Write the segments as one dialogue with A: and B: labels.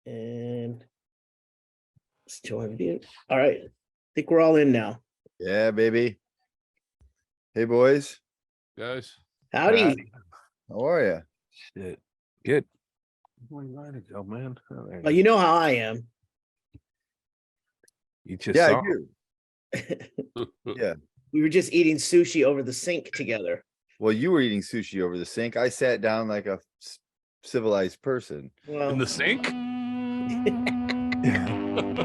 A: And still have you. All right. I think we're all in now.
B: Yeah, baby. Hey, boys.
C: Guys.
A: Howdy.
B: How are you?
C: Shit. Good. Where you to go, man? Oh, there
A: Well,
C: you
A: you know how I am.
C: just
B: Yeah,
C: saw
B: I do.
C: him.
B: Yeah.
A: We were just eating sushi over the sink together.
B: Well, you were eating sushi over the sink. I sat down like a civilized person,
A: Well,
C: In the sink?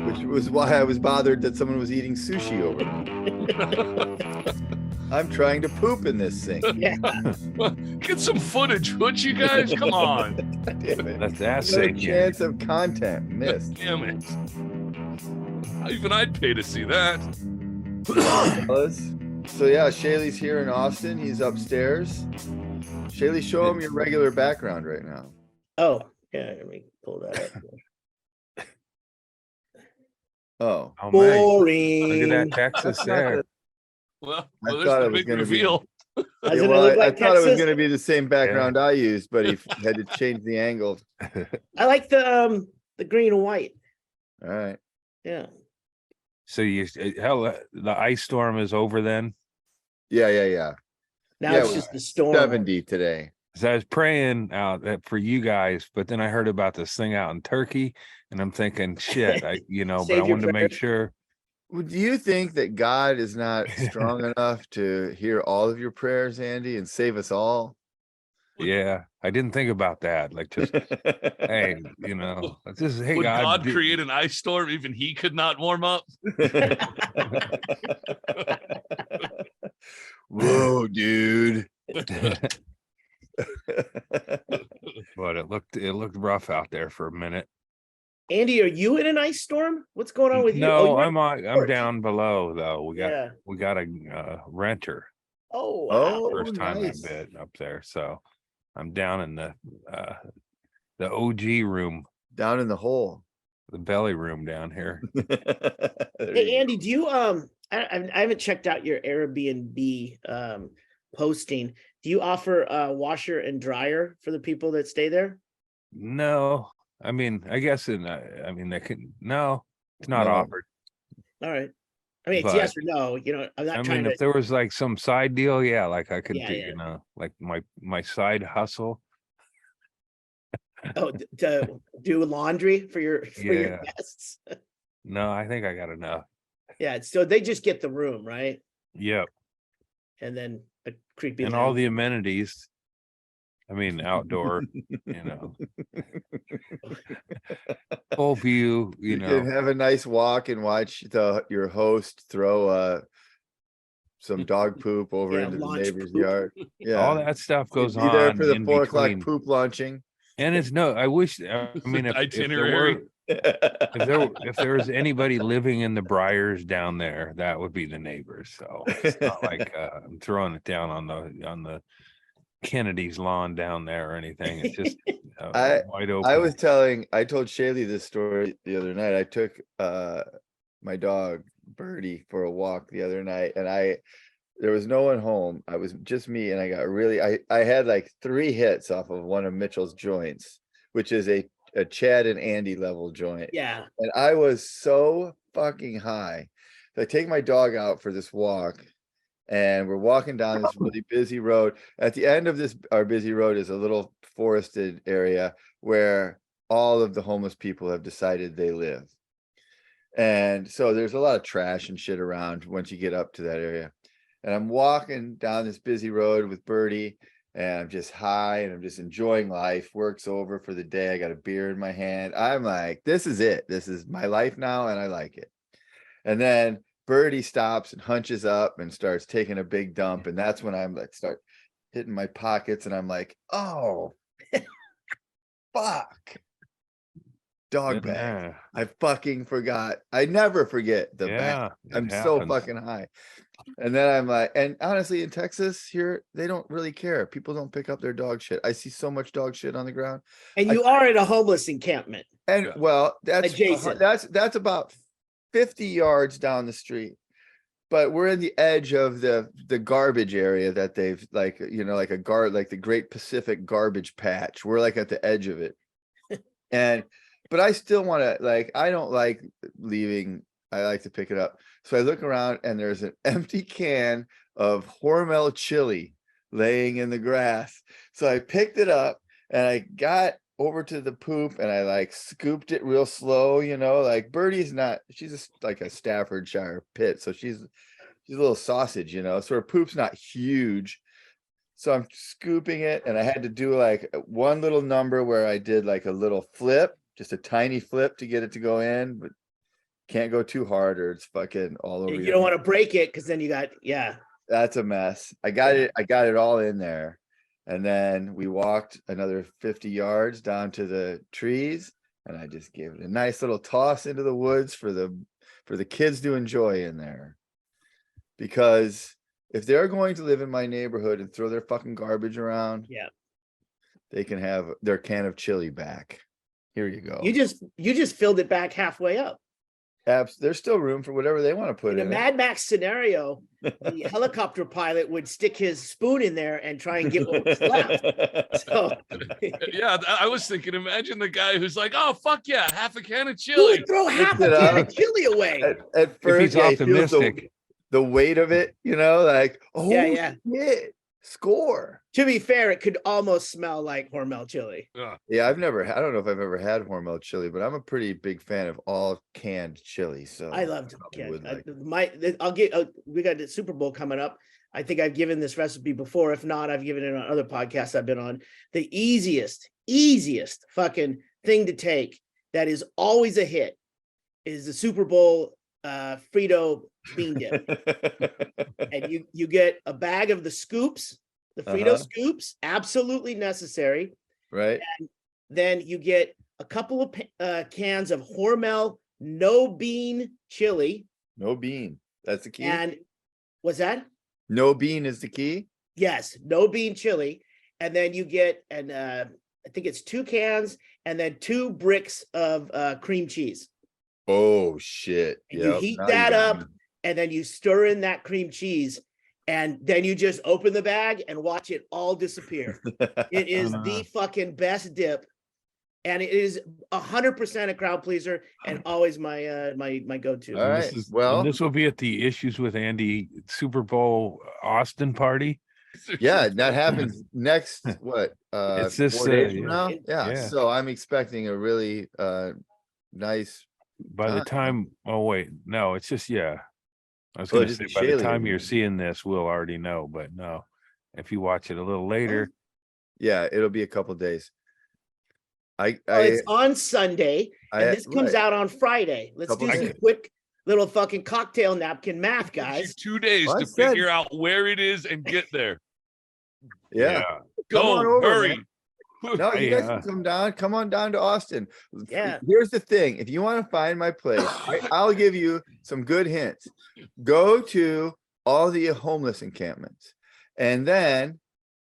B: which was why I was bothered that someone was eating sushi over me. I'm trying to poop in this sink.
A: yeah.
C: Get some footage, would you guys? Come on.
B: Damn it.
D: That's ass
B: No
D: sake.
B: chance of content missed.
C: Damn it. Even I'd pay to see that.
B: Fellas. So yeah, Chaille's here in Austin. He's upstairs. Chaille, show him your regular background right now.
A: Oh, yeah. Let me pull that up.
B: Oh,
D: Oh, man.
A: Boring.
D: Look at that Texas there.
C: Well,
B: I
C: there's
B: thought
C: the
B: it was
C: big
B: gonna be-
C: reveal.
A: Doesn't
B: yeah,
A: it
B: well,
A: look
B: I
A: like
B: thought it was
A: Texas?
B: going to be the same background I used, but he had to change the angle.
A: I like the green and white.
B: All right.
A: Yeah.
D: So hell, the ice storm is over then.
B: Yeah.
A: Now
B: Yeah,
A: it's
B: well,
A: just the storm.
B: 70 today.
D: So I was praying out that for you guys, but then I heard about this thing out in Turkey, and I'm thinking, shit, but I
A: Save your
D: wanted to make
A: prayers.
D: sure.
B: Well, do you think that God is not strong enough to hear all of your prayers, Andy, and save us all?
D: Yeah, I didn't think about that. Like, just hey, just hey,
C: Would God
D: do-
C: create an ice storm? Even he could not warm up.
B: Whoa, dude.
D: But it looked rough out there for a minute.
A: Andy, are you in an ice storm? What's going on with you?
D: No,
A: you're-
D: I'm down below though. We
A: Yeah.
D: got a renter
A: Oh, wow.
B: Oh,
D: first time in a
B: nice.
D: bit up there, so I'm down in the OG room,
B: Down in the hole.
D: the belly room down here.
B: There
A: Hey,
B: you
A: Andy, do you I haven't checked out your Airbnb posting. Do you offer washer and dryer for the people that stay there?
D: No, I mean, I guess they can. No, it's not
B: No.
D: offered.
A: All right. I mean, it's
D: But-
A: yes or no. I'm not
D: I
A: trying
D: mean,
A: to.
D: if there was like some side deal, yeah, like I could
A: Yeah,
D: do,
A: yeah.
D: like my side hustle.
A: To do laundry for your
D: Yeah.
A: guests.
D: No, I think I got enough.
A: Yeah, so they just get the room, right?
D: Yep,
A: And then a creepy
D: and all
A: landlord.
D: the amenities. I mean, outdoor, full view.
B: You can have a nice walk and watch your host throw some dog poop over
A: Yeah,
B: into the
A: launch
B: neighbor's
A: poop.
B: yard. Yeah,
D: all that stuff
B: You'd
D: goes
B: be there
D: on
B: for the
D: in
B: 4 o'clock
D: between.
B: poop launching.
D: And it's no, I wish. I mean, if there
C: Itinerary.
D: were, if there was anybody living in the Briars down there, that would be the neighbors. So it's not like I'm throwing it down on the Kennedy's lawn down there or anything. It's just wide open.
B: I told Chaille this story the other night. I took my dog Birdie for a walk the other night, and there was no one home. I was just me, and I got I had like 3 hits off of one of Mitchell's joints, which is a Chad and Andy level joint.
A: Yeah.
B: And I was so fucking high. So I take my dog out for this walk, and we're walking down this really busy road. At the end of our busy road is a little forested area where all of the homeless people have decided they live. And so there's a lot of trash and shit around once you get up to that area. And I'm walking down this busy road with Birdie, and I'm just high and I'm just enjoying life. Work's over for the day. I got a beer in my hand. I'm like, this is it. This is my life now, and I like it. And then Birdie stops and hunches up and starts taking a big dump. And that's when I'm like, start hitting my pockets, and I'm like, oh, fuck. Dog bag.
D: Yeah.
B: I fucking forgot. I never forget the bag.
D: Yeah, it
B: I'm so
D: happens.
B: fucking high. And then I'm like, and honestly, in Texas here, they don't really care. People don't pick up their dog shit. I see so much dog shit on the ground.
A: And you are at a homeless encampment.
B: And
C: Yeah.
B: well,
A: Adjacent.
B: that's about 50 yards down the street. But we're in the edge of the garbage area that they've like the Great Pacific Garbage Patch. We're like at the edge of it. And but I still want to, like, I don't like leaving. I like to pick it up. So I look around and there's an empty can of Hormel chili laying in the grass. So I picked it up and I got over to the poop and I like scooped it real slow, you know, like Birdie's not, she's just like a Staffordshire pit. So she's a little sausage, you know, so her poop's not huge. So I'm scooping it and I had to do like one little number where I did like a little flip, just a tiny flip to get it to go in, but can't go too hard or it's fucking all over.
A: You don't want to break it because then you got, yeah.
B: That's a mess. I got it all in there. And then we walked another 50 yards down to the trees and I just gave it a nice little toss into the woods for the kids to enjoy in there. Because if they're going to live in my neighborhood and throw their fucking garbage around,
A: Yeah,
B: they can have their can of chili back. Here you go.
A: you just filled it back halfway up.
B: There's still room for whatever they want to put
A: In a
B: in
A: Mad Max scenario, the helicopter pilot would stick his spoon in there and try and get what was left. So
E: Yeah, I was thinking, imagine the guy who's like, oh, fuck yeah, half a can of
A: who
E: chili.
A: would throw half a
B: it
A: can
B: up.
A: of chili away?
B: At first,
D: he's
B: yeah, he feels
D: optimistic.
B: the weight of it, you know, like, oh
A: Yeah.
B: shit, score.
A: To be fair, it could almost smell like Hormel chili.
B: Yeah, I don't know if I've ever had Hormel chili, but I'm a pretty big fan of all canned chili. So
A: I loved
B: probably would like
A: we got the Super Bowl coming up. I think I've given this recipe before. If not, I've given it on other podcasts I've been on. The easiest fucking thing to take that is always a hit is the Super Bowl Frito bean dip. And you get a bag of the scoops, the Frito scoops, absolutely necessary.
B: right.
A: Then you get a couple of cans of Hormel no bean chili.
B: No bean. That's the key.
A: And what's that?
B: No bean is the key.
A: Yes, no bean chili. And then you get I think it's 2 cans and then 2 bricks of cream cheese.
B: Oh shit.
A: And you heat that up and then you stir in that cream cheese and then you just open the bag and watch it all disappear. It is the fucking best dip. And it is 100% a crowd pleaser and always my my go-to.
B: All right.
D: And this will be at the Issues with Andy Super Bowl Austin party.
B: Yeah, that happens next what
D: It's this
B: 4 days from
D: yeah.
B: now. Yeah.
D: Yeah.
B: So I'm expecting a really nice.
D: By the time, oh wait, no, it's just I was
B: Well,
D: going to
B: just
D: say by the
B: Chaille
D: time
B: will
D: you're
B: be-
D: seeing this, we'll already know. But no, if you watch it a little later,
B: Yeah, it'll be a couple days.
A: It's on Sunday and this comes
B: right.
A: out on Friday. Let's
B: Couple
A: do some
B: days.
A: quick little fucking cocktail napkin math, guys.
E: 2 days
B: Well, I
E: to
B: said-
E: figure out where it is and get there.
B: Yeah.
E: Go,
B: on over,
E: hurry.
B: man. No, you guys can come down. Come on down to Austin.
A: Yeah.
B: Here's the thing. If you want to find my place, I'll give you some good hints. Go to all the homeless encampments and then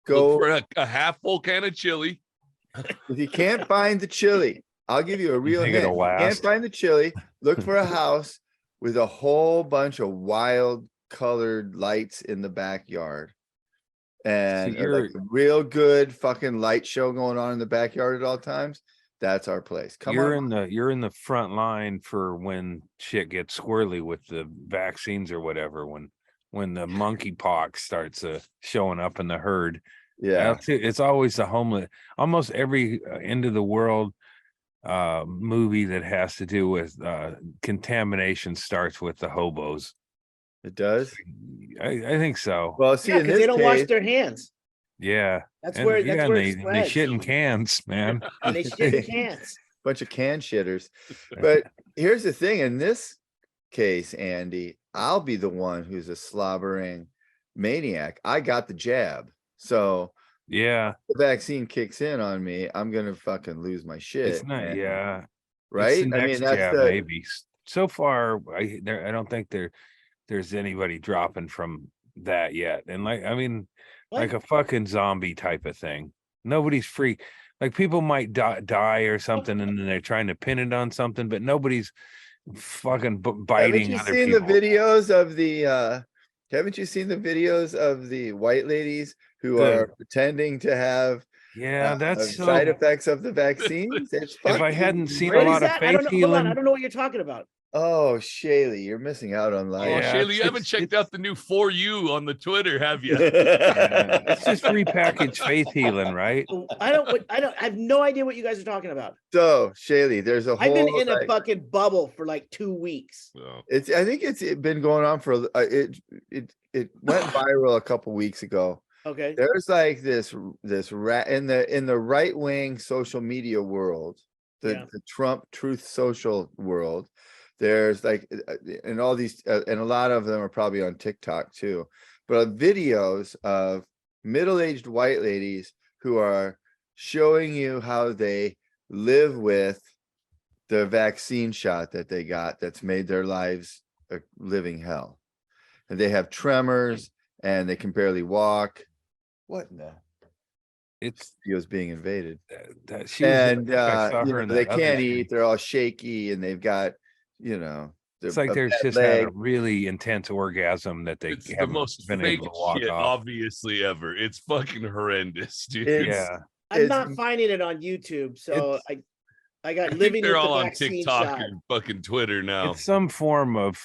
E: Look
B: go.
E: for a half full can of chili.
B: If you can't find the chili, I'll give you a real
D: think
B: hint.
D: it'll
B: If you can't
D: last?
B: find the chili, look for a house with a whole bunch of wild colored lights in the backyard. And like a real good fucking light show going on in the backyard at all times. That's our place. Come on.
D: you're in the front line for when shit gets squirrely with the vaccines or whatever. When the monkeypox starts showing up in the herd.
B: Yeah.
D: It's always the homeless. Almost every end of the world movie that has to do with contamination starts with the hobos.
B: It does.
D: I think so.
B: Well, see,
A: Yeah,
B: in
A: because
B: this
A: they don't wash
B: case,
A: their hands.
D: Yeah.
A: That's
D: And,
A: where
D: yeah,
A: that's
D: and
A: where
D: they,
A: it
D: they
A: spreads.
D: shit in cans, man.
A: And they shit in cans.
B: bunch of can shitters. But here's the thing: in this case, Andy, I'll be the one who's a slobbering maniac. I got the jab, so
D: Yeah.
B: the vaccine kicks in on me, I'm gonna fucking lose my shit.
D: It's not,
B: and-
D: yeah. It's
B: right.
D: the
B: I mean,
D: next
B: that's
D: jab,
B: the
D: maybe. So far, I don't think there's anybody dropping from that yet. And like a fucking zombie type of thing. Nobody's free. Like people might die or something, and then they're trying to pin it on something, but nobody's fucking biting
B: Haven't you
D: other
B: seen
D: people.
B: the videos of the? Haven't you seen the videos of the white ladies who
D: The-
B: are pretending to have
D: Yeah, that's
B: side
D: so.
B: effects of the vaccines. It's
D: If I
B: fucking
D: hadn't seen a
A: Where is
D: lot of
A: that? I don't
D: faith
A: know. Hold on. I
D: healing,
A: don't know what you're talking about.
B: Oh, Chaille, you're missing out on
E: Oh,
B: life.
D: Yeah,
E: Shayla, you haven't checked out the new For You on the Twitter, have you?
D: yeah, it's just repackaged faith healing, right?
A: I don't. I have no idea what you guys are talking about.
B: So, Chaille, there's a
A: I've been
B: whole
A: in a
B: like,
A: fucking bubble for like 2 weeks.
E: Oh.
B: it's I think it's been going on for it went viral a couple weeks ago.
A: Okay.
B: There's like this rat in the right wing social media world,
A: Yeah.
B: the Trump Truth Social world. There's like and all these and a lot of them are probably on TikTok too, but videos of middle-aged white ladies who are showing you how they live with the vaccine shot that they got that's made their lives a living hell. And they have tremors and they can barely walk. What in the
D: It's
B: studio's being invaded?
D: that she was.
B: And
D: I saw
B: you
D: her
B: know,
D: in
B: they
D: that other
B: can't
D: stream.
B: eat, they're all shaky, and they've got, you know,
D: It's like there's just had a really intense orgasm that they
E: It's the
D: haven't
E: most
D: been
E: fake
D: able to walk
E: shit,
D: off.
E: obviously, ever. It's fucking horrendous, dude.
D: Yeah,
A: I'm not finding it on YouTube, so I got
E: I think
A: living
E: they're
A: with the
E: all on
A: vaccine
E: TikTok
A: shot.
E: and fucking Twitter now.
D: it's some form of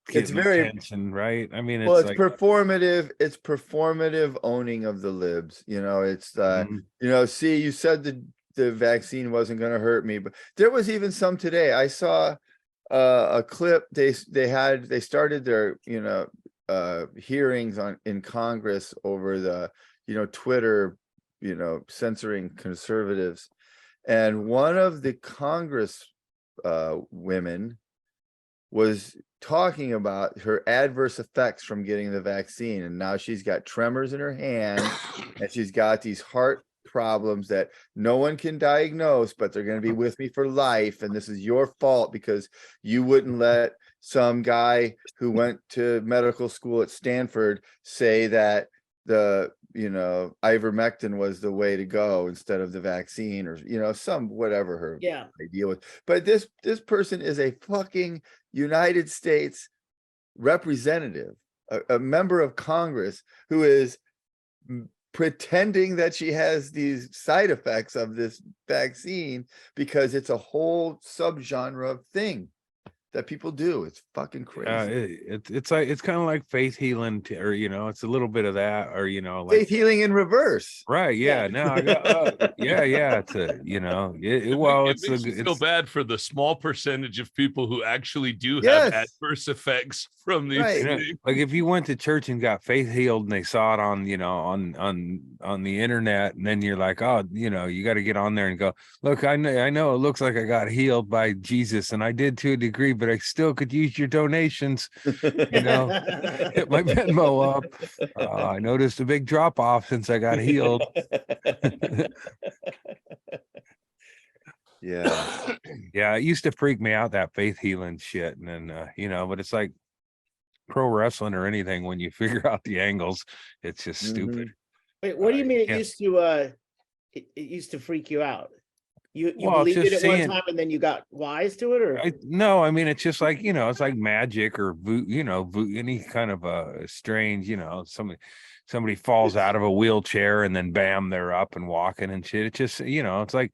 B: It's very-
D: attention, right? I mean,
B: well,
D: it's
B: it's
D: like
B: performative. It's performative owning of the libs. You know, it's
D: Mhm.
B: you know, see, you said the vaccine wasn't going to hurt me, but there was even some today. I saw a clip. They started their, you know, hearings in Congress over the, you know, Twitter, you know, censoring conservatives, and one of the Congress women was talking about her adverse effects from getting the vaccine, and now she's got tremors in her hand and she's got these heart problems that no one can diagnose, but they're going to be with me for life, and this is your fault because you wouldn't let some guy who went to medical school at Stanford say that the, you know, ivermectin was the way to go instead of the vaccine, or, you know, some whatever her
A: Yeah.
B: idea was. But this person is a fucking United States representative, a member of Congress, who is pretending that she has these side effects of this vaccine because it's a whole subgenre of thing that people do. It's fucking crazy.
D: it's like it's kind of like faith healing, or you know, it's a little bit of that, or you know, like
B: Faith healing in reverse.
D: right, yeah. No, I got yeah. It's a, you know, well,
E: It
D: it's
E: makes me feel bad for the small percentage of people who actually do have
B: Yes.
E: adverse effects from these
B: Right.
D: you know,
E: things.
D: like if you went to church and got faith healed and they saw it on, you know, on the internet, and then you're like, oh, you know, you got to get on there and go, look, I know it looks like I got healed by Jesus, and I did to a degree, but I still could use your donations. You know, hit my Venmo up. I noticed a big drop off since I got healed.
B: Yeah.
D: Yeah, it used to freak me out, that faith healing shit, and then you know, but it's like pro wrestling or anything, when you figure out the angles, it's just stupid.
A: Wait, what do you mean it
D: can't-
A: used to it used to freak you out? You
D: Well,
A: believed it
D: just
A: at one
D: seeing-
A: time and then you got wise to it, or
D: No, I mean, it's just like, you know, it's like magic or any kind of a strange, you know, somebody falls out of a wheelchair and then bam, they're up and walking and shit. It just, you know, it's like,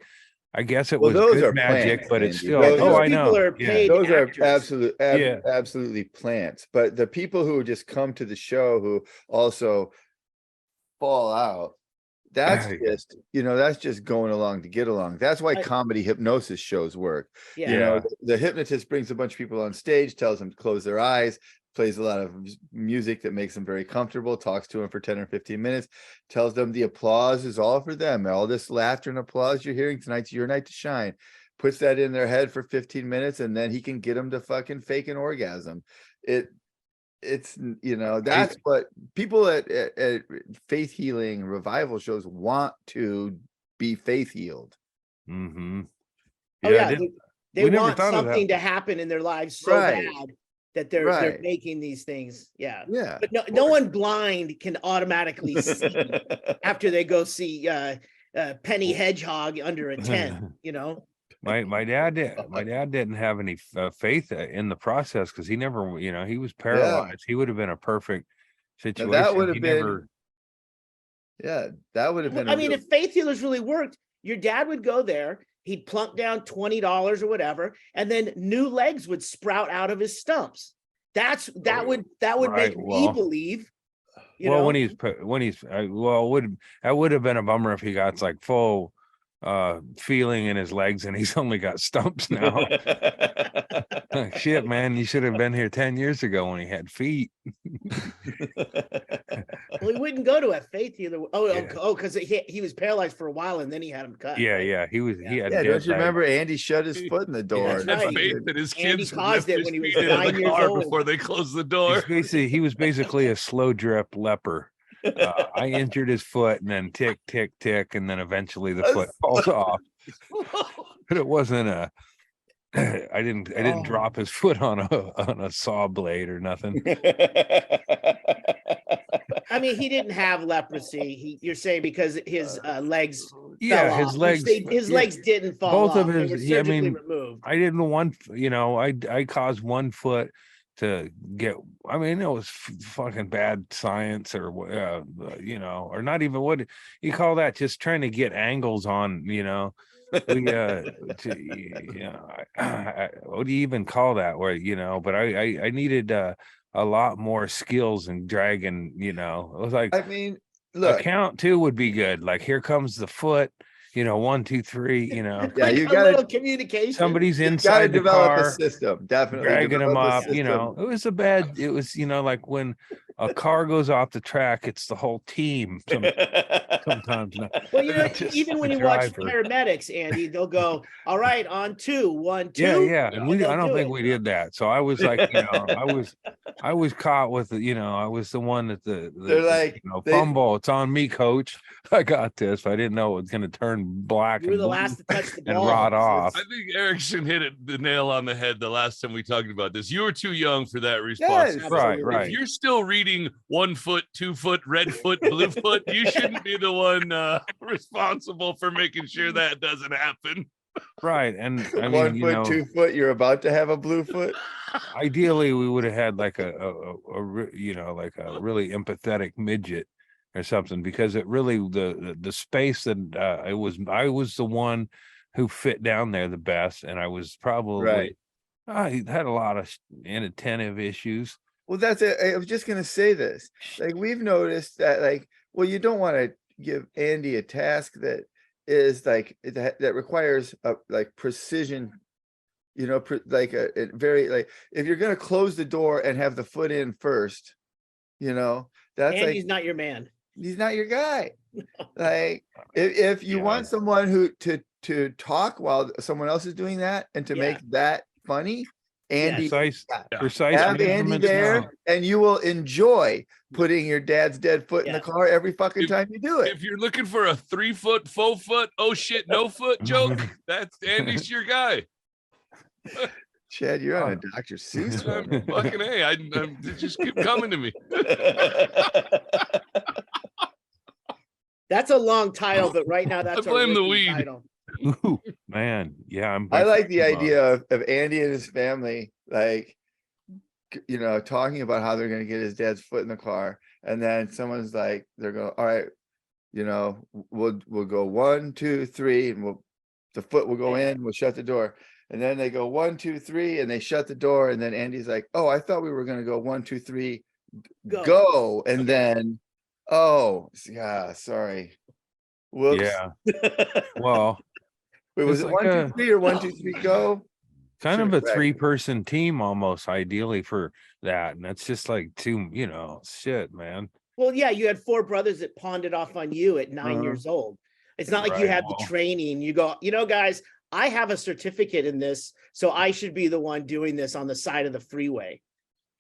D: I guess it
B: Well,
D: was
B: those
D: good
B: are
D: magic,
B: plants,
D: but it's
B: Andy.
D: still,
B: Those
D: oh,
B: are-
D: I know.
A: people are
D: Yeah.
A: paid
B: Those are
A: actors.
B: absolutely plants. But the people who just come to the show who also fall out, that's
D: Right.
B: just, you know, that's just going along to get along. That's why
A: I-
B: comedy hypnosis shows work.
A: Yeah.
B: You know, the hypnotist brings a bunch of people on stage, tells them to close their eyes, plays a lot of music that makes them very comfortable, talks to them for 10 or 15 minutes, tells them the applause is all for them. All this laughter and applause you're hearing tonight's your night to shine. Puts that in their head for 15 minutes, and then he can get them to fucking fake an orgasm. It's, you know, that's what people at faith healing revival shows want to be faith healed.
D: Mm-hmm.
A: Oh yeah,
D: we
A: they
D: never
A: want
D: thought of that.
A: something to happen in their lives so
B: Right.
A: bad that they're
B: Right.
A: making these things. Yeah.
B: Yeah.
A: But no one blind can automatically see after they go see Penny Hedgehog under a tent, you know.
D: My dad didn't have any faith in the process, because he never, you know, he was paralyzed. He would have been a perfect situation.
B: would have
D: He
B: been-
D: never,
B: Yeah, that would have been.
A: I mean, if faith healers really worked, your dad would go there, he'd plunk down $20 or whatever, and then new legs would sprout out of his stumps. That would
D: Right,
A: make me
D: well,
A: believe. You
D: well,
A: know?
D: that would have been a bummer if he got like full feeling in his legs and he's only got stumps now. Shit, man, you should have been here 10 years ago when he had feet.
A: Well, he wouldn't go to a faith healer.
D: Yeah.
A: Because he was paralyzed for a while and then he had him cut.
D: Yeah,
A: right?
D: he had
B: Yeah,
D: get
B: don't you
D: that.
B: remember Andy shut his foot in the door?
A: That's
E: Had
A: right.
E: faith that his
A: Andy
E: kids would
A: caused
E: lift
A: it
E: his
A: when he was
E: feet into
A: 9
E: the
A: years
E: car
A: old.
E: before they closed the door.
D: He was basically a slow drip leper. I injured his foot and then tick, tick, tick, and then eventually the foot falls off. But it wasn't a I didn't drop his foot on a saw blade or nothing.
A: I mean, he didn't have leprosy. You're saying because his legs
D: Yeah,
A: fell
D: his
A: off, which
D: legs.
A: his
D: yeah.
A: legs didn't fall
D: Both
A: off.
D: of
A: They
D: his-
A: were
D: yeah, I
A: surgically
D: mean,
A: removed.
D: I didn't I caused one foot to get. I mean, it was fucking bad science, or or not even what you call that. Just trying to get angles on, what do you even call that? Where but I needed a lot more skills in dragging. It was like
B: I mean,
D: a
B: look,
D: count two would be good. Like here comes the foot. 1, 2, 3.
B: yeah,
A: Like
B: you
A: a
B: got
A: little
B: to
A: communication.
D: Somebody's
B: gotta
D: inside the
B: develop a
D: car.
B: system. Definitely
D: Dragging him
B: develop a
D: up,
B: system.
D: it was like when a car goes off the track, it's the whole team sometimes. Not,
A: Well,
D: not just
A: even when
D: the
A: you watch
D: driver.
A: paramedics, Andy, they'll go, "All right, on 2, 1, 2."
D: Yeah, and I don't think we did that. So I was like, I was caught with I was the one that
B: They're like,
D: fumble. It's on me, coach. I got this. I didn't know it was going to turn black
A: You were
D: and
A: the
D: blue
A: last to touch the
D: and
A: ball.
D: rot off.
E: I think Erickson hit the nail on the head the last time we talked about this. You were too young for that response.
B: Yes,
D: Right.
E: If you're still reading 1 foot, 2 foot, red foot, blue foot, you shouldn't be the one responsible for making sure that doesn't happen.
D: Right. And I mean,
B: 1 foot, 2 foot. You're about to have a blue foot.
D: ideally we would have had like a really empathetic midget or something, because it really the space that I was the one who fit down there the best, and I was probably
B: Right.
D: I had a lot of inattentive issues.
B: Well, that's it. I was just gonna say this. Like, we've noticed that, like, well, you don't want to give Andy a task that is like that requires like precision. Like a very, like, if you're gonna close the door and have the foot in first, that's
A: Andy's
B: like
A: not your man.
B: he's not your guy. Like, if you
D: Yeah.
B: want someone who to talk while someone else is doing that and to
A: Yeah.
B: make that funny, Andy.
D: Precise
B: Have Andy
D: measurements
B: there,
D: now.
B: and you will enjoy putting your dad's dead foot in the
A: Yeah.
B: car every fucking time you do it.
E: If you're looking for a 3 foot, 4 foot, oh shit, no foot joke, that's Andy's your guy.
B: Chad, you're on a Dr. Seuss one.
E: Fucking A, they just keep coming to me.
A: That's a long title, but right now that's
E: I blame the
A: our
E: weed.
A: title.
D: Ooh, man, yeah,
B: I like the idea of Andy and his family, like, talking about how they're going to get his dad's foot in the car, and then someone's like, they're going, all right, we'll go 1, 2, 3, and the foot will go in, we'll shut the door. And then they go 1, 2, 3, and they shut the door. And then Andy's like, oh, I thought we were going to go 1, 2, 3, go. And then, oh, yeah, sorry. Whoops.
D: Yeah. Well,
B: Wait, was
D: it's
B: it
D: like
B: 1, 2, 3 or 1, 2, 3, go?
D: kind of
B: Should've
D: a
B: corrected.
D: 3-person team almost, ideally, for that. And that's just like too, shit, man.
A: Well, yeah, you had 4 brothers that pawned it off on you at 9 years old. It's not like you
D: Right,
A: had
D: well.
A: the training. You go, guys, I have a certificate in this, so I should be the one doing this on the side of the freeway.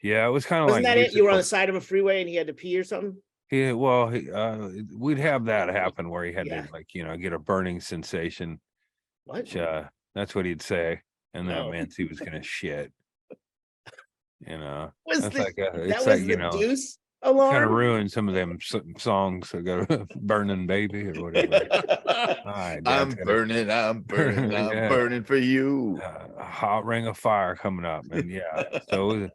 D: Yeah, it was kind of
A: Wasn't
D: like
A: that it? You were on the
D: musical.
A: side of a freeway and he had to pee or something?
D: Yeah, well, we'd have that happen where he had
A: Yeah.
D: to get a burning sensation.
A: What?
D: Which, that's what he'd say, and that
A: Oh.
D: meant he was gonna shit.
A: Was
D: That's
A: the,
D: like
A: that
D: it's
A: was
D: like
A: the deuce
D: kind of
A: alarm?
D: ruined some of them songs. So go burning baby or whatever. Alright,
B: I'm
D: Dad's got
B: burning, I'm burning, I'm
D: Yeah.
B: burning for you.
D: a hot ring of fire coming up, and so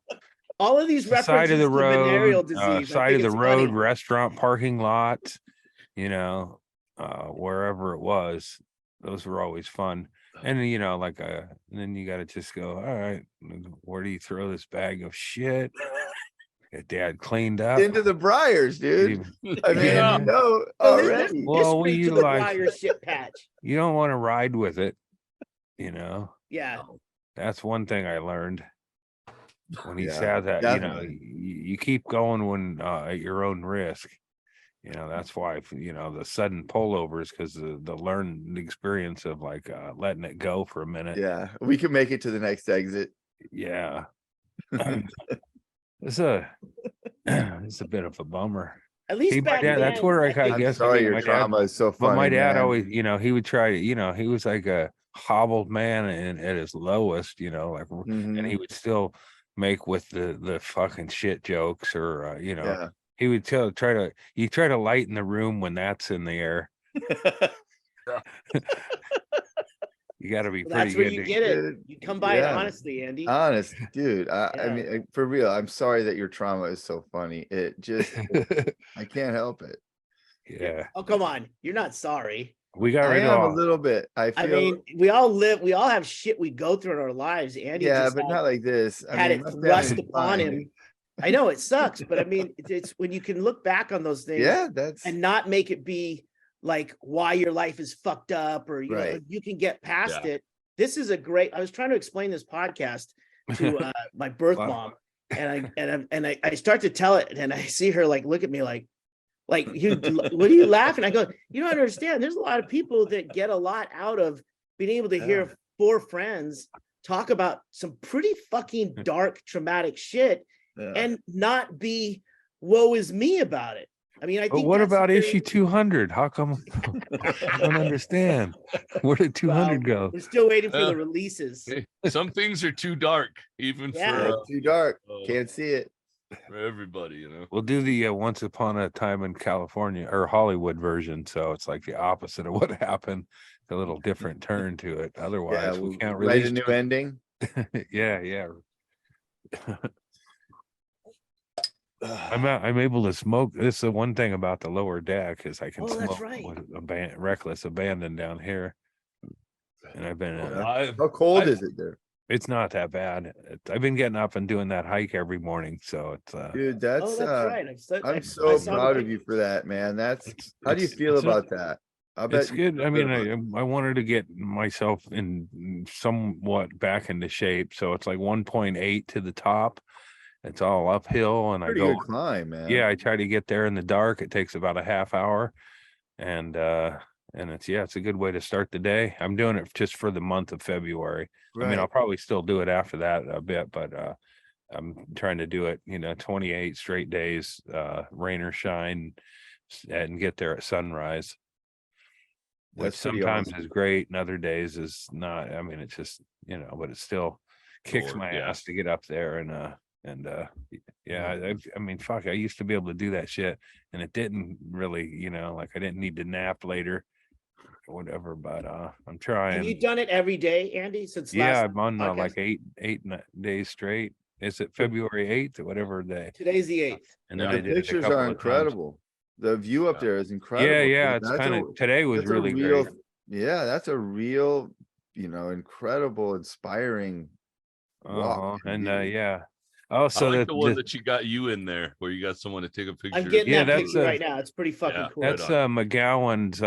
A: All of these
D: the side
A: references
D: of the
A: to venereal
D: road,
A: disease. I
D: side
A: think
D: of the
A: it's
D: road,
A: funny.
D: restaurant parking lot, you know, wherever it was. Those were always fun. And then, you know, like and then you got to just go, all right, where do you throw this bag of shit? Get Dad cleaned up.
B: Into the briars, dude. I mean,
D: Yeah.
B: you know,
A: Well,
B: already.
D: Well, we
A: to the
D: utilize-
A: Briar shit patch.
D: You don't want to ride with it, you know.
A: Yeah.
D: That's one thing I learned when he
B: Yeah,
D: said that. You know,
B: definitely.
D: you keep going when at your own risk. You know, that's why, you know, the sudden pullovers, because the learned experience of like letting it go for a minute.
B: Yeah, we can make it to the next exit.
D: Yeah. It's a bit of a bummer.
A: At least
D: See, my
A: back
D: dad, that's
A: then,
D: where I
A: think-
D: guess
B: I'm sorry,
D: my
B: your
D: dad-
B: trauma is so funny.
D: But my dad
B: man.
D: always, you know, he would try to, you know, he was like a hobbled man and at his lowest, you know, like, and
B: Mhm.
D: he would still make with the fucking shit jokes or, you know,
B: Yeah.
D: he would try to lighten the room when that's in the air. You got to be
A: Well,
D: pretty
A: that's where
D: good.
A: you
D: to-
A: get it.
B: Dude,
A: You come by it
B: yeah.
A: honestly, Andy.
B: Honest, dude. I
A: Yeah.
B: mean, for real, I'm sorry that your trauma is so funny. It just, I can't help it.
D: yeah,
A: Oh, come on. You're not sorry.
D: we got
B: I
D: rid of
B: am a
D: all.
B: little bit. I
A: I
B: feel,
A: mean, we all have shit we go through in our lives. Andy
B: yeah,
A: just
B: but
A: had,
B: not like this. I
A: had
B: mean,
A: it
B: my
A: thrust
B: family's
A: upon
B: fine,
A: him.
B: dude.
A: I know it sucks, but I mean, it's when you can look back on those things
B: Yeah, that's
A: and not make it be like why your life is fucked up or, you know,
B: Right.
A: you can get past
E: Yeah.
A: it. This is a great, I was trying to explain this podcast to my birth
D: Wow.
A: mom and I start to tell it and I see her like, look at me like, you, what are you laughing? I go, you don't understand. There's a lot of people that get a lot out of being able to hear 4 friends talk about some pretty fucking dark, traumatic shit
B: yeah.
A: and not be woe is me about it. I mean, I
D: But
A: think
D: what
A: that's
D: about
A: very-
D: issue 200? How come? I don't understand. Where did 200 go?
A: We're still waiting for the releases.
E: Hey, some things are too dark, even
A: Yeah.
B: Too dark.
E: uh,
B: Can't see it.
E: for everybody, you know.
D: We'll do the Once Upon a Time in California or Hollywood version. So it's like the opposite of what happened, a little different turn to it. Otherwise,
B: Yeah,
D: we
B: we'll
D: can't
B: write
D: release
B: a new ending.
D: yeah. I'm able to smoke. This is the one thing about the lower deck is I can
A: Oh, that's
D: smoke
A: right.
D: with reckless abandon down here. And I've been,
B: Yeah. How cold is it there?
D: it's not that bad. I've been getting up and doing that hike every morning. So it's,
B: Dude,
A: Oh, that's right.
B: I'm
A: I
B: so
A: saw the
B: proud of you
A: pictures.
B: for that, man. That's
D: it's-
B: how do you
D: it's-
B: feel
D: it's a-
B: about that? I bet
D: It's
B: you
D: good.
B: feel
D: I mean,
B: about it.
D: I wanted to get myself in somewhat back into shape. So it's like 1.8 to the top. It's all uphill and I
B: Pretty
D: go,
B: good climb, man.
D: yeah, I try to get there in the dark. It takes about a half hour. And it's a good way to start the day. I'm doing it just for the month of February. I mean, I'll
B: Right.
D: probably still do it after that a bit, but I'm trying to do it, 28 straight days, rain or shine, and get there at sunrise. Which
B: That's pretty
D: sometimes
B: awesome.
D: is great and other days is not. I mean, it's just, but it still kicks
E: Lord,
D: my
E: yeah.
D: ass to get up there I mean, fuck, I used to be able to do that shit and it didn't really, like I didn't need to nap later or whatever, but I'm trying.
A: Have you done it every day, Andy? Since
D: Yeah,
A: last
D: I'm on
A: podcast?
D: like eight days straight. Is it February 8th or whatever day?
A: Today's the 8th.
D: And then
E: Yeah.
D: I
B: The
D: did it a
B: pictures
D: couple
B: are
D: of times.
B: incredible. The view up
E: Yeah.
B: there is incredible.
D: Yeah,
B: dude.
D: it's
B: That's
D: kind
B: a-
D: of today was
B: that's a
D: really
B: real,
D: great.
B: yeah, that's a real, incredible, inspiring walk.
D: And
B: view.
D: yeah. Oh,
E: I
D: so
E: like
D: that
E: the one that you got you in there, where you got someone to take a picture.
A: I'm getting
D: Yeah,
A: that
D: that's
A: picture
D: a-
A: right now. It's pretty fucking
E: Yeah,
A: cool.
D: that's
E: on.
D: McGowan's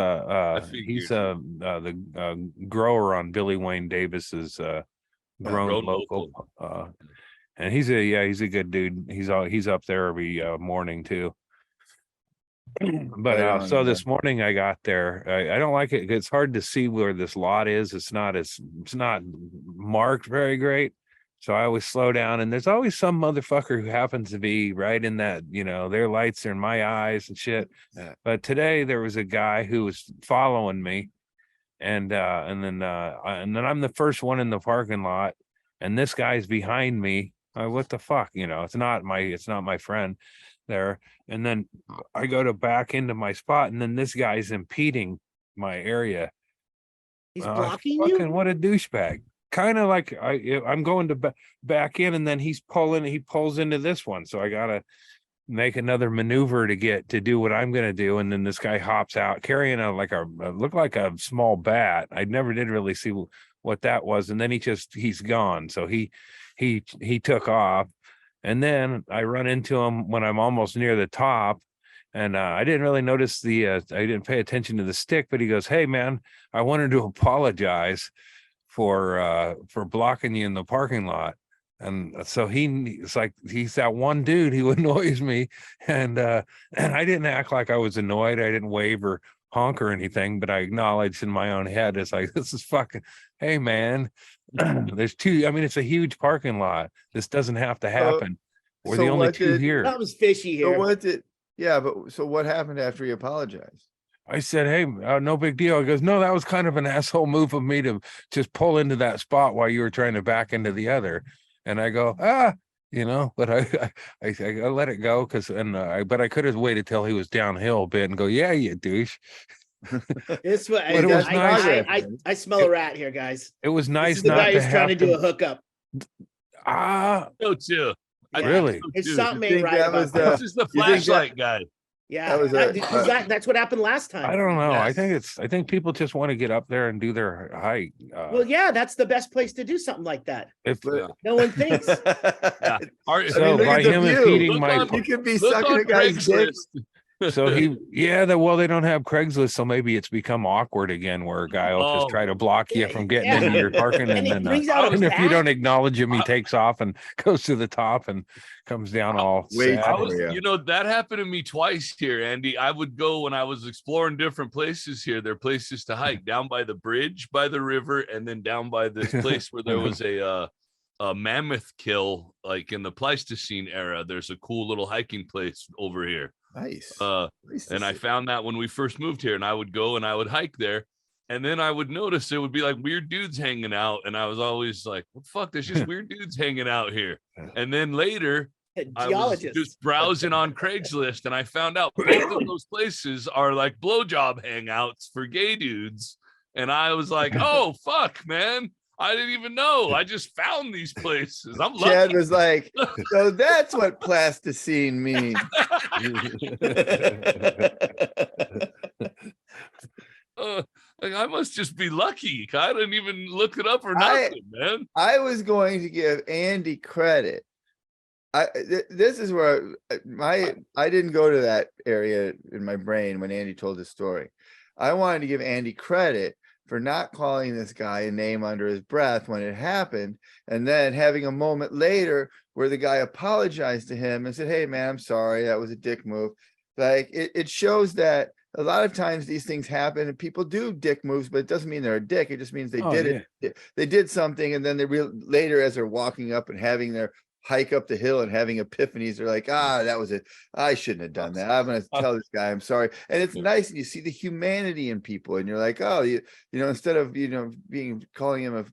D: he's
E: figured.
D: the grower on Billy Wayne Davis's grown
E: Grown
D: local. And he's a good dude. He's up there every morning too. But
B: Right on,
D: so
B: man.
D: this morning I got there. I don't like it. It's hard to see where this lot is. It's not marked very great. So I always slow down, and there's always some motherfucker who happens to be right in that, their lights are in my eyes and shit.
B: Yeah.
D: But today there was a guy who was following me, and then I'm the first one in the parking lot, and this guy's behind me. What the fuck, it's not my friend there. And then I go to back into my spot, and then this guy's impeding my area.
A: He's blocking you.
D: Fucking what a douchebag. Kind of like I'm going to back in, and then he pulls into this one. So I gotta make another maneuver to do what I'm going to do. And then this guy hops out carrying looked like a small bat. I never did really see what that was. And then he's gone. So he took off. And then I run into him when I'm almost near the top. And I didn't really notice I didn't pay attention to the stick, but he goes, "Hey man, I wanted to apologize for blocking you in the parking lot." And so he's that one dude who annoys me. And I didn't act like I was annoyed. I didn't wave or honk or anything, but I acknowledged in my own head, it's like, this is fucking, hey man, there's two, I mean, it's a huge parking lot. This doesn't have to happen. We're the only two here.
A: That was fishy here.
B: So what happened after he apologized?
D: I said, "Hey, no big deal." He goes, "No, that was kind of an asshole move of me to just pull into that spot while you were trying to back into the other." And I go, but I let it go but I could have waited till he was downhill a bit and go, "Yeah, you douche."
A: This was,
D: But it was nice.
A: I smell a rat here, guys.
D: It was nice
A: The
D: not
A: guy
D: to
A: who's trying to do a hookup.
E: So too.
D: Really?
A: It's something ain't right about that.
E: This is the flashlight guy.
A: Yeah, that's what happened last time.
D: I don't know.
E: Yes.
D: I think people just want to get up there and do their hike.
A: Well, yeah, that's the best place to do something like that. No one thinks.
E: Yeah.
D: So by him impeding
B: you could be sucking a guy's dick.
D: So they don't have Craigslist, so maybe it's become awkward again where a guy will just try to block you from getting into your parking, and then if you don't acknowledge him, he takes off and goes to the top and comes down all sad.
E: That happened to me twice here, Andy. I would go when I was exploring different places here. There are places to hike down by the bridge, by the river, and then down by this place where there was a mammoth kill, like in the Pleistocene era. There's a cool little hiking place over here.
B: Nice.
E: And I found that when we first moved here, and I would go and I would hike there, and then I would notice there would be like weird dudes hanging out, and I was always like, "What the fuck? There's just weird dudes hanging out here." And then later, I was just browsing on Craigslist, and I found out both of those places are like blowjob hangouts for gay dudes, and I was like, "Oh fuck, man! I didn't even know. I just found these places. I'm lucky."
B: Chad was like, "So that's what plasticine means."
E: I must just be lucky. I didn't even look it up or nothing, man.
B: I was going to give Andy credit. This is where I didn't go to that area in my brain when Andy told his story. I wanted to give Andy credit for not calling this guy a name under his breath when it happened, and then having a moment later where the guy apologized to him and said, "Hey man, I'm sorry, that was a dick move." Like it shows that a lot of times these things happen and people do dick moves, but it doesn't mean they're a dick. It just means they it. They did something, and then later as they're walking up and having their hike up the hill and having epiphanies, they're like, that was it. I shouldn't have done that. I'm going to tell this guy I'm sorry. And it's nice, and you see the humanity in people, and you're like, instead of calling him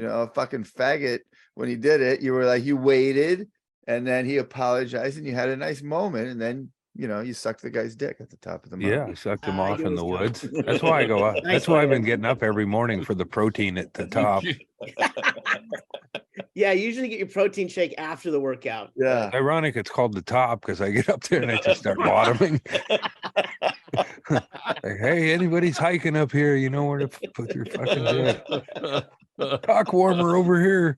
B: a fucking faggot when he did it, you were like, you waited, and then he apologized, and you had a nice moment, and then you sucked the guy's dick at the top of the mountain.
D: Yeah, I sucked him off in the woods. That's why I go up. That's why I've been getting up every morning for the protein at the top.
A: Yeah, you usually get your protein shake after the workout.
B: Yeah.
D: Ironic it's called the top because I get up there and I just start bottoming. Like, hey, anybody's hiking up here, you know where to put your fucking dick. Cock warmer over here.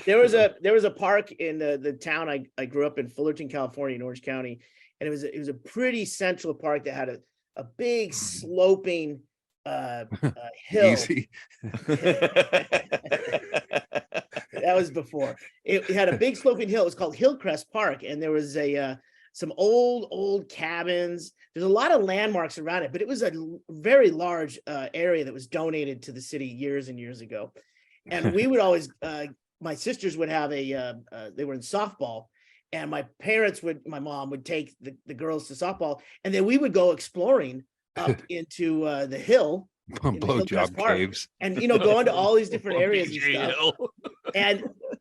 A: There was a park in the town I grew up in, Fullerton, California, in Orange County, and it was a pretty central park that had a big sloping hill.
D: Easy.
A: That was before. It had a big sloping hill. It was called Hillcrest Park, and there was some old cabins. There's a lot of landmarks around it, but it was a very large area that was donated to the city years and years ago. And we would always, my sisters would have they were in softball, and my mom would take the girls to softball, and then we would go exploring up into the hill.
D: Blowjob caves,
A: and go into all these different areas and stuff.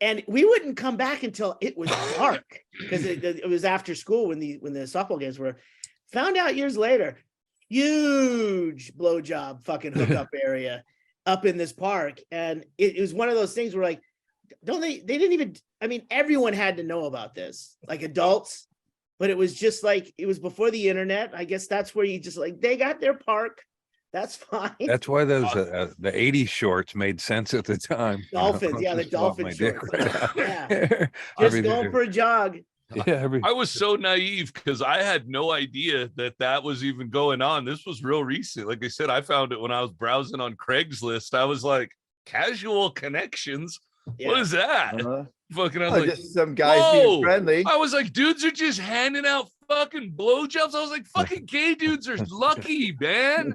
A: And we wouldn't come back until it was dark, because it was after school when the softball games were. Found out years later, huge blowjob fucking hookup area up in this park, and it was one of those things where, like, don't they didn't even, I mean, everyone had to know about this, like adults, but it was just like, it was before the internet. I guess that's where you just like, they got their park. That's fine.
D: That's why those the '80s shorts made sense at the time. you know,
A: Dolphins, yeah, the
D: just flop
A: dolphin
D: my dick
A: shorts.
D: right out.
A: Yeah.
D: Just
A: Just going for a jog.
D: yeah.
E: I was so naive because I had no idea that was even going on. This was real recent. Like I said, I found it when I was browsing on Craigslist. I was like, casual connections.
A: Yeah.
E: What is that?
B: Uh-huh.
E: Fucking, I was
B: Oh,
E: like,
B: just some guys being
E: whoa.
B: friendly.
E: I was like, dudes are just handing out fucking blowjobs. I was like, fucking gay dudes are lucky, man.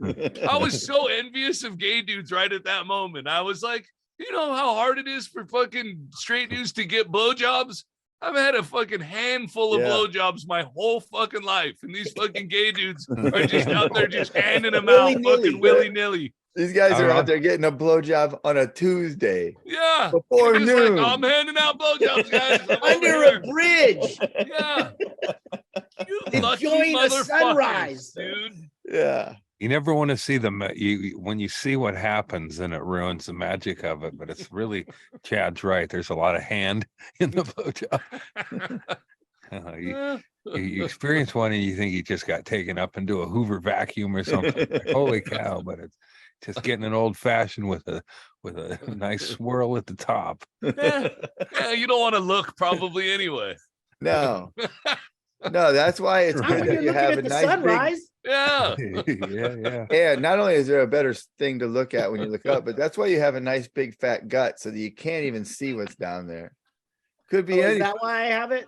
E: I was so envious of gay dudes right at that moment. I was like, you know how hard it is for fucking straight dudes to get blowjobs? I've had a fucking handful of
B: Yeah.
E: blowjobs my whole fucking life. And these fucking gay dudes are just out there just handing them out
A: Willy-nilly.
E: fucking willy-nilly.
B: These guys
D: I
B: are
D: don't
B: out
D: know.
B: there getting a blowjob on a Tuesday.
E: Yeah.
B: Before
E: They're just like,
B: noon.
E: I'm handing out blowjobs, guys. I'm over
A: Under
E: here."
A: a bridge.
E: Yeah. You lucky
A: Enjoying a
E: motherfuckers,
A: sunrise.
E: dude.
B: Yeah.
D: You never want to see when you see what happens, and it ruins the magic of it. But it's really, Chad's right. There's a lot of hand in the blowjob. You experience one and you think you just got taken up into a Hoover vacuum or something. Like, holy cow! But it's just getting an old fashioned with a nice swirl at the top.
E: Yeah, you don't want to look probably anyway.
B: No. No, that's why it's
A: Not
B: good
A: when
B: that
A: you're
B: you
A: looking
B: have
A: at
B: a
A: the
B: nice big.
A: sunrise.
E: Yeah.
D: Yeah.
B: And not only is there a better thing to look at when you look up, but that's why you have a nice big fat gut so that you can't even see what's down there. Could
A: Oh,
B: be
A: is
B: any.
A: that why I have it?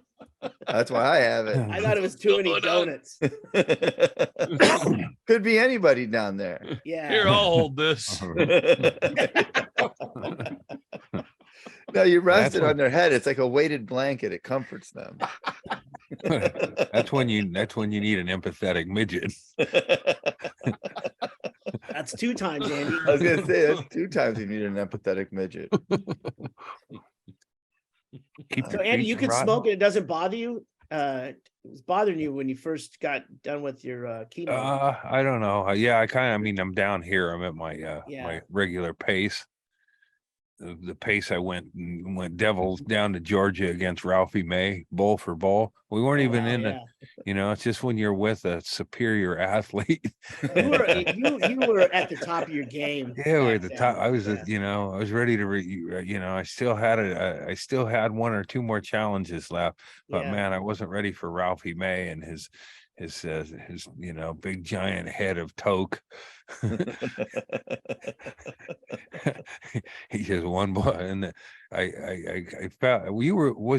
B: That's why I have
A: I thought it was too many donuts.
B: it. Could be anybody down there.
A: Yeah.
E: Here, I'll hold this.
B: No, you rest
D: That's
B: it
D: what-
B: on their head. It's like a weighted blanket. It comforts them.
D: That's when you need an empathetic midget.
A: That's 2 times, Andy.
B: I was gonna say that's 2 times you need an empathetic midget.
D: Keep
A: So
D: your
A: Andy,
D: feet
A: you
D: from
A: can
D: rotting.
A: smoke and it doesn't bother you. It was bothering you when you first got done with your chemo.
D: I don't know. Yeah, I mean, I'm down here. I'm at my
A: Yeah.
D: my regular pace. The pace I went Devils down to Georgia against Ralphie May, bowl for bowl. We weren't
A: Oh,
D: even
A: wow,
D: in
A: yeah.
D: it's just when you're with a superior athlete.
A: You were at the top of your game.
D: Yeah, we're
A: back
D: at the
A: then.
D: top. I was,
A: Yeah.
D: I was ready to, I still had 1 or 2 more challenges left, but
A: Yeah.
D: man, I wasn't ready for Ralphie May and his big giant head of toke. He just one boy, and I felt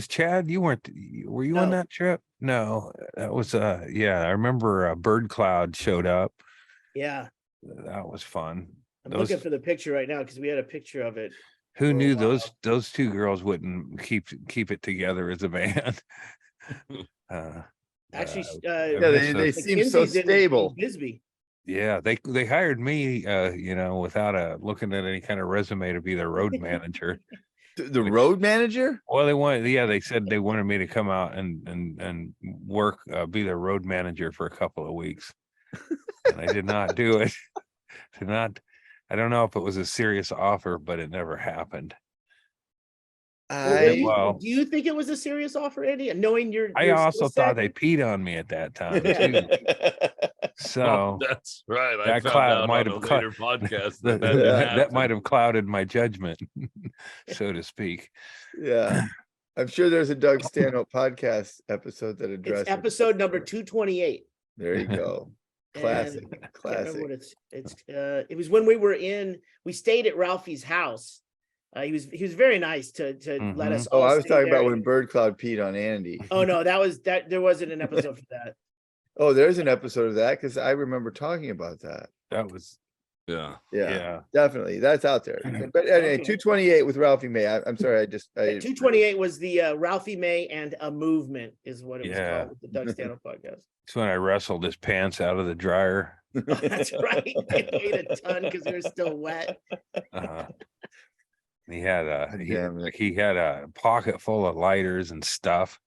D: Chad, were you on
A: No.
D: that trip? No, that was I remember Bird Cloud showed up.
A: Yeah.
D: That was fun.
A: I'm
D: Those-
A: looking for the picture right now because we had a picture of it.
D: Who
A: for a
D: knew
A: while.
D: those 2 girls wouldn't keep it together as a band?
A: Actually,
B: Yeah,
D: miss
B: they
D: those.
B: seem so
A: McKinsey's in
B: stable.
A: Bisbee.
D: Yeah, they hired me, without looking at any kind of resume to be their road manager.
B: The road manager?
D: Well, they said they wanted me to come out and work, be their road manager for a couple of weeks, and I did not do it. I don't know if it was a serious offer, but it never happened.
A: Do you think it was a serious offer, Andy? And knowing your
D: I
A: skill
D: also
A: set?
D: thought they peed on me at that time
A: Yeah.
D: too. So
E: Oh, that's right. I
D: that
E: found
D: cloud
E: out
D: might
E: on a
D: have cloud-
E: later podcast
D: that,
E: that
D: that
E: happened.
D: might have clouded my judgment, so to speak.
B: Yeah. I'm sure there's a Doug Stanhope podcast episode that addresses.
A: It's episode number 228.
B: There you go. Classic.
A: And I can't
B: Classic.
A: remember what it was when we stayed at Ralphie's house. He was very nice to let us.
B: Oh,
A: all
B: I was
A: stay
B: talking
A: there.
B: about when Bird Cloud peed on Andy.
A: Oh no, there wasn't an episode for that.
B: Oh, there's an episode of that because I remember talking about that.
D: That was
E: Yeah.
B: Yeah, definitely. That's out there. But anyway,
A: Okay.
B: 228 with Ralphie May. I'm sorry.
A: 228 was the Ralphie May and a movement is what it was
D: Yeah.
A: called with the Doug Stanhope podcast.
D: it's when I wrestled his pants out of the dryer.
A: That's right. They weighed a ton because they were still wet.
D: He had
B: Damn
D: a pocket full of lighters and stuff.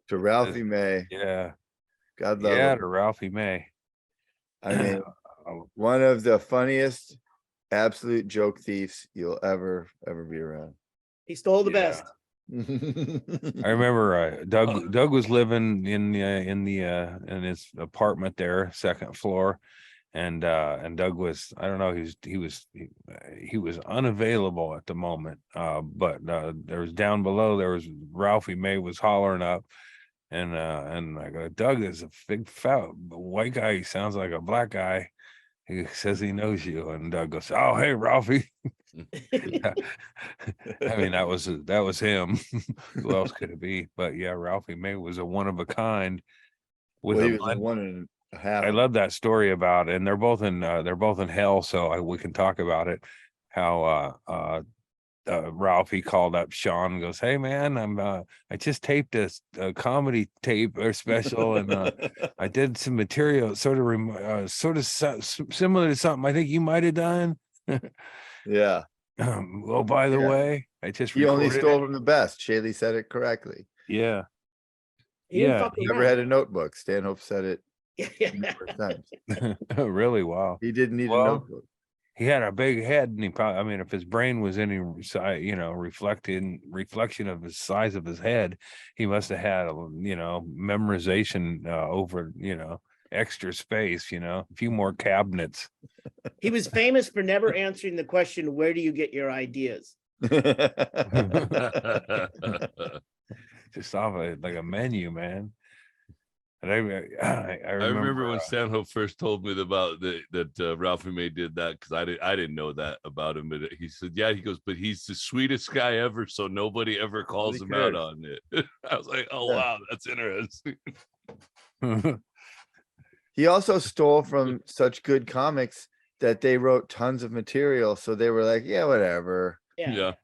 B: To Ralphie May.
D: Yeah,
B: God love
D: yeah,
B: him.
D: to Ralphie May.
B: I mean, one of the funniest absolute joke thieves you'll ever be around.
A: He stole the
D: Yeah.
A: best.
D: I remember Doug was living in his apartment there, second floor, and Doug was, I don't know, he was unavailable at the moment, but there was down below, there was Ralphie May was hollering up, and I go, Doug is a big fat white guy, he sounds like a black guy, he says he knows you, and Doug goes, oh hey Ralphie. I mean, that was him. Who else could it be? But yeah, Ralphie May was a one of a kind. With
B: Well, he
D: a
B: was a
D: blend.
B: 1.5.
D: I love that story about, and they're both in hell, so we can talk about it. How Ralphie called up Sean and goes, "Hey man, I just taped a comedy tape or special, and I did some material sort of similar to something I think you might have done."
B: Yeah.
D: Oh, by the
B: Yeah.
D: way, I just
B: He only
D: recorded
B: stole
D: it.
B: from the best. Chaille said it correctly.
D: Yeah,
A: He didn't
D: Yeah,
A: fuck
B: Never
A: around.
B: had a notebook. Stanhope said it numerous times.
D: really. Wow.
B: He didn't need a
D: Well,
B: notebook.
D: He had a big head, and he probably, I mean, if his brain was any reflection of his size of his head, he must have had memorization over extra space, a few more cabinets.
A: He was famous for never answering the question, where do you get your ideas?
D: Just off like a menu, man. And I
E: remember when Stanhope first told me about that Ralphie May did that, because I didn't know that about him. But he said, yeah, he goes, but he's the sweetest guy ever, so nobody ever calls him out on it. I was like, oh wow, that's interesting.
B: He also stole from such good comics that they wrote tons of material, so they were like, yeah, whatever.
A: Yeah.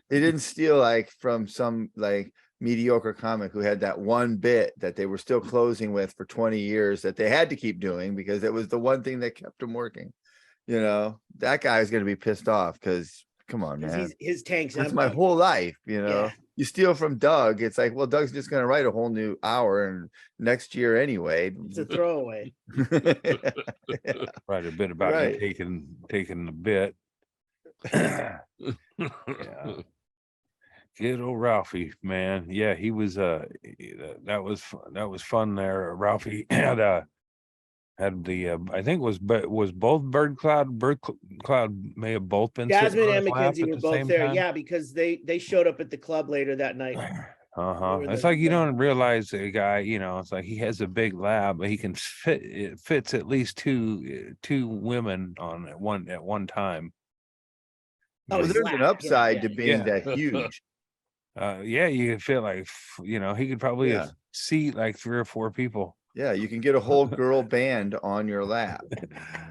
B: They didn't steal like from some like mediocre comic who had that one bit that they were still closing with for 20 years that they had to keep doing because it was the one thing that kept them working. That guy is going to be pissed off because come on, man,
A: his tanks.
B: that's my whole life.
A: Yeah.
B: You steal from Doug, it's like, well, Doug's just going to write a whole new hour and next year anyway.
A: It's a throwaway.
D: Write a bit about
B: Right.
D: you taking the bit. Yeah. Good old Ralphie, man. Yeah, he was that was fun there. Ralphie had the I think was both Bird Cloud may have both been sitting
A: Jasmine
D: on
A: and
D: his lap
A: Mackenzie
D: at
A: were
D: the
A: both
D: same
A: there.
D: time.
A: Yeah, because they showed up at the club later that night.
D: Uh-huh.
A: were
D: It's
A: the-
D: like you
A: the-
D: don't realize the guy, it's like he has a big lab, but he can fits at least two women on at one time.
A: Oh,
B: Well,
A: his
B: there's
A: lap.
B: an
A: Yeah,
B: upside
A: yeah.
B: to being
D: Yeah.
B: that huge.
D: Yeah, you can feel like he could probably
B: Yeah.
D: seat like 3 or 4 people.
B: Yeah, you can get a whole girl band on your lap.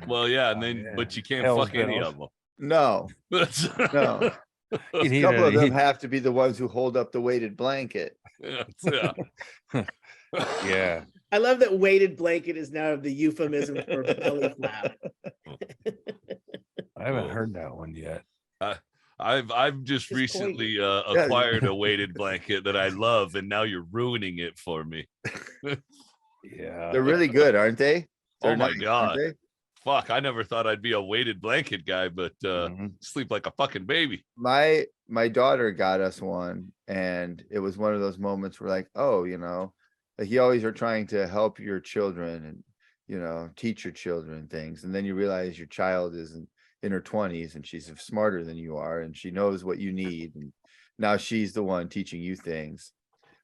E: Well, yeah, and
D: Oh,
E: then
D: yeah.
E: but you can't
D: Hell's
E: fuck any
D: bells.
E: of them.
B: No, no.
D: You
B: A
D: need
B: couple of them
D: a,
B: have to be the ones who hold up the weighted blanket.
E: Yeah.
D: yeah.
A: I love that weighted blanket is now the euphemism for belly flap.
D: I haven't
E: Oh.
D: heard that one yet.
E: I've just
A: Just
E: recently acquired a weighted blanket that I love, and now you're ruining it for me.
D: Yeah.
B: They're really good, aren't they?
E: Oh
B: They're
E: my
B: nice, aren't
E: God.
B: they?
E: Fuck, I never thought I'd be a weighted blanket guy, but
D: Mhm.
E: sleep like a fucking baby.
B: My daughter got us one, and it was one of those moments where like, oh, like you always are trying to help your children and teach your children things, and then you realize your child is in her 20s and she's smarter than you are and she knows what you need, and now she's the one teaching you things.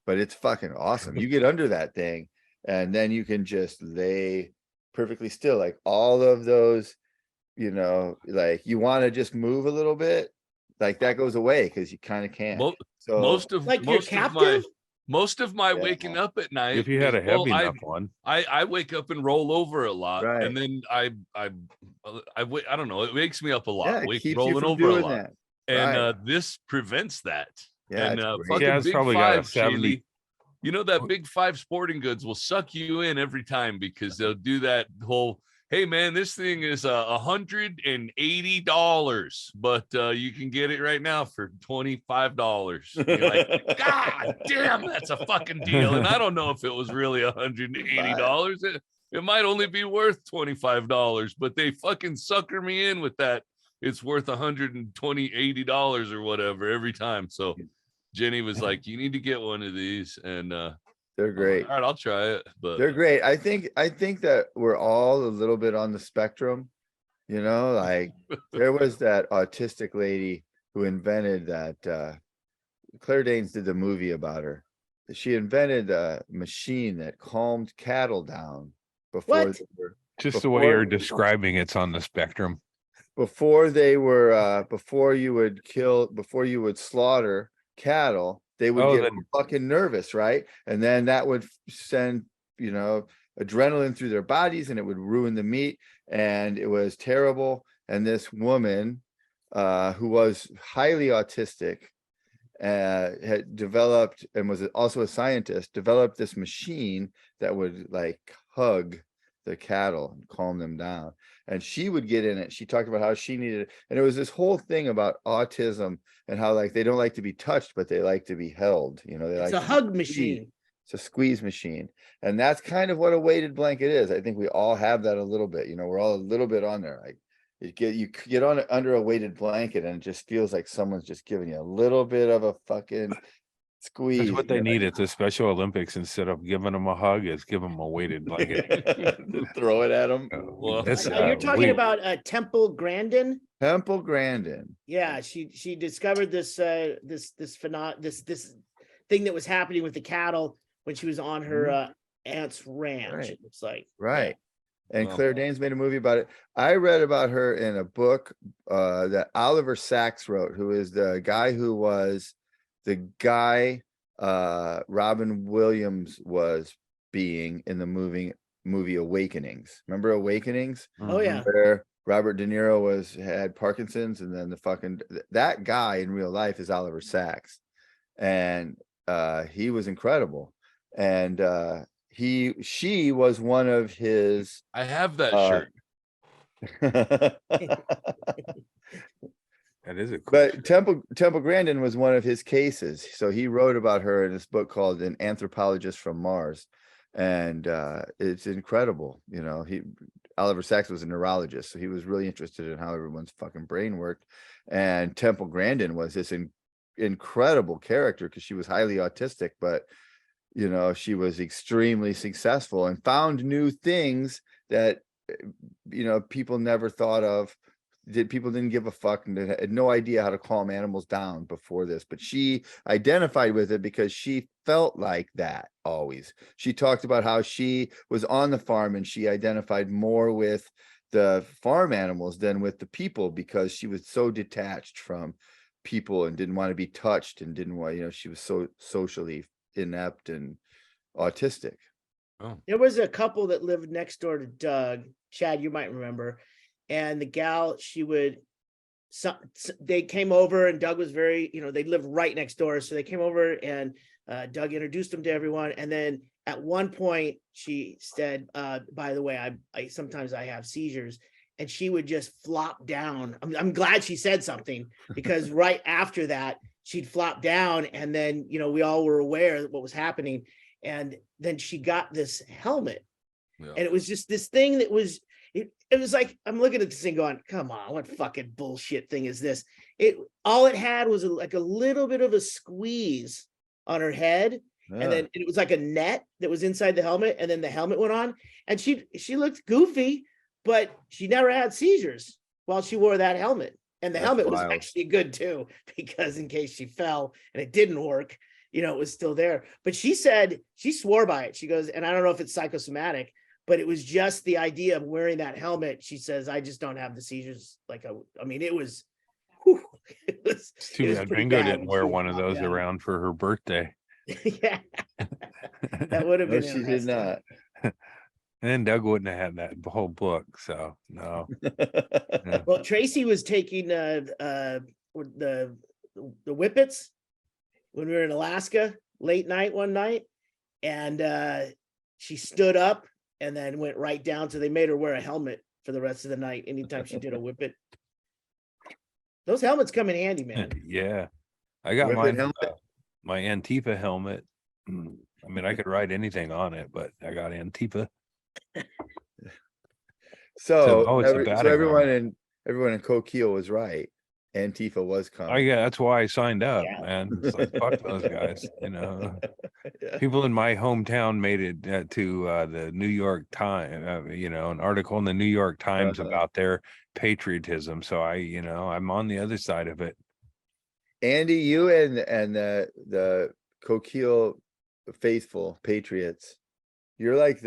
B: But it's fucking awesome. You get under that thing and then you can just lay perfectly still, like all of those, like you want to just move a little bit, like that goes away because you kind of can't. So
E: Most of
A: Like you're
E: most of my
A: captive?
E: most of my
B: Yeah.
E: waking up at night.
D: If you had a
E: is, well,
D: heavy enough one.
E: I wake up and roll over a lot,
B: Right.
E: and then I don't know. It wakes me up a lot.
B: yeah, it
E: Wake
B: keeps you
E: rolling
B: from
E: over a
B: doing
E: lot,
B: that.
E: and
B: Right.
E: this prevents that.
B: Yeah,
E: And
B: it's great.
E: fucking
D: Yeah, it's
E: Big
D: probably got a
E: Five,
D: 70.
E: Chaille, that Big Five Sporting Goods will suck you in every time because they'll do that whole, hey man, this thing is $180, but you can get it right now for $25. You're like, God damn, that's a fucking deal. And I don't know if it was really $180. It might only be worth $25, but they fucking sucker me in with that. it's worth $120, $80 or whatever every time. So Jenny was like, you need to get one of these. And
B: They're great.
E: All right, I'll try it. But
B: They're great. I think that we're all a little bit on the spectrum, you know, like there was that autistic lady who invented that Claire Danes did the movie about her. She invented a machine that calmed cattle down before
A: What?
B: they were,
D: Just the way
B: before-
D: you're describing it's on the spectrum.
B: before they were before you would slaughter cattle, they would
D: Oh,
B: get
D: then-
B: fucking nervous, right? And then that would send, you know, adrenaline through their bodies and it would ruin the meat, and it was terrible. And this woman who was highly autistic had developed, and was also a scientist, developed this machine that would like hug the cattle and calm them down. And she would get in it. She talked about how she needed it. And it was this whole thing about autism and how like they don't like to be touched, but they like to be held. You know, they
A: It's
B: like
A: a
B: to be
A: hug
B: squeezed.
A: machine.
B: It's a squeeze machine. And that's kind of what a weighted blanket is. I think we all have that a little bit. You know, we're all a little bit on there. Like you get on it under a weighted blanket and it just feels like someone's just giving you a little bit of a fucking squeeze.
D: That's what they
B: you know,
D: need at the Special Olympics. Instead of giving them a hug, is give them a weighted blanket.
B: throw it at them.
E: Well,
D: That's,
A: You're talking
D: we-
A: about Temple Grandin.
B: Temple Grandin.
A: Yeah, she discovered this thing that was happening with the cattle when she was on her aunt's ranch.
B: Right.
A: It looks like.
B: Right. And
E: Wow.
B: Claire Danes made a movie about it. I read about her in a book that Oliver Sacks wrote, who is the guy who was the guy Robin Williams was being in the movie Awakenings. Remember Awakenings?
A: Oh yeah.
B: Where Robert De Niro had Parkinson's, and then that guy in real life is Oliver Sacks. And he was incredible. And she was one of his
E: I have that shirt.
D: That is a cool
B: but
D: shirt.
B: Temple Grandin was one of his cases. So he wrote about her in this book called An Anthropologist from Mars. And it's incredible. You know, Oliver Sacks was a neurologist, so he was really interested in how everyone's fucking brain worked. And Temple Grandin was this incredible character because she was highly autistic, but you know, she was extremely successful and found new things that, you know, people never thought of. People didn't give a fuck and had no idea how to calm animals down before this, but she identified with it because she felt like that always. She talked about how she was on the farm and she identified more with the farm animals than with the people because she was so detached from people and didn't want to be touched and didn't want, you know, she was so socially inept and autistic.
A: There was a couple that lived next door to Doug. Chad, you might remember. And the gal, they came over and Doug was very, you know, they lived right next door. So they came over and Doug introduced them to everyone. And then at one point she said, by the way, I sometimes I have seizures. And she would just flop down. I'm glad she said something because right after that, she'd flop down. And then, you know, we all were aware of what was happening. And then she got this helmet.
E: Yeah.
A: And it was just this thing that was, it was like, I'm looking at this thing going, come on, what fucking bullshit thing is this? All it had was like a little bit of a squeeze on her head. And then it was like a net that was inside the helmet. And then the helmet went on and she looked goofy, but she never had seizures while she wore that helmet. And the
B: That's
A: helmet was
B: wild.
A: actually good too, because in case she fell and it didn't work, you know, it was still there. But she said, she swore by it. She goes, and I don't know if it's psychosomatic, but it was just the idea of wearing that helmet. She says, I just don't have the seizures. Like, I mean, it was, whew, it was
D: Too bad
A: pretty
D: Ringo
A: bad
D: didn't
A: when
D: wear
A: she
D: one of
A: flopped
D: those
A: down.
D: around for her birthday.
A: Yeah, that would have
B: No,
A: been
B: she did
A: interesting.
B: not.
D: And Doug wouldn't have had that whole book. So no. Yeah.
A: Well, Tracy was taking the whippets when we were in Alaska late night one night, and she stood up and then went right down. So they made her wear a helmet for the rest of the night anytime she did a whippet. Those helmets come in handy, man.
D: Yeah. I got
B: Whippet
D: mine,
B: helmet?
D: my Antifa helmet. I mean, I could write anything on it, but I got Antifa.
B: So,
D: oh, it's a
B: so
D: batting
B: everyone
D: helmet.
B: in everyone in Coquille was right. Antifa was coming.
D: Yeah, that's why I signed up,
A: Yeah.
D: man. It's like, fuck those guys, you know.
B: Yeah.
D: People in my hometown made it to the New York Times, you know, an article in the New York Times about their patriotism. So I'm on the other side of it.
B: Andy, you and the Coquille faithful patriots, you're like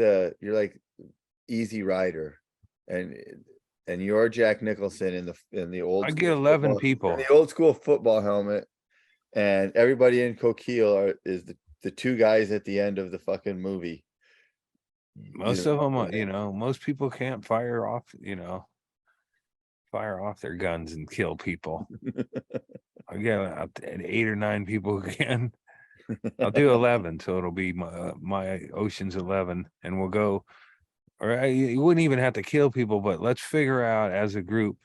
B: Easy Rider, and you're Jack Nicholson in the old.
D: I get 11 people.
B: In the old school football helmet, and everybody in Coquille is the two guys at the end of the fucking movie.
D: Most of them, you know, most people can't fire off their guns and kill people. I get 8 or 9 people who can. I'll do 11, so it'll be my Ocean's 11, and we'll go. Or you wouldn't even have to kill people, but let's figure out as a group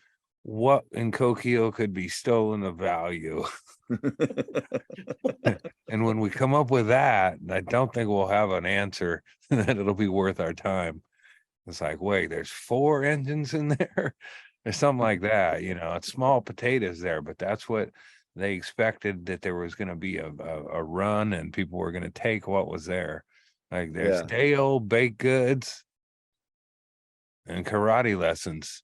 D: what in Coquille could be stolen of value. And when we come up with that, I don't think we'll have an answer that it'll be worth our time. It's like, wait, there's 4 engines in there, or something like that. You know, it's small potatoes there, but that's what they expected, that there was going to be a run and people were going to take what was there. Like there's day old baked goods and karate lessons.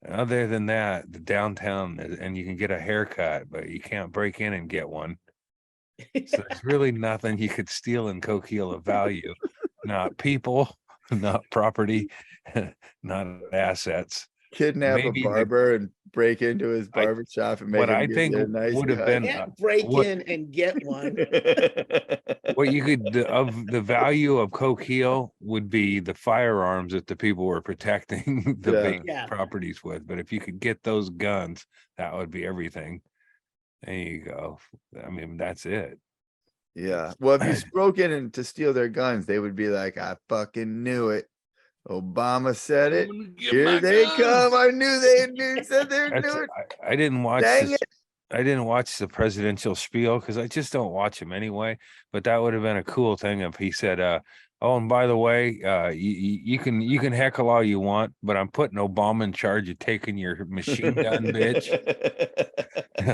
D: Other than that, the downtown, and you can get a haircut, but you can't break in and get one. So there's really nothing you could steal in Coquille of value. Not people, not property, not assets.
B: Kidnap a barber and break into his barber shop and make
D: what
B: him
D: I
B: give
D: think
B: you a nice
D: would have
B: cut.
D: been
A: Can't break in and get one.
D: what you could of the value of Coquille would be the firearms that the people were protecting the vacant properties with. But if you could get those guns, that would be everything. There you go. I mean, that's it.
B: Yeah. Well, if you broke in and to steal their guns, they would be like, I fucking knew it. Obama said it. Here they come. I knew they said they knew it.
D: I didn't watch
B: Dang it.
D: I didn't watch the presidential spiel because I just don't watch him anyway. But that would have been a cool thing if he said, oh, and by the way, you can heckle all you want, but I'm putting Obama in charge of taking your machine gun, bitch.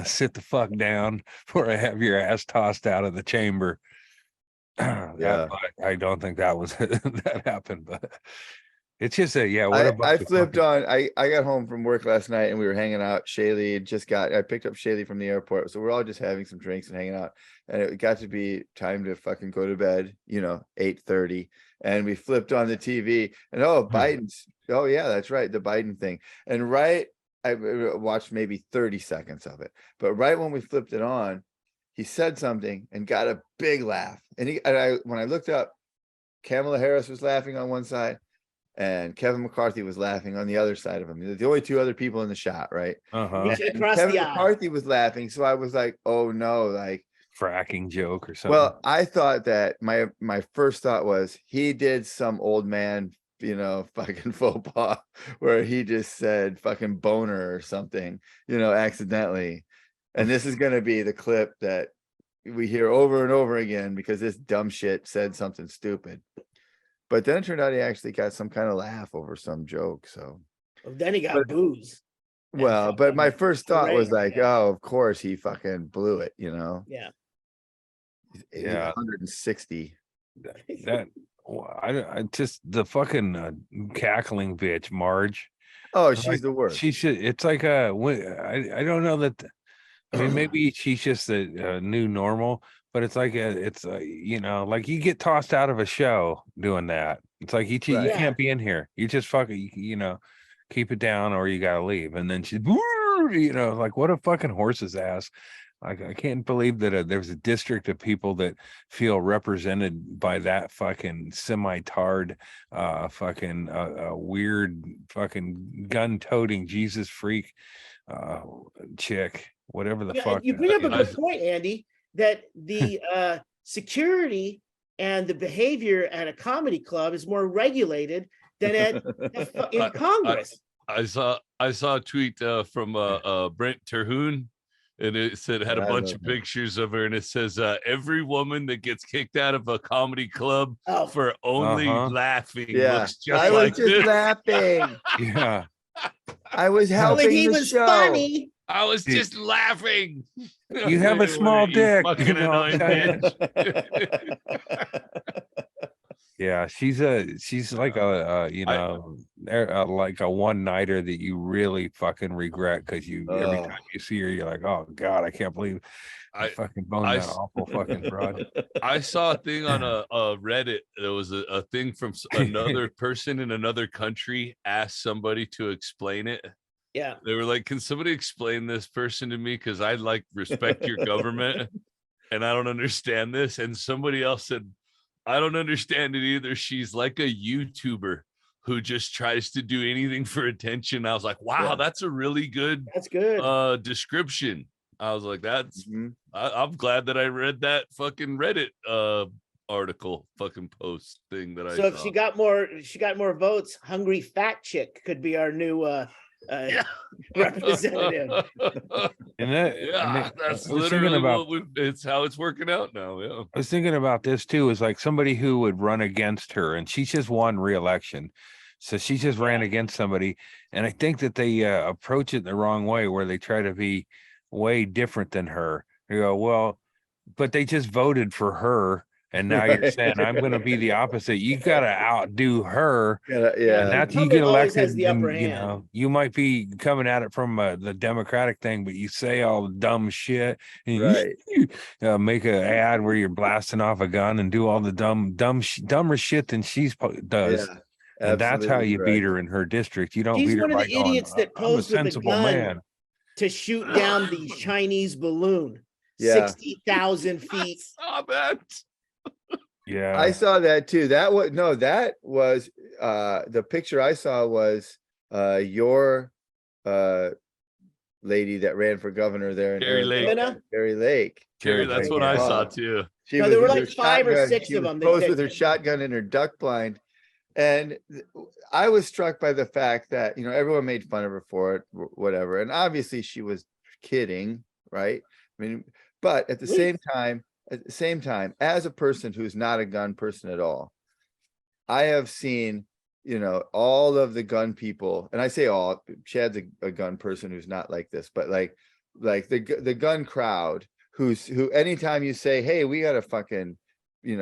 D: Sit the fuck down before I have your ass tossed out of the chamber. I don't think that was that happened, but it's just
B: I flipped on. I got home from work last night and we were hanging out. Chaille I picked up Chaille from the airport, so we're all just having some drinks and hanging out. And it got to be time to fucking go to bed. 8:30, and we flipped on the TV, and Biden's. Oh yeah, that's right, the Biden thing. And I watched maybe 30 seconds of it, but right when we flipped it on, he said something and got a big laugh. And when I looked up, Kamala Harris was laughing on one side and Kevin McCarthy was laughing on the other side of him. They're the only 2 other people in the shot, right? Kevin McCarthy was laughing. So I was like, oh no, like
D: fracking joke or something.
B: Well, I thought that my first thought was he did some old man, fucking faux pas where he just said fucking boner or something, accidentally. And this is going to be the clip that we hear over and over again because this dumb shit said something stupid. But then it turned out he actually got some kind of laugh over some joke. So
A: then he got booze.
B: Well, but my first thought was like, oh, of course he fucking blew it,
A: Yeah.
B: He's 160.
D: I just the fucking cackling bitch, Marge.
B: Oh, she's the worst.
D: She should. It's like I don't know that. I mean, maybe she's just a new normal, but it's like like you get tossed out of a show doing that. It's like you can't be in here. You just fucking keep it down or you gotta leave. And then she's like what a fucking horse's ass. Like I can't believe that there's a district of people that feel represented by that fucking semi-tard, fucking weird fucking gun-toting Jesus freak chick. Whatever the fuck.
A: You bring up a good point, Andy, that the security and the behavior at a comedy club is more regulated than in Congress.
E: I saw a tweet from Brent Terhune, and it had a bunch of pictures of her, and it says every woman that gets kicked out of a comedy club for only laughing looks just
B: I was
E: like
B: just
E: this.
B: laughing.
D: Yeah.
B: I was
A: Well,
B: helping
A: he
B: the
A: was
B: show.
A: funny.
E: I was just laughing.
D: You have a small dick,
E: Fucking
D: you know what I'm
E: annoying
D: saying?
E: bitch.
D: Yeah, she's like a like a one nighter that you really fucking regret because you every
B: Oh.
D: time you see her, you're like, oh God, I can't believe I
E: I-
D: fucking boned
E: I
D: that
E: s-
D: awful fucking broad.
E: I saw a thing on a Reddit. There was a thing from another person in another country asked somebody to explain it.
A: Yeah.
E: They were like, "Can somebody explain this person to me? Because I like respect your government, and I don't understand this." And somebody else said, "I don't understand it either. She's like a YouTuber who just tries to do anything for attention." I was like, "Wow,
B: Yeah.
E: that's a really good
A: That's good.
E: description." I was like, "That's."
B: Mhm.
E: I'm glad that I read that fucking Reddit article, fucking post thing that I
A: So
E: saw.
A: if she got more votes, hungry fat chick could be our new
E: Yeah.
A: representative.
D: And that,
E: Yeah, that's
D: I was thinking
E: literally
D: about
E: it's how it's working out now. Yeah.
D: I was thinking about this too, is like somebody who would run against her, and she just won re-election. So she just ran against somebody, and I think that they approach it the wrong way, where they try to be way different than her. They go, well, but they just voted for her, and now you're
B: Right.
D: saying I'm going to be the opposite. You got to outdo her,
B: Yeah,
D: and
B: yeah.
D: that's you
A: Incumbent
D: get
A: always has
D: elected.
A: the upper
D: And, you
A: hand.
D: know, you might be coming at it from the Democratic thing, but you say all the dumb shit, and
B: Right.
D: you make an ad where you're blasting off a gun and do all the dumber shit than does.
B: Yeah.
D: And that's how
B: Absolutely
D: you beat
B: correct.
D: her in her district. You don't
A: She's
D: beat her
A: one of
D: by
A: the
D: going,
A: idiots that
D: I'm a
A: posed with a
D: sensible
A: gun
D: man.
A: to shoot down the Chinese balloon,
B: Yeah.
A: 60,000 feet.
E: I saw that.
D: Yeah.
B: I saw that too. That was the picture I saw was your lady that ran for governor there in
E: Carrie Lake.
B: Arizona, Carrie Lake.
E: Carrie, that's what I saw
B: Yeah.
E: too.
B: She
A: No,
B: was
A: there were
B: with
A: like
B: her
A: 5 or
B: shotgun.
A: 6
B: She
A: of
B: was
A: them.
B: posed with her shotgun in her duck blind. And I was struck by the fact that, everyone made fun of her for it, whatever. And obviously she was kidding, right? I mean, but at the same time, as a person who's not a gun person at all, I have seen, all of the gun people, and I say all, Chad's a gun person who's not like this, but like the gun crowd who anytime you say, hey, we gotta fucking, we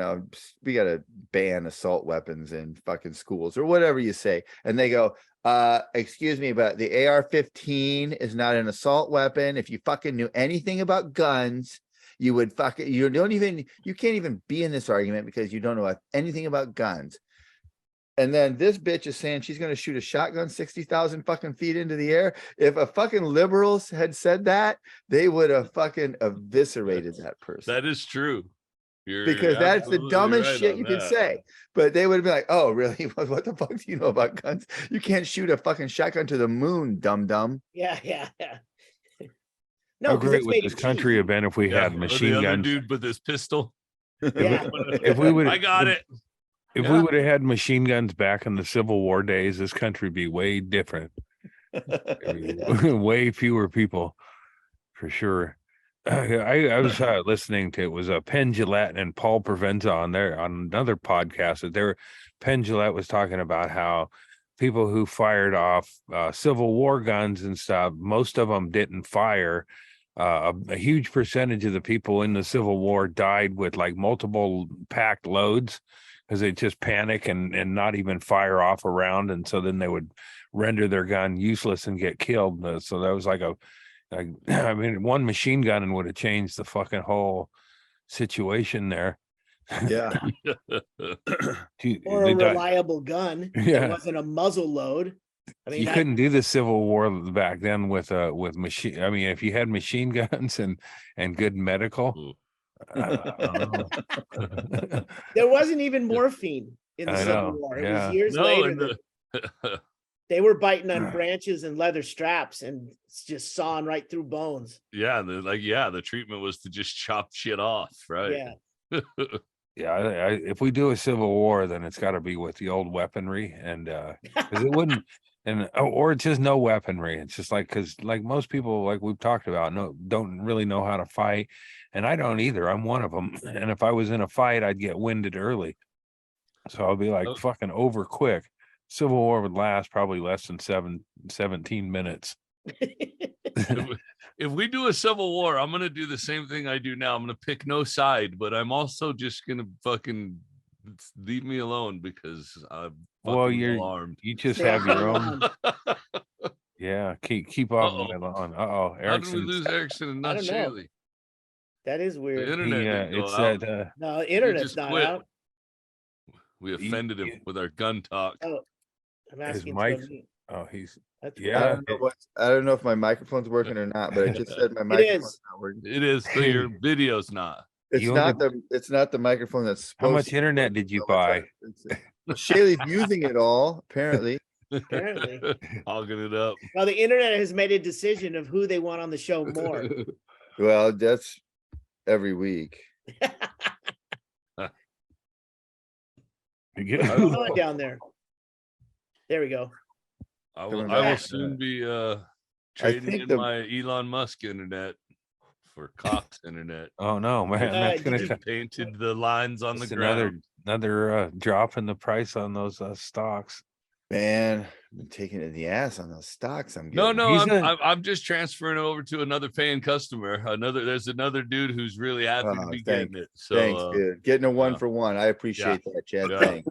B: gotta ban assault weapons in fucking schools or whatever you say, and they go, excuse me, but the AR-15 is not an assault weapon. If you fucking knew anything about guns, you would fucking, you can't even be in this argument because you don't know anything about guns. And then this bitch is saying she's going to shoot a shotgun 60,000 fucking feet into the air. If a fucking liberals had said that, they would have fucking eviscerated that person.
E: That is true.
B: Because that's the dumbest shit you could say. But they would have been like, oh, really? What the fuck do you know about guns? You can't shoot a fucking shotgun to the moon, dum-dum.
A: Yeah.
D: How
A: No, because
D: great
A: it's
D: would
A: made
D: this
A: of
D: country
A: cheese.
D: have been if we had
E: Or
D: machine
E: the other
D: guns?
E: dude with his pistol.
A: Yeah.
D: If we would,
E: I got it.
D: If we would have had machine guns back in the Civil War days, this country would be way different. Way fewer people, for sure. I was listening to, it was Penn Jillette and Paul Provenza on another podcast that Penn Jillette was talking about how people who fired off Civil War guns and stuff, most of them didn't fire. A huge percentage of the people in the Civil War died with like multiple packed loads because they just panic and not even fire off a round, and so then they would render their gun useless and get killed. So that was like I mean, one machine gun and would have changed the fucking whole situation there.
B: Yeah.
A: Or a reliable gun.
D: Yeah.
A: It wasn't a muzzle load. I mean,
D: you couldn't do the Civil War back then with machine. I mean, if you had machine guns and good medical.
A: there wasn't even morphine in the
D: I
A: Civil
D: know,
A: War. It
D: yeah.
A: was years
E: No,
A: later.
E: and
A: that they were biting on branches and leather straps and just sawing right through bones.
E: Yeah, the treatment was to just chop shit off, right?
A: Yeah.
D: Yeah, if we do a Civil War, then it's got to be with the old weaponry, and because it wouldn't, or it's just no weaponry. It's just like, because like most people, like we've talked about, don't really know how to fight, and I don't either. I'm one of them, and if I was in a fight, I'd get winded early, so I'll be like fucking over quick. Civil War would last probably less than 17 minutes.
E: If we do a civil war, I'm gonna do the same thing I do now. I'm gonna pick no side, but I'm also just gonna fucking leave me alone because I'm
D: Well,
E: fucking alarmed.
D: you just
A: Stay
D: have
A: off
D: your
A: my
D: own.
A: lawn.
D: Yeah, keep off
E: Uh-oh.
D: my lawn. Uh-oh,
E: How did we
D: Erickson.
E: lose Erickson and
A: I
E: not
A: don't know.
E: Chaille?
A: That is
E: The
A: weird.
E: internet didn't go
D: It's
E: out.
D: that
A: No, the internet's
E: just
A: not
E: quit.
A: out.
E: We offended him with our gun talk.
A: Oh, I'm
D: his
A: asking.
D: mic.
A: somebody.
D: Oh, he's
A: That's
B: I
D: yeah.
B: don't know I don't know if my microphone's working or not, but it just said my microphone's
A: is.
B: not working.
E: It is, but your video's not.
B: It's not the microphone that's
D: How
B: supposed
D: much
B: to
D: internet
B: work,
D: did you
B: so
D: buy?
B: Chaille's using it all, apparently.
A: Apparently.
E: Hogging it up.
A: Well, the internet has made a decision of who they want on the show more.
B: Well, that's every week.
A: What's going on down there? There we go.
E: I
B: Coming
E: will
B: back.
E: soon be trading
B: think
E: in my Elon Musk internet for Cox internet.
D: Oh no, man, that's
A: did
D: gonna
A: you-
D: cut
E: Painted the lines on the
D: It's another-
E: ground.
D: another drop in the price on those stocks.
B: Man, I've been taking it in the ass on those stocks I'm
E: No,
B: getting.
E: no,
D: He's
E: I'm just transferring it over to another paying customer. There's another dude who's really happy to
B: Oh,
E: be
B: thank-
E: getting it. So
B: Thanks, dude. Getting a 1-for-1. I appreciate that, Chad.
E: Yeah.
B: Thanks.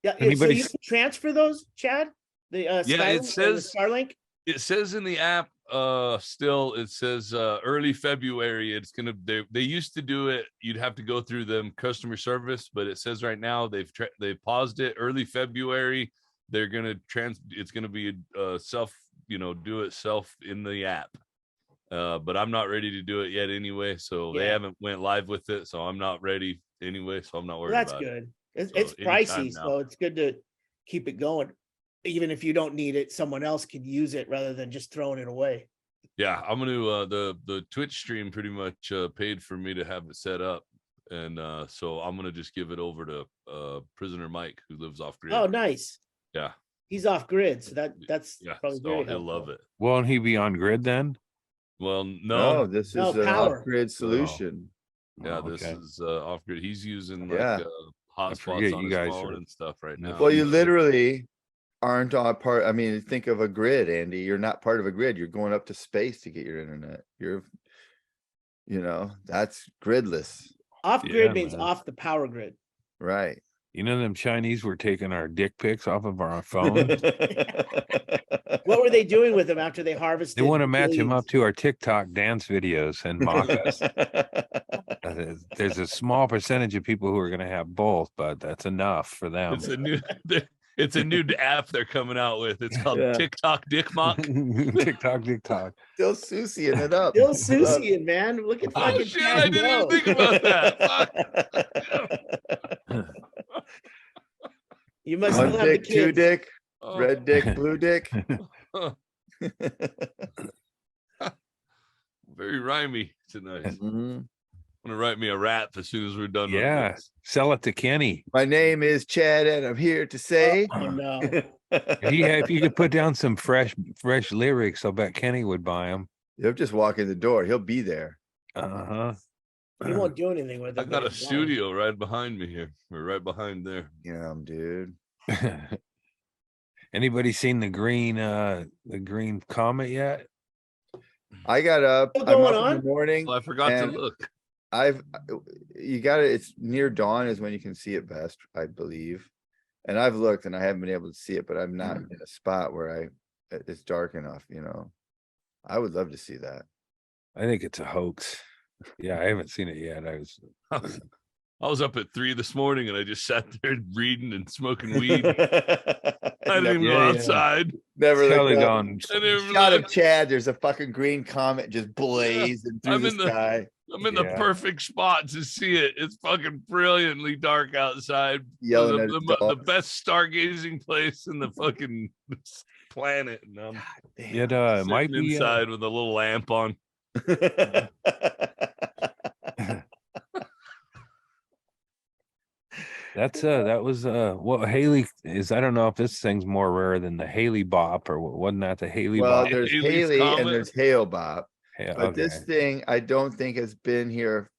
A: Yeah, so
D: Anybody
A: you can transfer those, Chad? The Skylink or the
E: says-
A: Starlink.
E: it says in the app still it says early February. It's gonna they used to do it, you'd have to go through them customer service, but it says right now they paused it. Early February they're gonna it's gonna be self, do it self in the app, but I'm not ready to do it yet anyway, so they
A: Yeah.
E: haven't went live with it, so I'm not ready anyway, so I'm not
A: Well,
E: worried
A: that's
E: about it.
A: good. It's
E: So anytime
A: pricey,
E: now.
A: so it's good to keep it going. Even if you don't need it, someone else could use it rather than just throwing it away.
E: Yeah, I'm gonna the Twitch stream pretty much paid for me to have it set up, and so I'm gonna just give it over to Prisoner Mike, who lives off grid.
A: Oh, nice.
E: Yeah,
A: He's off grid, so that's
E: yeah,
A: probably
E: so
A: very
E: he'll love
A: helpful.
E: it.
D: Won't he be on grid then?
E: Well,
B: No,
E: no,
B: this is
A: No,
B: an
A: power.
B: off-grid solution.
E: yeah,
D: Oh,
E: this
D: okay.
E: is off grid. He's using
B: Yeah.
E: like
D: I
E: hotspots
D: forget
E: on
D: you
E: his
D: guys
E: phone
D: are-
E: and stuff right now.
B: Well, you literally aren't on part. I mean, think of a grid, Andy. You're not part of a grid. You're going up to space to get your internet. That's gridless,
A: Off grid
D: Yeah,
A: means
D: man.
A: off the power grid.
B: right?
D: Them Chinese were taking our dick pics off of our phone.
A: What were they doing with them after they harvested?
D: They want to match him up
A: billions?
D: to our TikTok dance videos and mock us. There's a small percentage of people who are going to have both, but that's enough for them.
E: it's a new it's a new app they're coming out with. It's called
B: Yeah.
E: TikTok Dick Mock.
D: TikTok.
B: Still Susieing it up.
A: Still Susie, man. Look at
E: Oh
A: fucking
E: shit!
A: Chad
E: I didn't even
A: go.
E: think about that. Fuck.
A: You must
B: One
A: still have the
B: dick, two
A: kids.
B: dick,
E: Oh.
B: red dick, blue dick.
E: Very rhymey tonight. I'm
B: Mhm.
E: gonna write me a rap as soon as we're done.
D: Yeah,
E: With this.
D: sell it to Kenny.
B: My name is Chad, and I'm here to say.
A: Oh no.
D: If you could put down some fresh lyrics, I'll bet Kenny would buy them.
B: He'll just walk in the door. He'll be there.
D: Uh-huh.
A: He won't do anything with it.
E: I got
A: but
E: a
A: it's fine.
E: studio right behind me here. We're right behind there.
B: Yeah, dude.
D: Anybody seen the green comet yet?
B: I got up.
A: Still
B: I'm
A: going
B: up in
A: on?
B: the morning.
E: Well, I forgot to
B: and
E: look.
B: You got it. It's near dawn is when you can see it best, I believe. And I've looked and I haven't been able to see it, but I'm not in a spot where it's dark enough, I would love to see that.
D: I think it's a hoax. Yeah, I haven't seen it yet.
E: I was up at 3 this morning and I just sat there reading and smoking weed. I didn't even go
D: Yeah, yeah.
E: outside.
B: Never
D: Kelly
B: looked up.
D: gone.
E: I didn't
B: Shot
E: look.
B: of Chad. There's a fucking green comet just blazing through
E: I'm
B: the
E: in the-
B: sky,
E: I'm in the
D: Yeah.
E: perfect spot to see it. It's fucking brilliantly dark outside.
B: yelling at
E: the,
B: his
E: the
B: dog.
E: best stargazing place in the fucking planet. And I'm
D: It
E: sitting
D: might be
E: inside with a little lamp on.
D: that was what Haley is. I don't know if this thing's more rare than the Haley Bop or wasn't that the Haley
B: Well,
D: Bop?
B: there's
E: Haley's
B: Haley
E: Comet.
B: and there's Hail Bob.
D: Yeah,
B: But this thing, I don't think has been here.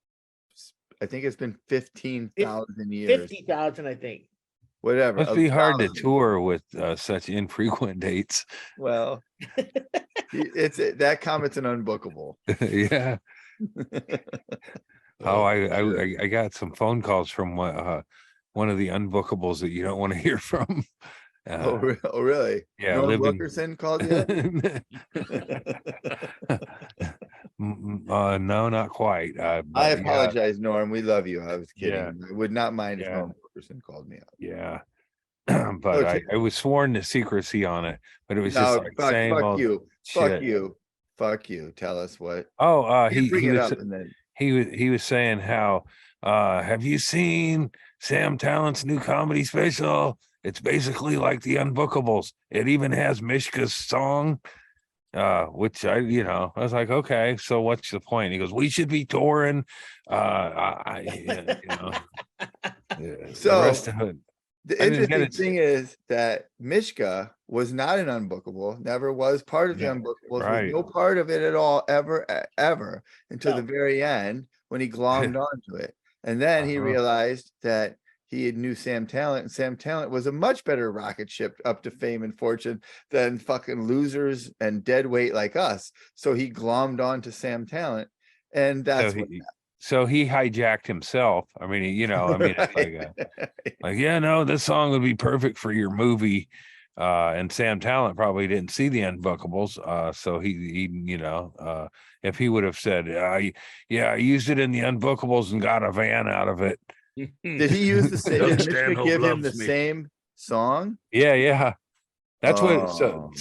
B: I think it's been 15,000 years.
A: 50,000, I think.
B: whatever.
D: Must
B: of
D: be hard to
B: thousands.
D: tour with such infrequent dates.
B: Well, that comment's an unbookable.
D: Yeah. Oh, I got some phone calls from one of the unbookables that you don't want to hear from.
B: Oh, really?
D: Yeah,
B: Norm
D: living.
B: Wilkerson called you?
D: No, not quite.
B: I
D: But
B: apologize, Norm. We love you. I was kidding.
D: Yeah.
B: I would not mind if
D: Yeah.
B: Norm Wilkerson called me up.
D: yeah.
B: Oh,
D: But I was sworn to secrecy on it, but it was just
B: No,
D: like
B: fuck
D: same old
B: you.
D: shit.
B: Fuck you. Tell us what.
D: Oh,
B: You bring
D: he
B: it
D: was
B: up and then
D: he was saying how have you seen Sam Tallent's new comedy special? It's basically like the Unbookables. It even has Mishka's song, which I was like, okay, so what's the point? He goes, we should be touring. Yeah, the
B: So,
D: rest of it.
B: the
D: I didn't get
B: interesting thing is that Mishka was not an unbookable, never was part of the
A: Yeah,
B: unbookables,
D: right.
B: was no part of it at all, ever until
A: No.
B: the very end when he glommed onto it. And then he
D: Uh-huh.
B: realized that he knew Sam Talent, and Sam Talent was a much better rocket ship up to fame and fortune than fucking losers and dead weight like us. So he glommed onto Sam Talent, and that's what
D: So he hijacked himself. I mean, it's like, yeah, no, this song would be perfect for your movie. And Sam Talent probably didn't see the Unbookables. So he if he would have said, yeah, I used it in the Unbookables and got a van out of it.
B: Did he use the same?
E: Doug
B: Did Mishka
E: Stanhope
B: give him the
E: loves me.
B: same song?
D: Yeah. That's what
B: Man.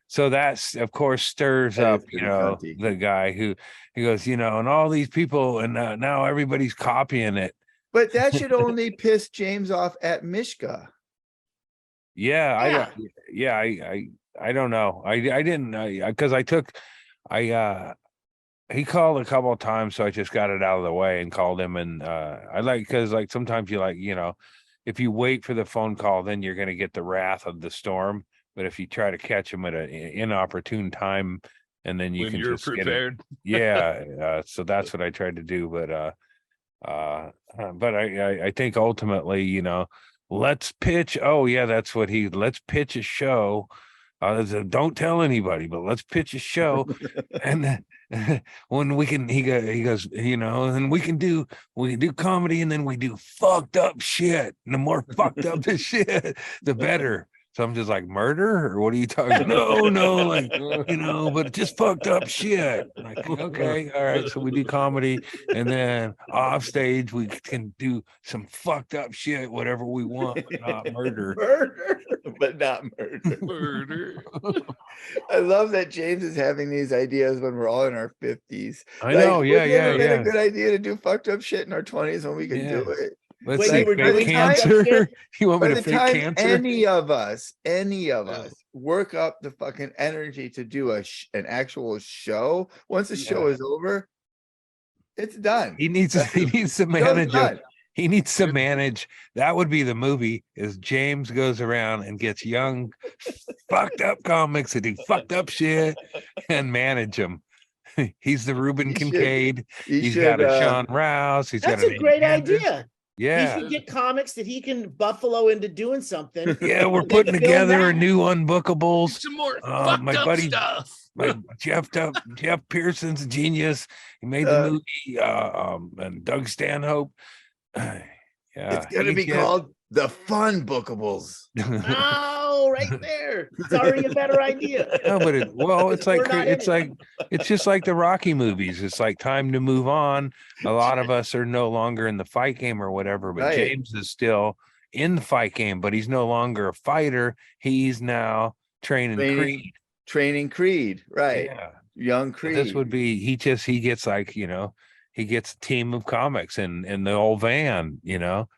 D: so that's of course stirs
B: That
D: up,
B: is pretty cunty.
D: the guy who he goes, and all these people and now everybody's copying it.
B: But that should only piss James off at Mishka.
D: Yeah, I don't know. I didn't because he called a couple of times, so I just got it out of the way and called him. And because sometimes if you wait for the phone call, then you're gonna get the wrath of the storm. But if you try to catch him at an inopportune time, and then you
E: When
D: can
E: you're
D: just
E: prepared.
D: so that's what I tried to do. But I think ultimately, let's pitch. Oh yeah, that's what let's pitch a show. Don't tell anybody, but let's pitch a show, and when we can, he goes, and we can do comedy, and then we do fucked up shit. And the more fucked up the shit, the better. So I'm just like, murder, or what are you talking? No, but just fucked up shit. Like, okay, all right. So we do comedy, and then off stage we can do some fucked up shit, whatever we want, but not murder.
B: Murder, but not murder.
E: Murder.
B: I love that James is having these ideas when we're all in our 50s.
D: I know,
B: wouldn't it have been
D: yeah.
B: a good idea to do fucked up shit in our 20s when we could do
D: Yeah.
B: it.
D: Let's
A: When
D: see,
A: you were
D: fake
A: doing
D: cancer.
A: shit,
D: You want
B: By
D: me
B: the
D: to fake
B: time
D: cancer?
B: any of us work up the fucking energy to do an actual show, once the show is over, it's done.
D: He needs to
B: Show's
D: manage
B: done.
D: he needs to manage. That would be the movie, is James goes around and gets young fucked up comics that do fucked up shit and manage them. He's the Reuben
B: He should-
D: Kincaid.
B: He
D: He's
B: should,
D: got a Sean Rouse. He's
A: That's
D: got
A: a great
D: Andrist.
A: idea. He
D: Yeah.
A: should get comics that he can buffalo into doing something.
D: Yeah, we're
A: and then
D: putting
A: film
D: together a
A: that.
D: new Unbookables.
E: Some more
D: My
E: fucked up
D: buddy-
E: stuff.
D: My Jeff Pearson's a genius. He made the movie, and Doug Stanhope. Yeah,
B: It's gonna be called the FunBookables.
A: Oh, right there. It's already a better idea.
D: No, but it's like
A: We're not in it.
D: it's just like the Rocky movies. It's like time to move on. A lot of us are no longer in the fight game or whatever, but
B: Right.
D: James is still in the fight game, but he's no longer a fighter. He's now training Creed.
B: Training Creed, right?
D: Yeah.
B: Young
D: So
B: Creed.
D: this would be he gets he gets a team of comics in the old van,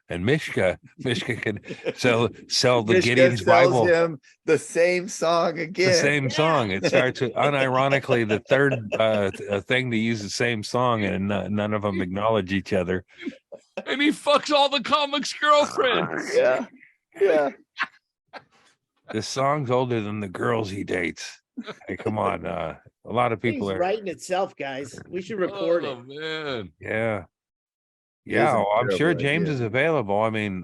D: and Mishka can sell the
B: Mishka
D: Gideon's
B: sells
D: Bible.
B: him the same song again.
D: The same song. It starts with, unironically, the third thing to use the same song, and none of them acknowledge each other.
E: And he fucks all the comics' girlfriends.
B: Yeah.
D: This song's older than the girls he dates. Hey, come on. A lot of people
A: He's
D: are.
A: writing itself, guys. We should record
E: Oh
A: it.
E: man.
D: Yeah. Yeah,
B: an
D: well, I'm sure
B: incredible
D: James
B: idea.
D: is available. I mean,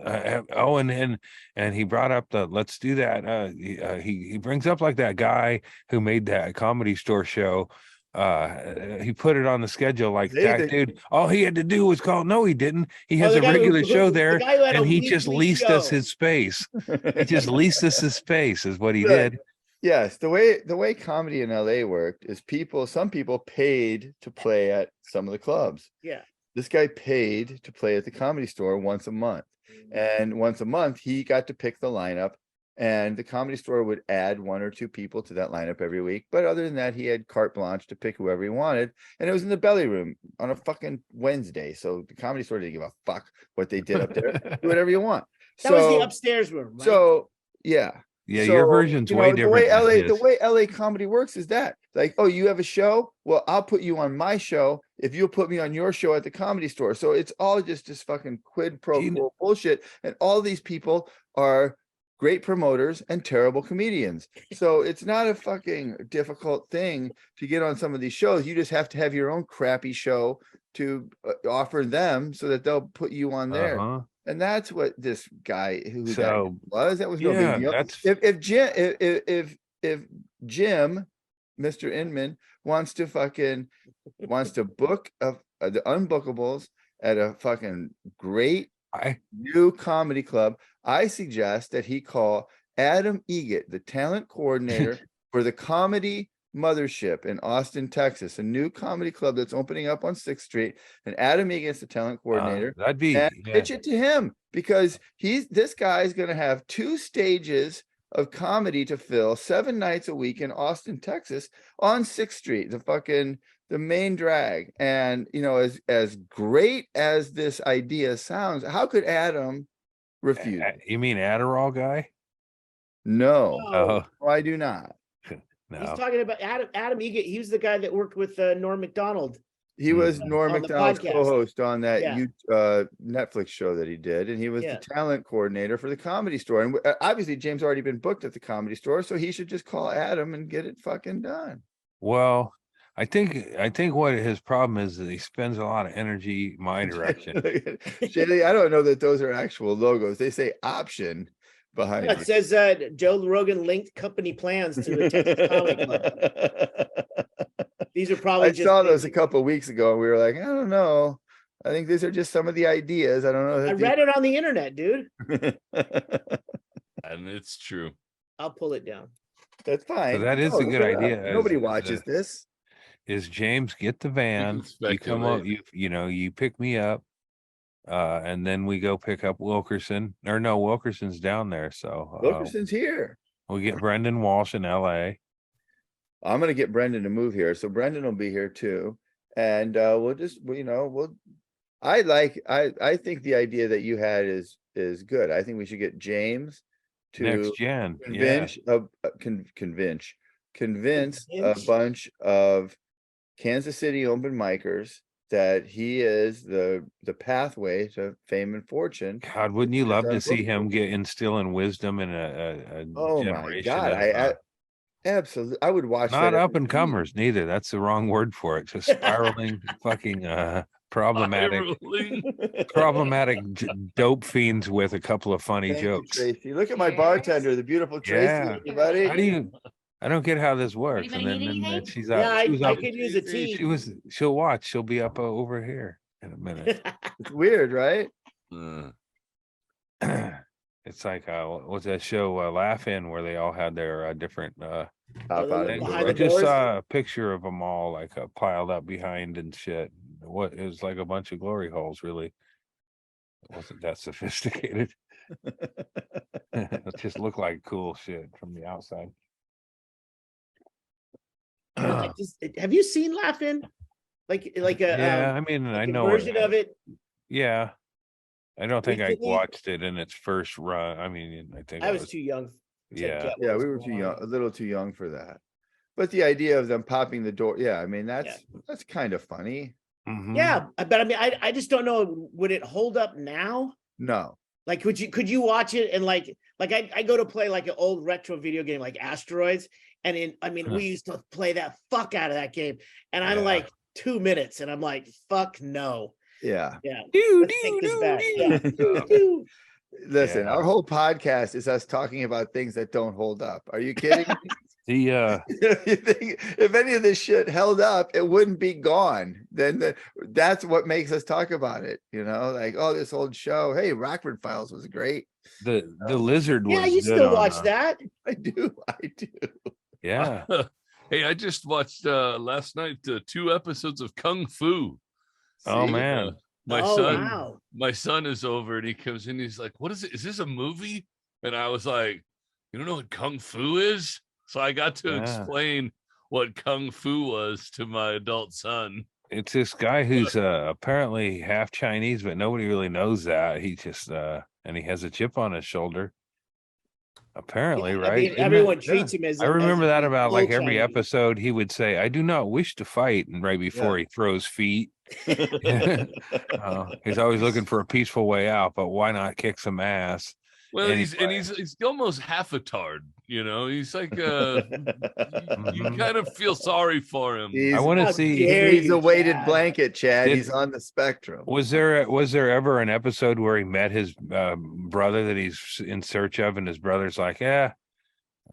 D: and he brought up the let's do that. He brings up like that guy who made that Comedy Store show. He put it on the schedule like
B: They-
D: that
B: they-
D: dude. All he had to do was call. No, he didn't. He
A: Oh,
D: has
A: the
D: a
A: guy
D: regular show
A: the
D: there,
A: guy who had a
D: and he just
A: weekly
D: leased us
A: show.
D: his space. He just leased us his space, is what he
B: Look,
D: did.
B: Yes, the way comedy in LA worked is some people paid to play at some of the clubs.
A: Yeah.
B: This guy paid to play at the Comedy Store once a month. And once a month he got to pick the lineup, and the Comedy Store would add 1 or 2 people to that lineup every week. But other than that, he had carte blanche to pick whoever he wanted. And it was in the belly room on a fucking Wednesday. So the Comedy Store didn't give a fuck what they did up there. Do whatever you want.
A: That was the upstairs room, right?
B: So yeah.
D: Yeah, your version's way different.
B: The way LA comedy works is that, like, oh, you have a show? Well, I'll put you on my show if you'll put me on your show at the Comedy Store. So it's all just this fucking quid pro quo bullshit. And all these people are great promoters and terrible comedians. So it's not a fucking difficult thing to get on some of these shows. You just have to have your own crappy show to offer them so that they'll put you on there. And that's what this guy who that was. That was no big deal. If Jim, Mr. Inman, wants to book the Unbookables at a fucking great new comedy club, I suggest that he call Adam Egget, the talent coordinator for the Comedy Mothership in Austin, Texas, a new comedy club that's opening up on 6th Street. And Adam Egan's the talent coordinator.
D: That'd be
B: pitch it to him, because this guy's going to have 2 stages of comedy to fill 7 nights a week in Austin, Texas, on 6th Street, the main drag. And you know, as great as this idea sounds, how could Adam refuse?
D: You mean Adderall guy?
B: No,
D: Oh,
B: I do not.
D: no.
A: He's talking about Adam Egget. He was the guy that worked with Norm Macdonald.
B: He was Norm
A: on the
B: Macdonald's
A: podcast.
B: co-host on that
A: Yeah.
B: Netflix show that he did, and he was
A: Yeah.
B: the talent coordinator for the Comedy Store. And obviously, James already been booked at the Comedy Store, so he should just call Adam and get it fucking done.
D: Well, I think what his problem is that he spends a lot of energy my direction.
B: Chaille, I don't know that those are actual logos. They say option behind
A: It says Joe Rogan linked company plans to the Texas Comedy Club. These are probably
B: I
A: just
B: saw those a couple of weeks ago, and we were like, I don't know. I think these are just some of the ideas. I don't know.
A: I read it on the internet, dude.
E: And it's true.
A: I'll pull it down.
B: That's fine.
D: So that is a good idea.
B: Nobody watches this.
D: Is James get the van? You come up, you pick me up, and then we go pick up Wilkerson. Or no, Wilkerson's down there. So
B: Wilkerson's here.
D: We get Brendan Walsh in LA.
B: I'm gonna get Brendan to move here, so Brendan will be here too, and I think the idea that you had is good. I think we should get James to
D: Next gen,
B: convince a bunch of Kansas City open micers that he is the pathway to fame and fortune.
D: God, wouldn't you love to see him instilling wisdom in a
B: oh
D: generation?
B: My God, absolutely, I would watch.
D: Not up and comers, neither. That's the wrong word for it. Just spiraling, fucking problematic dope fiends with a couple of funny jokes.
B: Tracy, look at my bartender, the beautiful Tracy.
D: Yeah.
B: Everybody.
D: How do you? I don't get how this works. And then she's out.
A: Yeah,
D: she was
A: I
D: up-
A: could use a tea.
D: She'll watch. She'll be up over here in a minute.
B: It's weird, right?
D: It's like what's that show Laugh In, where they all had their different
B: Top out
A: Behind
B: of
D: I
A: the
B: the
D: just
A: doors?
D: saw a picture of them all like piled up behind and shit. What it was like a bunch of glory holes, really. It wasn't that sophisticated. It just looked like cool shit from the outside.
A: Have you seen Laugh-In? Like
D: Yeah, I mean, I know
A: version of it.
D: Yeah, I don't think I
A: Recently?
D: watched it in its first run. I mean, I think
A: I was too young. to
D: Yeah.
A: get what
B: Yeah,
A: was
B: we were
A: going
B: too
A: on.
B: young, a little too young for that. But the idea of them popping the door, yeah, I mean that's kind of funny.
D: Mhm.
A: Yeah, but I mean, I just don't know. Would it hold up now?
B: No,
A: Like, could you watch it and like I go to play like an old retro video game like Asteroids, and we used to play that fuck out of that game, and I'm
D: Yeah.
A: like 2 minutes, and I'm like, fuck no.
B: Yeah.
A: Yeah.
D: Do,
A: Let's take this back. Yeah.
B: Listen,
D: Yeah.
B: our whole podcast is us talking about things that don't hold up. Are you kidding me?
D: The
B: You think if any of this shit held up, it wouldn't be gone. That's what makes us talk about it. Like, oh, this old show. Hey, Rockford Files was great.
D: the lizard was
A: Yeah, you
D: good
A: still
D: on
A: watch
D: the-
A: that.
B: I do.
D: Yeah.
E: Hey, I just watched last night 2 episodes of Kung Fu.
D: Oh
B: See?
D: man.
E: My
A: Oh,
E: son,
A: wow.
E: my son is over and he comes in. He's like, "What is it? Is this a movie?" And I was like, "You don't know what Kung Fu is?" So I got to
D: Yeah.
E: explain what Kung Fu was to my adult son.
D: It's this guy who's apparently half Chinese, but nobody really knows that. He just and he has a chip on his shoulder. Apparently,
A: I
D: right?
A: mean,
D: Isn't
A: everyone
D: it?
A: treats him as
D: I remember that about
A: full
D: like every
A: Chinese.
D: episode he would say, "I do not wish to fight," and right before he throws feet. He's always looking for a peaceful way out, but why not kick some ass?
E: Well,
D: Anyway.
E: he's almost half a tard, He's like you
D: Mhm.
E: kind of feel sorry for him.
B: He's,
D: I want to
A: How
D: see.
A: dare
B: he's
A: you,
B: a weighted
A: Chad.
B: blanket, Chad.
D: Did-
B: He's on the spectrum.
D: Was there ever an episode where he met his brother that he's in search of, and his brother's like, "Yeah,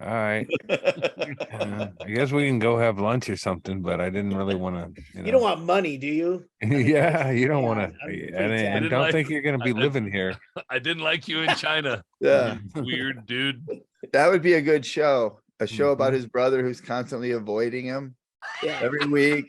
D: all right, I guess we can go have lunch or something," but I didn't really want to.
A: You don't want money, do you?
D: Yeah, you don't
A: Yeah,
D: want
A: I'm
D: to,
A: pretty
D: and
A: sad.
D: don't
E: Like-
D: think you're going to be
E: I-
D: living here.
E: I didn't like you in China.
B: Yeah,
E: you weird dude.
B: that would be a good show. A show about
D: Mhm.
B: his brother who's constantly avoiding him
A: Yeah.
B: every week.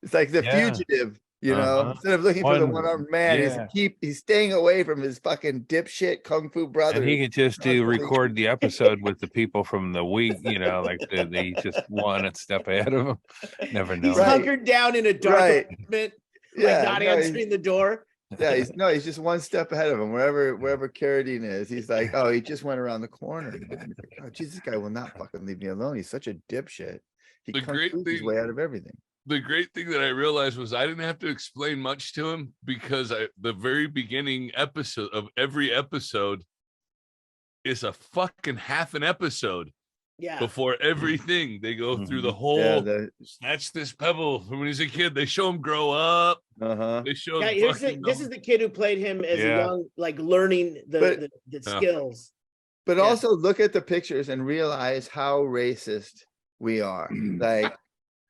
B: It's like the
D: Yeah.
B: fugitive,
D: Uh-huh.
B: Instead of looking for the
D: One-
B: one-armed man,
D: yeah.
B: he's staying away from his fucking dipshit kung fu brother.
D: And he could just do
B: constantly-
D: record the episode with the people from the week, like they just one step ahead of him. Never know.
A: He's
B: Right.
A: hunkered down in a dark
B: Right.
A: apartment,
B: Yeah,
A: not
B: no,
A: answering the door.
B: he's just one step ahead of him. Wherever Carradine is, he's like, oh, he just went around the corner. He's like, oh, geez, this guy will not fucking leave me alone. He's such a dipshit. He
E: The
B: kung
E: great
B: fu's his
E: thing-
B: way out of everything.
E: The great thing that I realized was I didn't have to explain much to him because the very beginning episode of every episode is a fucking half an episode
A: Yeah.
E: before everything. They go through the
D: Mhm.
E: whole
B: Yeah,
E: snatch this pebble from when he's a kid. They show him grow up.
B: uh-huh.
E: They show
A: Yeah,
E: him
A: this is the kid who played him as a
D: Yeah.
A: young, like learning the
E: Yeah.
A: skills.
B: But
A: Yeah.
B: also look at the pictures and realize how racist we are.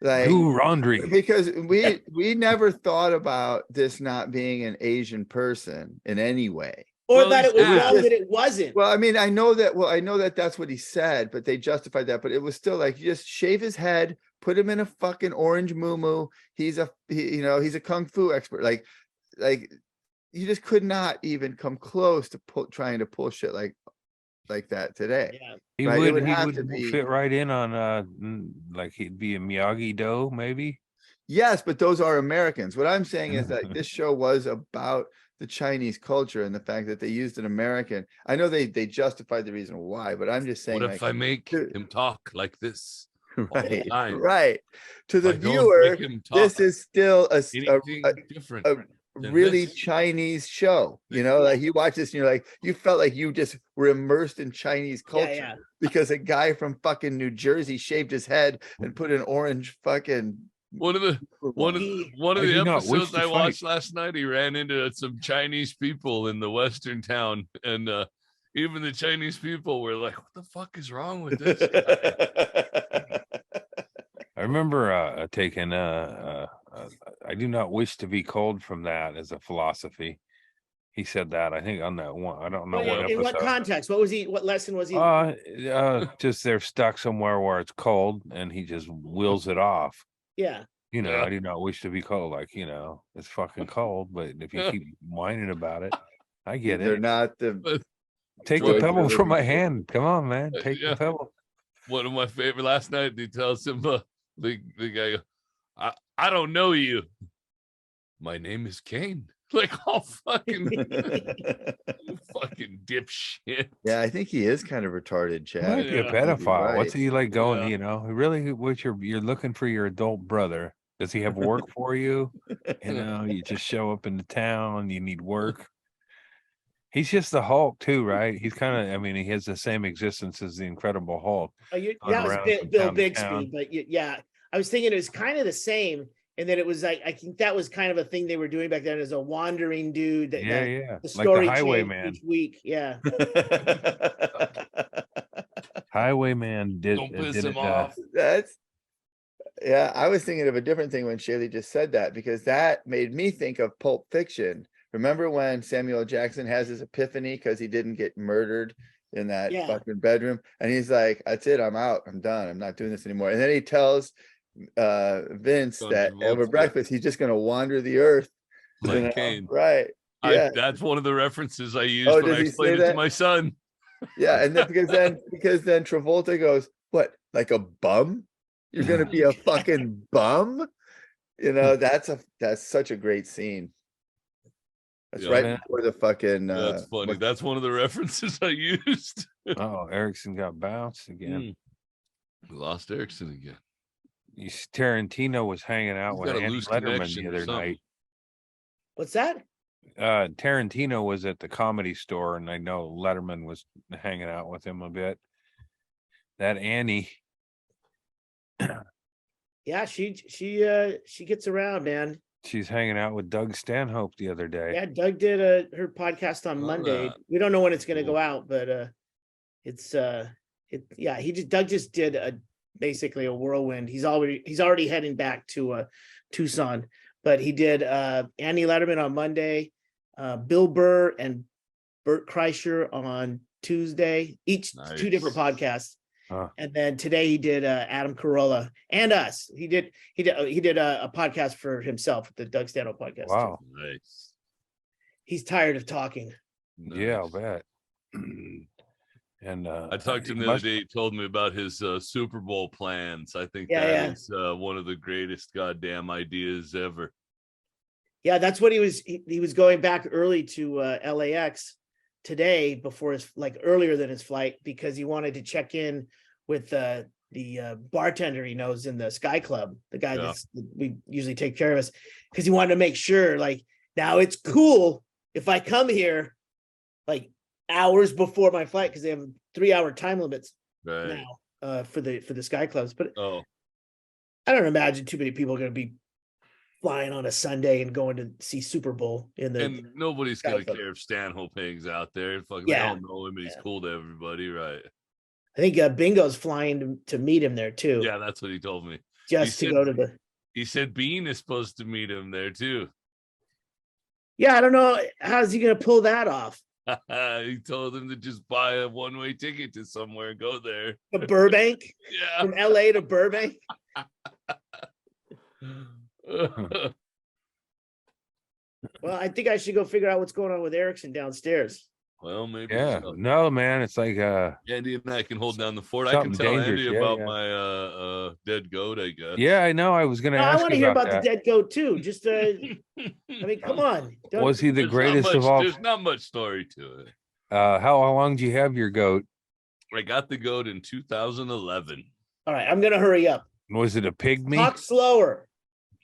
B: Like
D: Ooh, Rondry.
B: because we never thought about this not being an Asian person in any way.
A: Or
E: Well,
A: that it
E: he's
A: was
E: not.
A: wrong that it wasn't.
B: Well, I mean, I know that that's what he said, but they justified that. But it was still like, you just shave his head, put him in a fucking orange muumuu. He's a kung fu expert. Like you just could not even come close to trying to pull shit like that today.
A: Yeah.
D: He
B: Right, it
D: would
B: would
D: he
B: have
D: would
B: to be-
D: fit right in on like he'd be a Miyagi-Do maybe.
B: Yes, but those are Americans. What I'm saying is that this show was about the Chinese culture and the fact that they used an American. I know they justified the reason why, but I'm just saying,
E: What if I make
B: dude.
E: him talk like this?
B: right,
E: time?
B: right. To the
E: I don't
B: viewer,
E: make him talk
B: this is still
E: anything
B: a
E: different. than
B: really
E: this.
B: Chinese show. Like you watch this and you're like, you felt like you just were immersed in Chinese culture
A: Yeah.
B: because a guy from fucking New Jersey shaved his head and put an orange fucking.
E: One of the
D: I
E: the
D: do not wish
E: episodes
D: to
E: I
D: fight.
E: watched last night, he ran into some Chinese people in the western town, and even the Chinese people were like, "What the fuck is wrong with this guy?"
D: I remember taking I do not wish to be cold from that as a philosophy. He said that, I think, on that one. I don't know
A: But
D: what
A: in what
D: episode.
A: context? What lesson was he?
D: Just they're stuck somewhere where it's cold and he just wheels it off.
A: Yeah.
E: Yeah.
D: I do not wish to be cold. Like, it's fucking cold, but if you keep whining about it, I get
B: They're
D: it.
B: not the.
D: Take
B: Joy
D: the pebble
B: for
D: from my
B: living.
D: hand. Come on, man. Take
E: Yeah.
D: the pebble.
E: One of my favorite last night, he tells him the guy, I don't know you. My name is Kane. Like, all fucking fucking dipshit.
B: Yeah, I think he is kind of retarded,
D: He
B: Chad.
D: might be a
E: Yeah.
D: pedophile. What's
B: Right.
D: he like going?
E: Yeah.
D: Really, what you're looking for your adult brother? Does he have work for you? You just show up in the town. You need work. He's just the Hulk too, right? He's kind of. I mean, he has the same existence as the Incredible Hulk.
A: Oh,
D: Going
A: that was
D: around
A: Bill
D: from town to
A: Bixby,
D: town.
A: but yeah, I was thinking it was kind of the same And then it was like, I think that was kind of a thing they were doing back then as a wandering dude. That,
D: Yeah,
A: that
D: yeah.
A: the
D: Like the
A: story
D: Highwayman.
A: changed each week. Yeah.
D: Highwayman
E: Don't piss
D: did
E: him
D: it.
E: off.
B: That's yeah. I was thinking of a different thing when Chaille just said that, because that made me think of Pulp Fiction. Remember when Samuel L. Jackson has his epiphany because he didn't get murdered in that
A: Yeah.
B: fucking bedroom, and he's like, "That's it. I'm out. I'm done. I'm not doing this anymore." And then he tells Vince
E: John
B: that over
E: Travolta.
B: breakfast he's just going to wander the earth.
E: Like Kane.
B: Right? Yeah.
E: That's one of the references I used
B: Oh,
E: when
B: does
E: I
B: he
E: explained
B: say
E: it to
B: that?
E: my son.
B: Yeah, and then because then Travolta goes, "What? Like a bum? You're going to be a fucking bum?" You know, that's such a great scene. That's
E: Yeah.
B: right
D: Man.
B: before the fucking.
E: That's funny. That's one of the references I used.
D: Oh, Erickson got bounced again.
E: We lost Erickson again.
D: Tarantino was hanging out
E: He's
D: with
E: got a
D: Andy
E: loose
D: Letterman
E: connection
D: the
E: or
D: other
E: something.
D: night.
A: What's that?
D: Tarantino was at the Comedy Store, and I know Letterman was hanging out with him a bit. That Annie.
A: Yeah, she gets around, man.
D: She's hanging out with Doug Stanhope the other day.
A: Yeah, Doug did her podcast on
E: Saw
A: Monday.
E: that.
A: We don't know when it's going to
E: Cool.
A: go out, but Doug just did basically a whirlwind. He's already heading back to Tucson, but he did Andy Letterman on Monday, Bill Burr and Bert Kreischer on Tuesday, each two different podcasts. And then today he did Adam Carolla and us. He did a podcast for himself, the Doug Stanhope podcast.
D: Wow.
A: Too.
E: Nice.
A: He's tired of talking.
D: Yeah, I'll
E: Nice.
D: bet. And
E: I talked to him the other day. He told me about his Super Bowl plans. I think that is one of the greatest goddamn ideas ever.
A: Yeah, that's what he was going back early to LAX today before earlier than his flight, because he wanted to check in with the bartender he knows in the Sky Club, the guy that we usually take care of us, because he wanted to make sure, like, now it's cool if I come here like hours before my flight, because they have 3-hour time limits now for the Sky Clubs. But I don't imagine too many people are going to be flying on a Sunday and going to see Super Bowl
E: and nobody's gonna care if Stanhope hangs out there. Fucking they all know him and he's cool to everybody, right?
A: I think Bingo's flying to meet him there too.
E: Yeah, that's what he told me.
A: Just to go to the.
E: He said Bean is supposed to meet him there too.
A: Yeah, I don't know. How's he gonna pull that off?
E: He told him to just buy a one-way ticket to somewhere and go there.
A: To Burbank?
E: Yeah.
A: From LA to Burbank? Well, I think I should go figure out what's going on with Erickson downstairs.
E: Well, maybe.
D: Yeah, no, man, it's like
E: Andy and I can hold down the fort. I can tell Andy about my dead goat, I guess.
D: Yeah, I know. I was gonna ask
A: I want to hear about the dead goat too. Just I mean, come on.
D: Was he the greatest of all?
E: There's not much story to it.
D: How long do you have your goat?
E: I got the goat in 2011.
A: All right, I'm gonna hurry up.
D: Was it a pygmy?
A: Talk slower.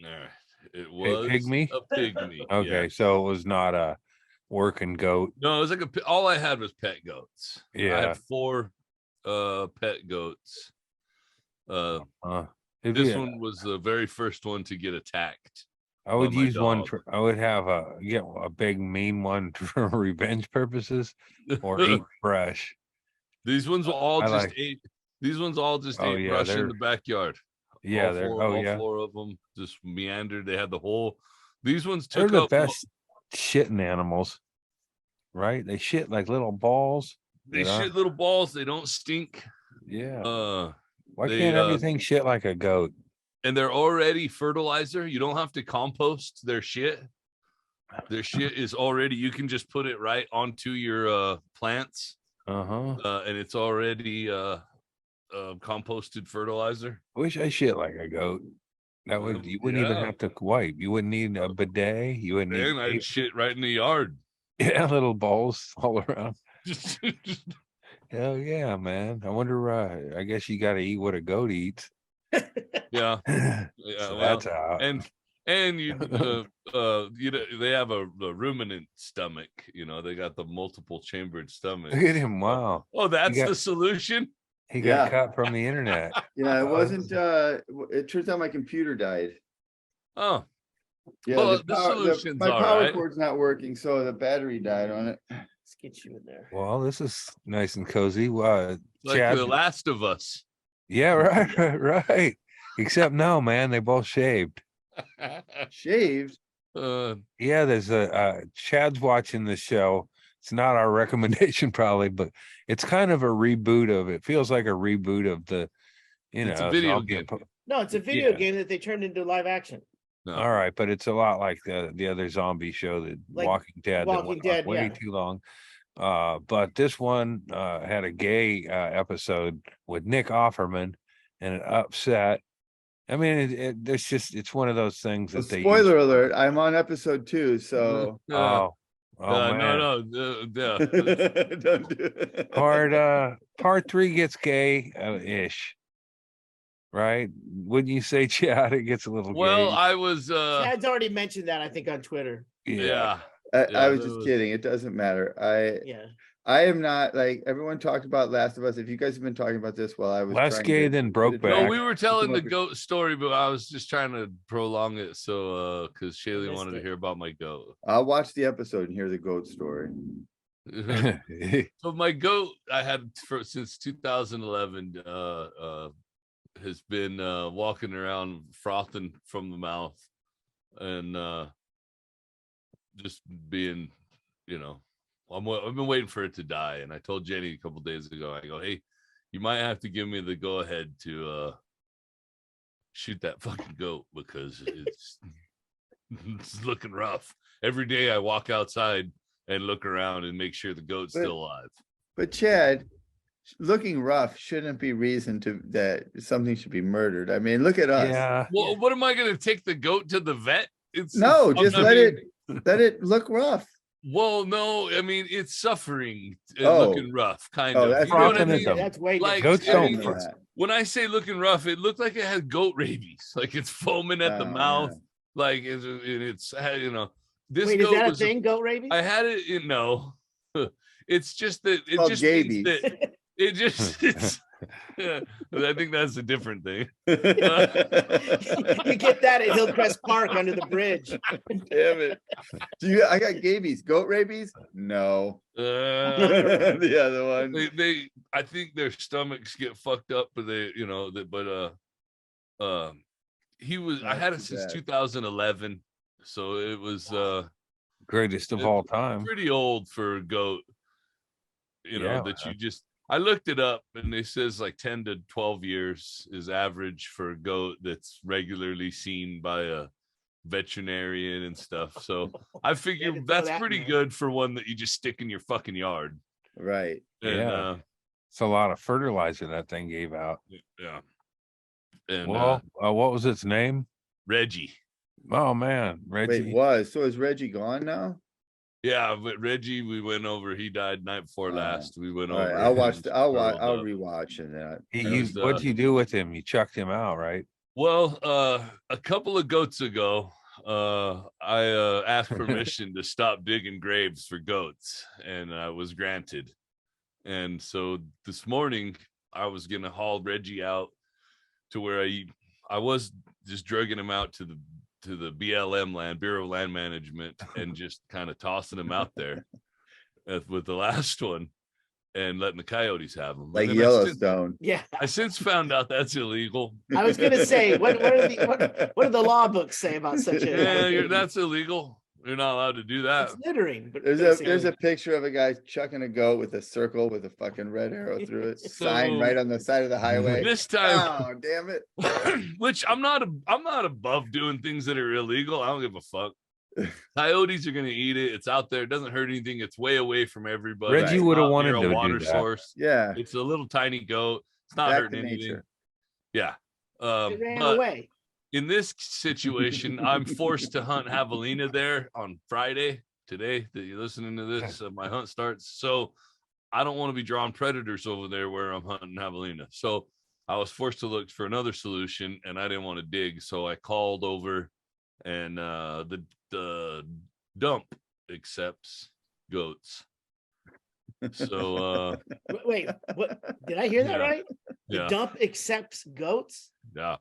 E: All right. It was
D: pygmy?
E: a pygmy.
D: Okay, so it was not a working goat.
E: No, it was like all I had was pet goats.
D: Yeah.
E: I had 4 pet goats. This one was the very first one to get attacked.
D: I would use one.
E: dog.
D: I would have get a big mean one for revenge purposes, or eat fresh.
E: These ones all ate. These ones all just
D: Oh,
E: ate
D: yeah,
E: brush in
D: they're-
E: the backyard.
D: Yeah,
E: all
D: they're
E: four, all 4 of them just meandered. They had the whole. These ones
D: they're
E: took
D: the
E: up.
D: best shitting animals, right? They shit like little balls.
E: They shit little balls. They don't stink.
D: Yeah. Why
E: they,
D: can't everything shit like a goat?
E: And they're already fertilizer. You don't have to compost their shit. Their shit is already. You can just put it right onto your plants. And it's already composted fertilizer.
D: I wish I shit like a goat. That would you wouldn't even have to wipe. You wouldn't need a bidet. You wouldn't
E: And
D: need
E: I'd shit right in the yard.
D: yeah, little balls all around. Hell yeah, man. I wonder. I guess you got to eat what a goat eats.
E: Yeah.
D: So
E: Well,
D: that's how.
E: and you you know, they have a ruminant stomach. You know, they got the multiple chambered stomach.
D: Look at him! Wow.
E: Oh, that's
D: got-
E: the solution.
D: He got cut from the internet.
B: Yeah, it wasn't. It turns out my computer died.
E: Oh,
B: Yeah,
E: Well,
B: the
E: the
B: power,
E: solution's
B: my
E: all
B: power
E: right.
B: cord's not working, so the battery died on it.
A: Let's get you in there.
D: Well, this is nice and cozy.
E: like
D: Chad,
E: The Last of Us.
D: yeah, right. Except no, man, they both shaved.
B: Shaved.
D: Yeah, there's Chad's watching the show. It's not our recommendation probably, but it's kind of a reboot of it. Feels like a reboot of the,
E: It's a video game.
A: No, it's a video
D: Yeah.
A: game that they turned into live action.
E: No.
D: All right, but it's a lot like the other zombie show, the
A: Like
D: Walking Dead, that
A: Walking
D: went
A: Dead,
D: on way
A: yeah.
D: too long. But this one had a gay episode with Nick Offerman, and it upset. I mean, it's one of those things
B: Well,
D: that they
B: spoiler alert, I'm on episode 2, so
D: Oh man.
E: No.
B: don't do it.
D: Part 3 gets gay ish, right? Wouldn't you say, Chad? It gets a little
E: Well,
D: gay.
E: I was
A: Chad's already mentioned that, I think, on Twitter.
E: yeah.
B: I was
E: that
B: just
E: was-
B: kidding. It doesn't matter.
A: Yeah.
B: I am not like everyone talked about Last of Us. If you guys have been talking about this while I was
D: Less
B: trying
D: gay
B: to
D: than
B: get it
D: Brokeback.
E: No,
B: back,
E: we were telling the
B: Brokeback.
E: goat story, but I was just trying to prolong it so because Chaille
A: missed
E: wanted to
A: it.
E: hear about my goat.
B: I'll watch the episode and hear the goat story.
E: So my goat I had since 2011 has been walking around frothing from the mouth and just being, I've been waiting for it to die. And I told Jenny a couple days ago, I go, hey, you might have to give me the go ahead to shoot that fucking goat because it's it's looking rough. Every day I walk outside and look around and make sure the goat's still alive.
B: But Chad, looking rough shouldn't be reason that something should be murdered. I mean, look at us.
D: Yeah.
E: Well, what am I going to take the goat to the vet?
B: No, just
E: I
B: let
E: mean,
B: let it look rough.
E: Well, no, I mean it's suffering and
B: Oh.
E: looking rough, kind
B: Oh,
E: of.
B: that's
E: You know what I
D: frothing at
E: mean?
D: them.
A: That's way
E: Like,
D: Goats
A: different.
D: don't
E: I mean,
D: froth.
E: when I say looking rough, it looked like it had goat rabies, like it's foaming at the
B: Oh,
E: mouth,
B: yeah.
E: like it's This
A: Wait, is
E: goat
A: that a
E: was
A: thing, goat rabies?
E: I had it in no. It's just that it
B: called
E: just means
B: gabies.
E: that it just it's. Yeah, I think that's a different thing.
A: You get that at Hillcrest Park under the bridge.
B: Damn it. I got gabies. Goat rabies? No. The other one.
E: I think their stomachs get fucked up, but I had it
B: too
E: since
B: bad.
E: 2011, so it was
D: Greatest of all time.
E: pretty old for a goat.
D: Yeah,
E: that you just. I looked it up, and it says like 10 to 12 years is average for a goat that's regularly seen by a veterinarian and stuff. So I
A: to
E: figured
A: throw
E: that's
A: that in
E: pretty
A: there.
E: good for one that you just stick in your fucking yard.
B: Right.
E: And,
D: Yeah. It's a lot of fertilizer that thing gave out.
E: yeah. And
D: Well, what was its name?
E: Reggie.
D: Oh man, Reggie.
B: Wait, so is Reggie gone now?
E: Yeah, but Reggie, we went over. He died night before last. We went
B: All
E: over.
B: right, I'll watch
E: and
B: I'll
E: curled
B: I'll
E: up.
B: rewatch and
D: What'd you do with him? You chucked him out, right?
E: Well, a couple of goats ago, I asked permission to stop digging graves for goats, and I was granted. And so this morning, I was gonna haul Reggie out to where I was just dragging him out to the BLM land, Bureau of Land Management, and just kind of tossing him out there with the last one and letting the coyotes have them.
B: like Yellowstone.
A: Yeah.
E: I since found out that's illegal.
A: I was gonna say, what do the law books say about such
E: Yeah,
A: a
E: that's illegal. You're not allowed to do that.
A: it's littering, but
B: There's
A: basically.
B: a picture of a guy chucking a goat with a circle with a fucking red arrow through it.
E: So-
B: Sign right on the side of the highway.
E: This time,
B: Oh, damn it.
E: which I'm not above doing things that are illegal. I don't give a fuck. Coyotes are gonna eat it. It's out there. It doesn't hurt anything. It's way away from everybody.
D: Reggie
E: It's
D: would have
E: not
D: wanted
E: near
D: to
E: a
D: do
E: water
D: that.
E: source.
B: Yeah.
E: It's a little tiny goat. It's not
B: Back to
E: hurting anything.
B: nature.
E: Yeah.
A: It ran
E: But
A: away.
E: in this situation, I'm forced to hunt javelina there on Friday. Today that you're listening to this, my hunt starts. So I don't want to be drawing predators over there where I'm hunting javelina. So I was forced to look for another solution, and I didn't want to dig. So I called over, and the dump accepts goats. So
A: Wait, what did I hear that
E: Yeah.
A: right? The
E: yeah,
A: dump accepts goats?
E: yeah.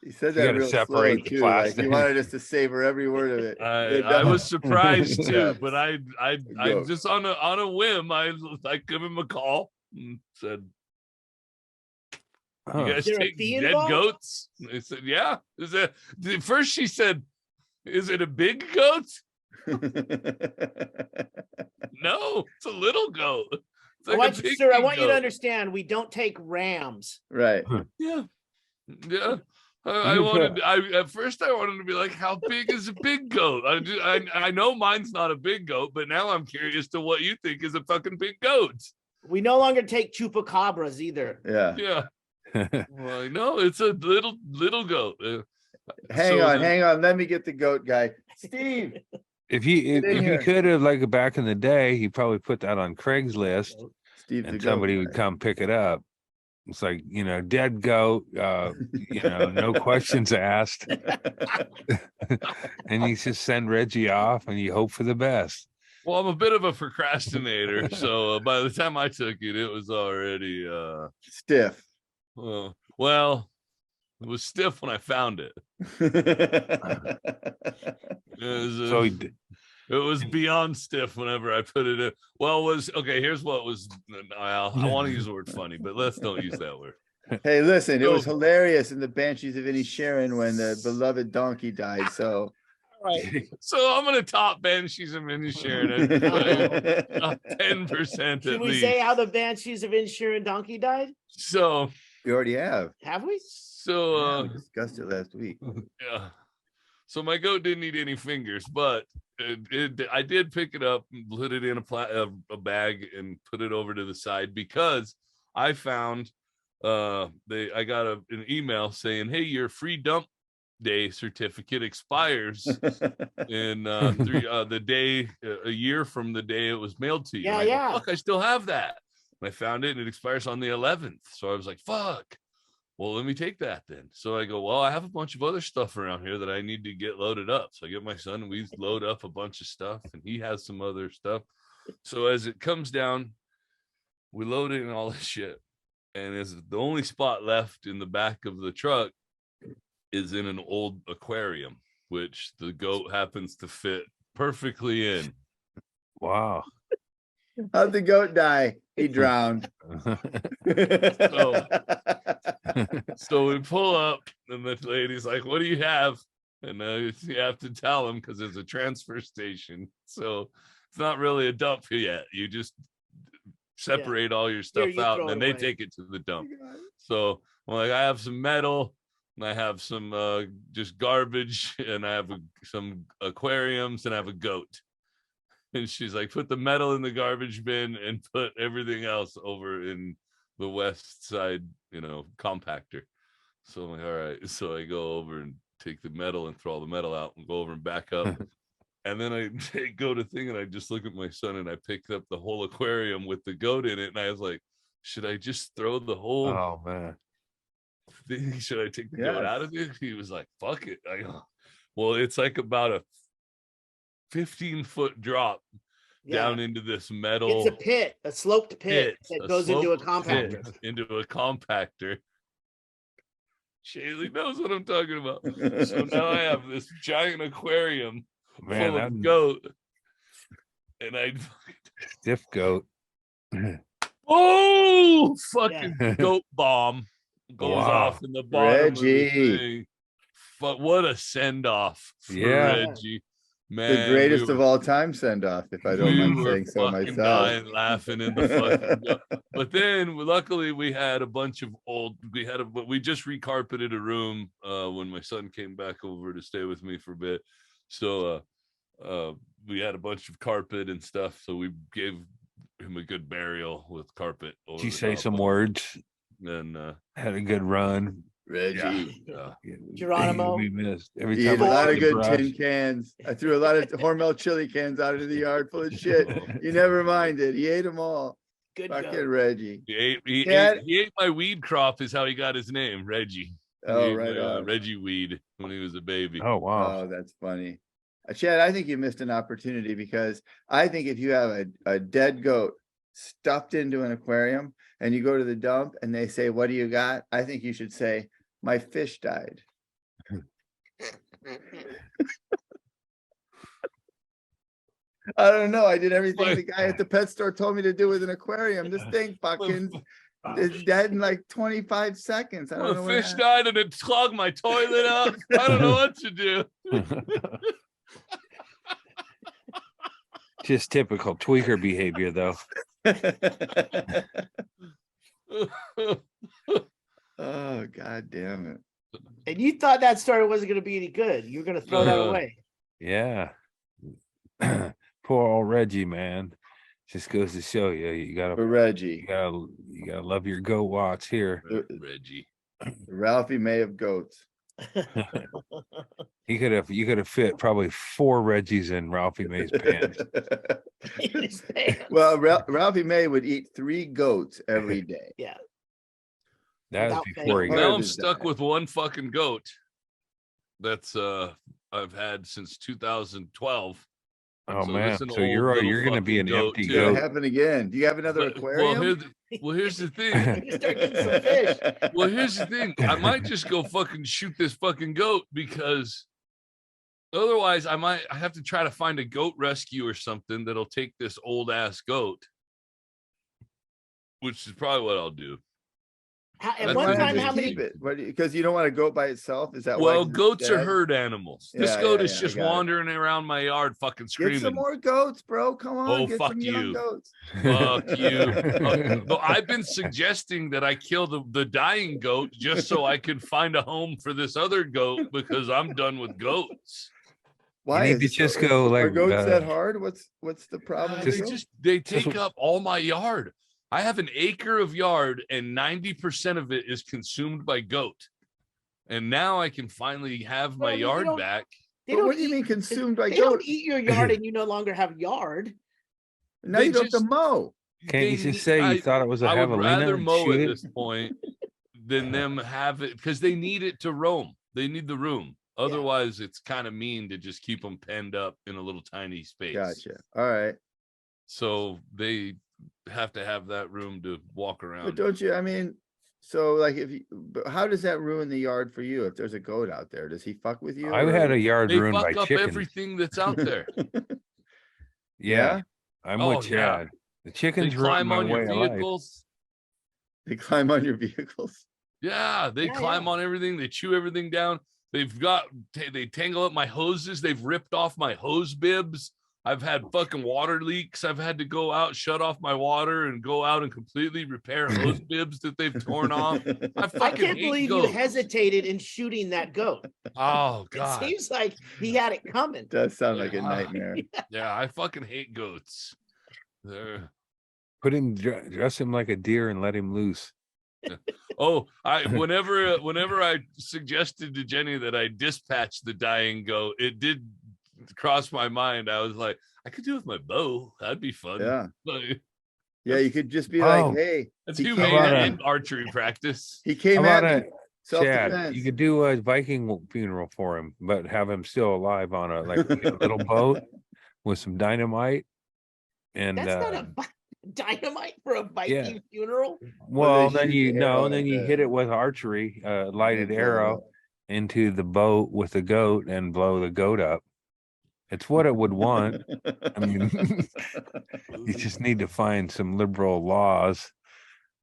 B: He said
D: You
B: that
D: gotta
B: real slow
D: separate the
B: too. Like he
D: plastic.
B: wanted us to savor every word of it.
E: I was surprised too,
B: Yeah.
E: but I
B: Goat.
E: just on a whim, I give him a call and said,
D: Huh.
E: "You guys
A: Is there a
E: take
A: fee
E: dead
A: involved?
E: goats?" And I said, "Yeah." First she said, "Is it a big goat?" No, it's a little goat. It's
A: I
E: like
A: want
E: a
A: you, sir, I
E: pygmy
A: want you to
E: goat.
A: understand, we don't take rams.
B: Right.
E: Yeah, yeah. I
D: You
E: wanted.
D: put-
E: At first I wanted to be like, how big is a big goat? I know mine's not a big goat, but now I'm curious to what you think is a fucking big goat.
A: We no longer take chupacabras either.
B: Yeah.
E: Yeah. Well, no, it's a little goat.
B: Hang
E: So
B: on,
E: then-
B: hang on. Let me get the goat guy. Steve.
D: If he
B: Get in
D: if
B: here.
D: he could have, like back in the day, he probably put that on Craigslist
B: Steve the
D: and
B: goat
D: somebody
B: guy.
D: would come pick it up. It's like, dead goat, no questions asked. And you just send Reggie off and you hope for the best.
E: Well, I'm a bit of a procrastinator, so by the time I took it, it was already
B: Stiff.
E: well, it was stiff when I found it.
D: So
E: It was beyond stiff whenever I put it in. Well, here's what was. I want to use the word funny, but let's don't use that word.
B: Hey, listen, it was
E: So-
B: hilarious in the Banshees of Inisherin when the beloved donkey died. So
E: So I'm gonna top Banshees of Inisherin at 10%
A: Should
E: at
A: we
E: least.
A: say how the Banshees of Inisherin Donkey died?
E: So
B: we already have.
A: Have we?
E: so
B: We discussed it last week.
E: yeah. So my goat didn't need any fingers, but I did pick it up and put it in a bag and put it over to the side because I found I got an email saying, "Hey, your free dump day certificate expires in the day a year from the day it was mailed to you."
A: Yeah,
E: And I go,
A: yeah.
E: "Fuck, I still have that." And I found it and it expires on the 11th. So I was like, "Fuck. Well, let me take that then." So I go, "Well, I have a bunch of other stuff around here that I need to get loaded up." So I get my son and we load up a bunch of stuff and he has some other stuff. So as it comes down, we load in all this shit. And as the only spot left in the back of the truck is in an old aquarium, which the goat happens to fit perfectly in.
D: wow.
B: How'd the goat die? He drowned.
E: So we pull up and the lady's like, "What do you have?" And you have to tell them because there's a transfer station. So it's not really a dump yet. You just separate all your stuff
A: you
E: out
A: throw
E: and then
A: it
E: they
A: away.
E: take it to the dump. So I'm like, I have some metal and I have some just garbage and I have some aquariums and I have a goat. And she's like, "Put the metal in the garbage bin and put everything else over in the west side, compactor." So I'm like, all right. So I go over and take the metal and throw all the metal out and go over and back up. And then I go to thing and I just look at my son and I picked up the whole aquarium with the goat in it. And I was like, should I just throw the whole
D: Oh man.
E: thing? Should I take the goat
B: Yes.
E: out of it? He was like, fuck it. I go, well, it's like about a 15-foot drop down into this metal.
A: It's a pit, a sloped pit that goes into a
E: sloped pit
A: compactor.
E: into a compactor. Chaille knows what I'm talking about. So now I have this giant aquarium
D: Man,
E: full
D: that
E: of goat, and I
D: stiff goat.
E: fucking goat bomb goes
D: Wow.
E: off in the bottom of
B: Reggie.
E: the thing. But what a send off for
D: Yeah.
E: Reggie, man!
B: The greatest of all time send off, if I don't
E: we
B: mind
E: were
B: saying so
E: fucking
B: myself.
E: dying laughing in the fucking goat. But then luckily we had a bunch of we just recarpeted a room when my son came back over to stay with me for a bit. So we had a bunch of carpet and stuff. So we gave him a good burial with carpet.
D: Did you say some words?
E: And
D: Had a good run.
B: Reggie.
A: Geronimo.
D: We missed every
B: He
D: time.
B: ate a
D: I
B: lot
D: see
B: of
D: the
B: good
D: brush.
B: tin cans. I threw a lot of Hormel chili cans out into the yard full of shit. You never minded. He ate them all.
A: Good
B: Fucking
A: goat.
B: Reggie.
E: he
B: Dad-
E: ate my weed crop is how he got his name, Reggie. He
B: Oh,
E: ate
B: right
E: my,
B: on.
E: Reggie weed when he was a baby.
D: Oh wow.
B: Oh, that's funny. Chad, I think you missed an opportunity because I think if you have a dead goat stuffed into an aquarium and you go to the dump and they say, "What do you got?" I think you should say, "My fish died." I don't know. I did everything
E: Like-
B: the guy at the pet store told me to do with an aquarium. This thing fucking is dead in like 25 seconds. I don't know
E: A
B: what
E: fish
B: happened.
E: died and it clogged my toilet up. I don't know what to do.
D: Just typical tweaker behavior, though.
B: Oh, God damn it.
A: And you thought that story wasn't going to be any good. You were going to throw that away.
D: Yeah. Poor old Reggie, man. Just goes to show you, you
B: For
D: gotta
B: Reggie,
D: love your goat watch here.
E: Reggie.
B: Ralphie May of goats.
D: You could have fit probably 4 Reggies in Ralphie May's pants.
A: In his pants.
B: Well, Ralphie May would eat 3 goats every day.
A: Yeah.
D: That was
A: Without
D: before he
B: fail.
E: Now
D: got
E: I'm
B: his
E: stuck
B: diet.
E: with one fucking goat. That's I've had since 2012.
D: oh
E: So
D: man.
E: this an
D: So
E: old
D: you're
E: little
D: gonna be an
E: fucking goat,
D: empty
B: It's
E: too.
B: gonna
D: goat.
B: happen again. Do you have another aquarium?
E: Here's the thing.
A: You start getting some fish.
E: Well, here's the thing. I might just go fucking shoot this fucking goat because otherwise I have to try to find a goat rescue or something that'll take this old ass goat, which is probably what I'll do.
A: At
E: That's
A: one
E: why I
A: time,
E: just
A: how many?
B: keep it? Because you don't want a goat by itself? Is that why?
E: Well,
B: 'Cause it's
E: goats are
B: dead?
E: herd animals. This
B: Yeah,
E: goat
B: yeah,
E: is
B: yeah, I
E: just
B: got it.
E: wandering around my yard fucking
B: Get
E: screaming.
B: some more goats, bro. Come on,
E: Oh,
B: get
E: fuck
B: some young
E: you.
B: goats.
E: Fuck you. No, I've been suggesting that I kill the dying goat just so I can find a home for this other goat because I'm done with goats.
B: Why
D: need
B: is
D: to
B: it
D: just
B: so-
D: go,
B: are
D: like,
B: goats that hard? What's the problem? with
E: They
B: goats?
E: they take up all my yard. I have an acre of yard and 90% of it is consumed by goat. And now I can finally have my
A: Well, they
E: yard
A: don't-
E: back.
A: They
B: But
A: don't
B: what do you
A: eat-
B: mean consumed by
A: They
B: goats?
A: don't eat your yard, and you no longer have yard.
B: Now
E: they
B: you don't have to
E: just-
B: mow.
D: Can't you
E: They
D: just
E: need-
D: say you thought it was a
E: I would rather
D: javelina and
E: mow
D: shoot
E: at
D: it?
E: this point than them have it because they need it to roam. They need the room. Otherwise, it's kind of mean to just keep them penned up in a little tiny space.
B: Gotcha. All right.
E: So they have to have that room to walk
B: But
E: around.
B: don't you, I mean, so like but how does that ruin the yard for you if there's a goat out there? Does he fuck with you?
D: I
B: or-
D: had a yard
E: They
D: ruined by
E: fuck up
D: chickens.
E: everything that's out there.
D: Yeah, I'm
E: Oh,
D: with
E: yeah.
D: Chad. The
E: They
D: chickens
E: climb
D: ruined my
E: on your
D: way of life.
E: vehicles.
B: They climb on your vehicles.
E: Yeah, they
A: Yeah,
E: climb
A: yeah.
E: on everything. They chew everything down. They tangle up my hoses. They've ripped off my hose bibs. I've had fucking water leaks. I've had to go out, shut off my water, and go out and completely repair hose bibs that they've torn off. I
A: I
E: fucking
A: can't
E: hate
A: believe
E: goats.
A: you hesitated in shooting that goat.
E: Oh
A: It
E: god,
A: seems like he had it coming.
B: Does sound like a
E: Yeah.
B: nightmare.
E: yeah, I fucking hate goats. They're
D: Put him, dress him like a deer and let him loose.
E: Oh, whenever I suggested to Jenny that I dispatch the dying goat, it did cross my mind. I was like, I could do it with my bow. That'd be fun.
B: Yeah.
E: Like,
B: Yeah, you could just be
D: Oh.
B: like, hey,
E: that's
B: He
E: humane
D: came at
E: in archery practice.
B: he came
D: How
B: at
D: about
B: me.
D: Chad,
B: Self-defense.
D: you could do a Viking funeral for him, but have him still alive on a like a little boat with some dynamite. And
A: That's not a dynamite for a Viking funeral.
D: well,
B: they
D: then
B: shoot
D: you
B: the arrow
D: then
B: at
D: you
B: the-
D: hit it with archery, lighted
B: blow it
D: arrow
B: up.
D: into the boat with the goat and blow the goat up. It's what it would want. I mean, you just need to find some liberal laws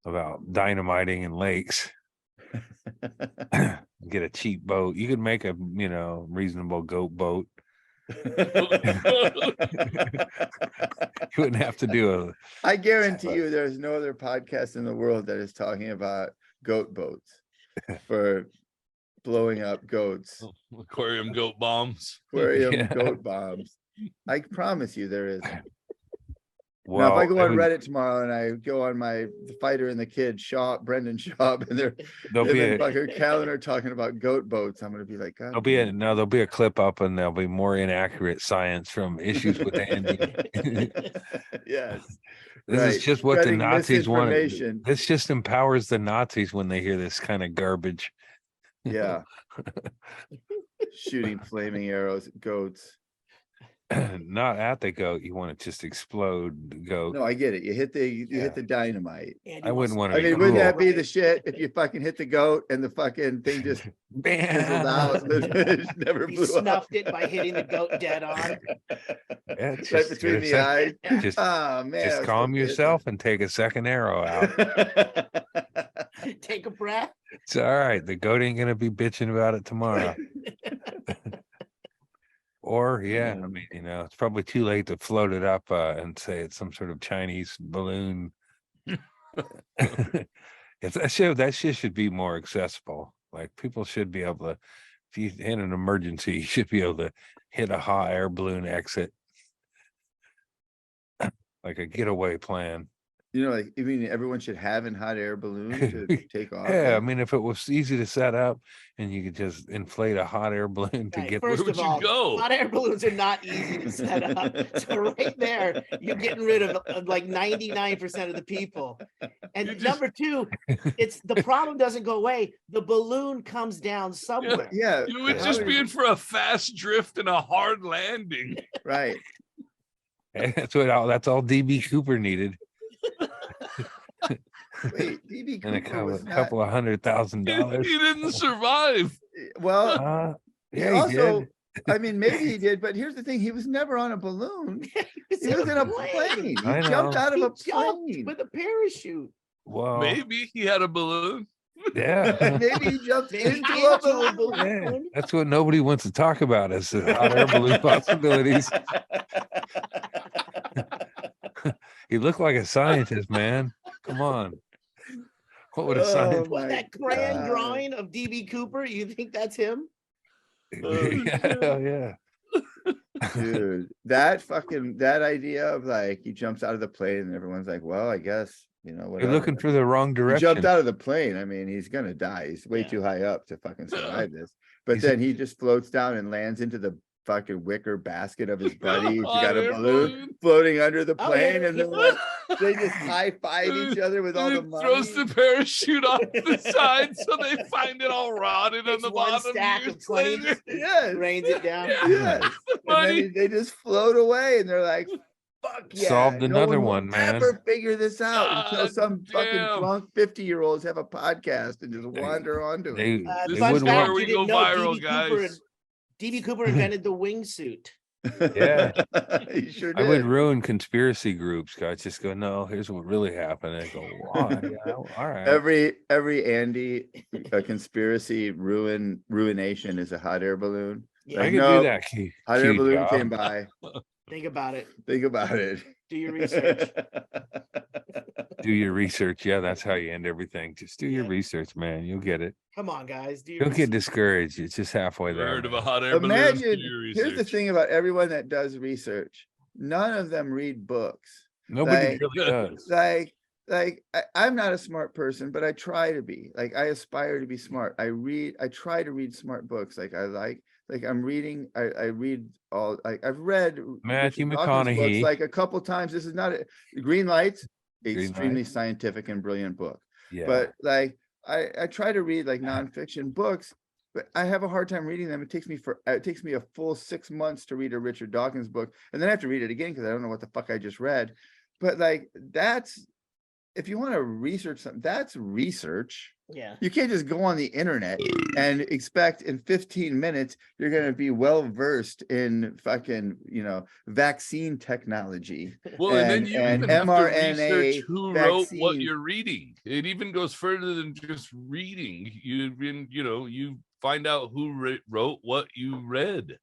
D: about dynamiting in lakes. Get a cheap boat. You could make a reasonable goat boat. You wouldn't have to do
B: I guarantee you there's no other podcast in the world that is talking about goat boats for blowing up goats,
E: Aquarium goat bombs.
B: aquarium
D: Yeah.
B: goat bombs. I promise you there is.
D: well.
B: Now, if I go
D: it
B: on
D: would-
B: Reddit tomorrow and I go on my The Fighter and the Kid, Brendan Schaub, and they're
D: there'll be
B: in
D: a
B: like a calendar talking about goat boats, I'm gonna be like, God,
D: there'll be a clip up and there'll be more inaccurate science from issues with Andy.
B: yes.
D: This
B: Right.
D: is just what the
B: Spreading
D: Nazis want.
B: misinformation.
D: This just empowers the Nazis when they hear this kind of garbage.
B: Yeah. Shooting flaming arrows at goats.
D: not at the goat. You want to just explode the goat.
B: No, I get it. You hit
D: Yeah.
B: the dynamite.
A: Andy
D: I wouldn't
A: wants
D: wanna
B: I
D: be
B: mean, wouldn't that be
A: Right.
B: the shit if you fucking hit the goat and the fucking thing just fizzled out? It never
A: He
B: blew up.
A: snuffed it by hitting the goat dead on.
D: Yeah,
B: Right
D: just
B: between
D: get a
B: the
D: second-
B: eyes.
D: Just,
B: Oh man.
D: just
B: I was
D: calm
B: so
D: yourself and take a second arrow out.
B: pissed.
A: Take a breath.
D: It's all right. The goat ain't gonna be bitching about it tomorrow. Or yeah, I mean, it's probably too late to float it up and say it's some sort of Chinese balloon. That shit should be more accessible. Like people should be able to, if you in an emergency, you should be able to hit a hot air balloon exit. Like a getaway plan.
B: Like, I mean, everyone should have a hot air balloon to take off.
D: Yeah, I
B: in.
D: mean, if it was easy to set up and you could just inflate a hot air balloon to
A: Right,
D: get
A: first
E: Where would
A: of
E: you
A: all,
E: go?
A: hot air balloons are not easy to set up. So right there, you're getting rid of like 99% of the people. And
E: You just-
A: number two, it's the problem doesn't go away. The balloon comes down somewhere.
B: Yeah,
E: You would
D: Yeah.
E: just be in for a fast drift and a hard landing.
B: right.
D: that's all DB Cooper needed.
B: Wait, DB
D: And a
B: Cooper was not.
D: couple of $100,000.
E: He didn't survive.
B: Well,
D: Yeah,
B: he
D: he
B: also.
D: did.
B: I mean, maybe he did, but here's the thing: he was never on a balloon. He was in a plane. He
D: I
B: jumped
D: know.
B: out of
A: He
B: a
A: jumped
B: plane.
A: with a parachute.
D: Well,
E: Maybe he had a balloon.
D: yeah.
B: Maybe he jumped
A: Maybe
B: into
A: into
B: a
A: a
B: balloon.
D: Yeah,
A: balloon.
D: that's what nobody wants to talk about is the hot air balloon possibilities. He looked like a scientist, man. Come on. What would a
B: Oh,
D: scientist?
A: What,
B: my
A: that grand
B: God.
A: drawing of DB Cooper? You think that's him?
D: Yeah.
B: Dude, that idea of like he jumps out of the plane and everyone's like, well, I guess,
D: You're
B: whatever.
D: looking for the wrong
B: He
D: direction.
B: jumped out of the plane. I mean, he's gonna die. He's way
A: Yeah.
B: too high up to fucking survive this. But
D: He's-
B: then he just floats down and lands into the fucking wicker basket of his buddy. He's got a
E: Hot air
B: balloon floating under the
A: Oh, yeah,
B: plane, and then
A: he-
B: they just high five each other with all
E: And
B: the
E: it
B: money.
E: throws the parachute off the side so they find it all rotted on
A: It's
E: the
A: one
E: bottom.
A: stack
E: years
A: of 20s.
E: later.
B: Yes,
A: Rains it down.
B: yes. And then
E: Money.
B: they just float away, and they're like, "Fuck yeah!"
D: Solved
B: no
D: another
B: will
D: one, man.
B: Ever figure this out until
E: God
B: some fucking
E: damn.
B: drunk 50-year-olds have a podcast and just
D: They-
B: wander onto it.
D: They,
A: Uh,
E: This
D: they
E: is
D: wouldn't
E: where
A: fact,
D: want,
E: we
A: you didn't
E: go
A: know
E: viral,
A: DB DB Cooper invented the wingsuit.
D: Yeah.
B: He sure
D: I
B: did.
D: would ruin conspiracy groups, guys. Just go, no, here's what really happened. And I go, why? Yeah, all right.
B: Every Andy conspiracy ruination is a hot air balloon.
A: Yeah,
D: I
B: Like,
D: could
B: no,
D: do that. Key,
B: Hot air
D: key
B: balloon
D: job.
B: came by.
A: think about it.
B: Think about it.
A: Do your research.
D: Do your research. Yeah, that's how you end everything. Just do your
A: Yeah.
D: research, man. You'll get it.
A: Come on, guys. Do your
D: Don't get
A: research.
D: discouraged. It's just halfway there.
E: Heard of a
D: man.
E: hot air balloon?
B: Imagine.
E: Do your
B: Here's the
E: research.
B: thing about everyone that does research. None of them read books.
D: Nobody
B: like-
D: really does.
B: I'm not a smart person, but I try to be. Like I aspire to be smart. I try to read smart books. I'm reading. I read all. I've read
D: Matthew
B: Richard Dawkins books
D: McConaughey.
B: like a couple times. This is not Green Lights.
D: Green
B: Extremely
D: Lights.
B: scientific and brilliant book.
D: Yeah.
B: But like I try to read like nonfiction books, but I have a hard time reading them. It takes me a full 6 months to read a Richard Dawkins book, and then I have to read it again because I don't know what the fuck I just read. But like if you want to research something, that's research.
A: Yeah.
B: You can't just go on the internet and expect in 15 minutes you're going to be well versed in fucking, vaccine technology.
E: Well, and then
B: and-
E: you
B: and
E: even have to
B: mRNA
E: research who wrote what
B: vaccine.
E: you're reading. It even goes further than just reading. You find out who wrote what you read.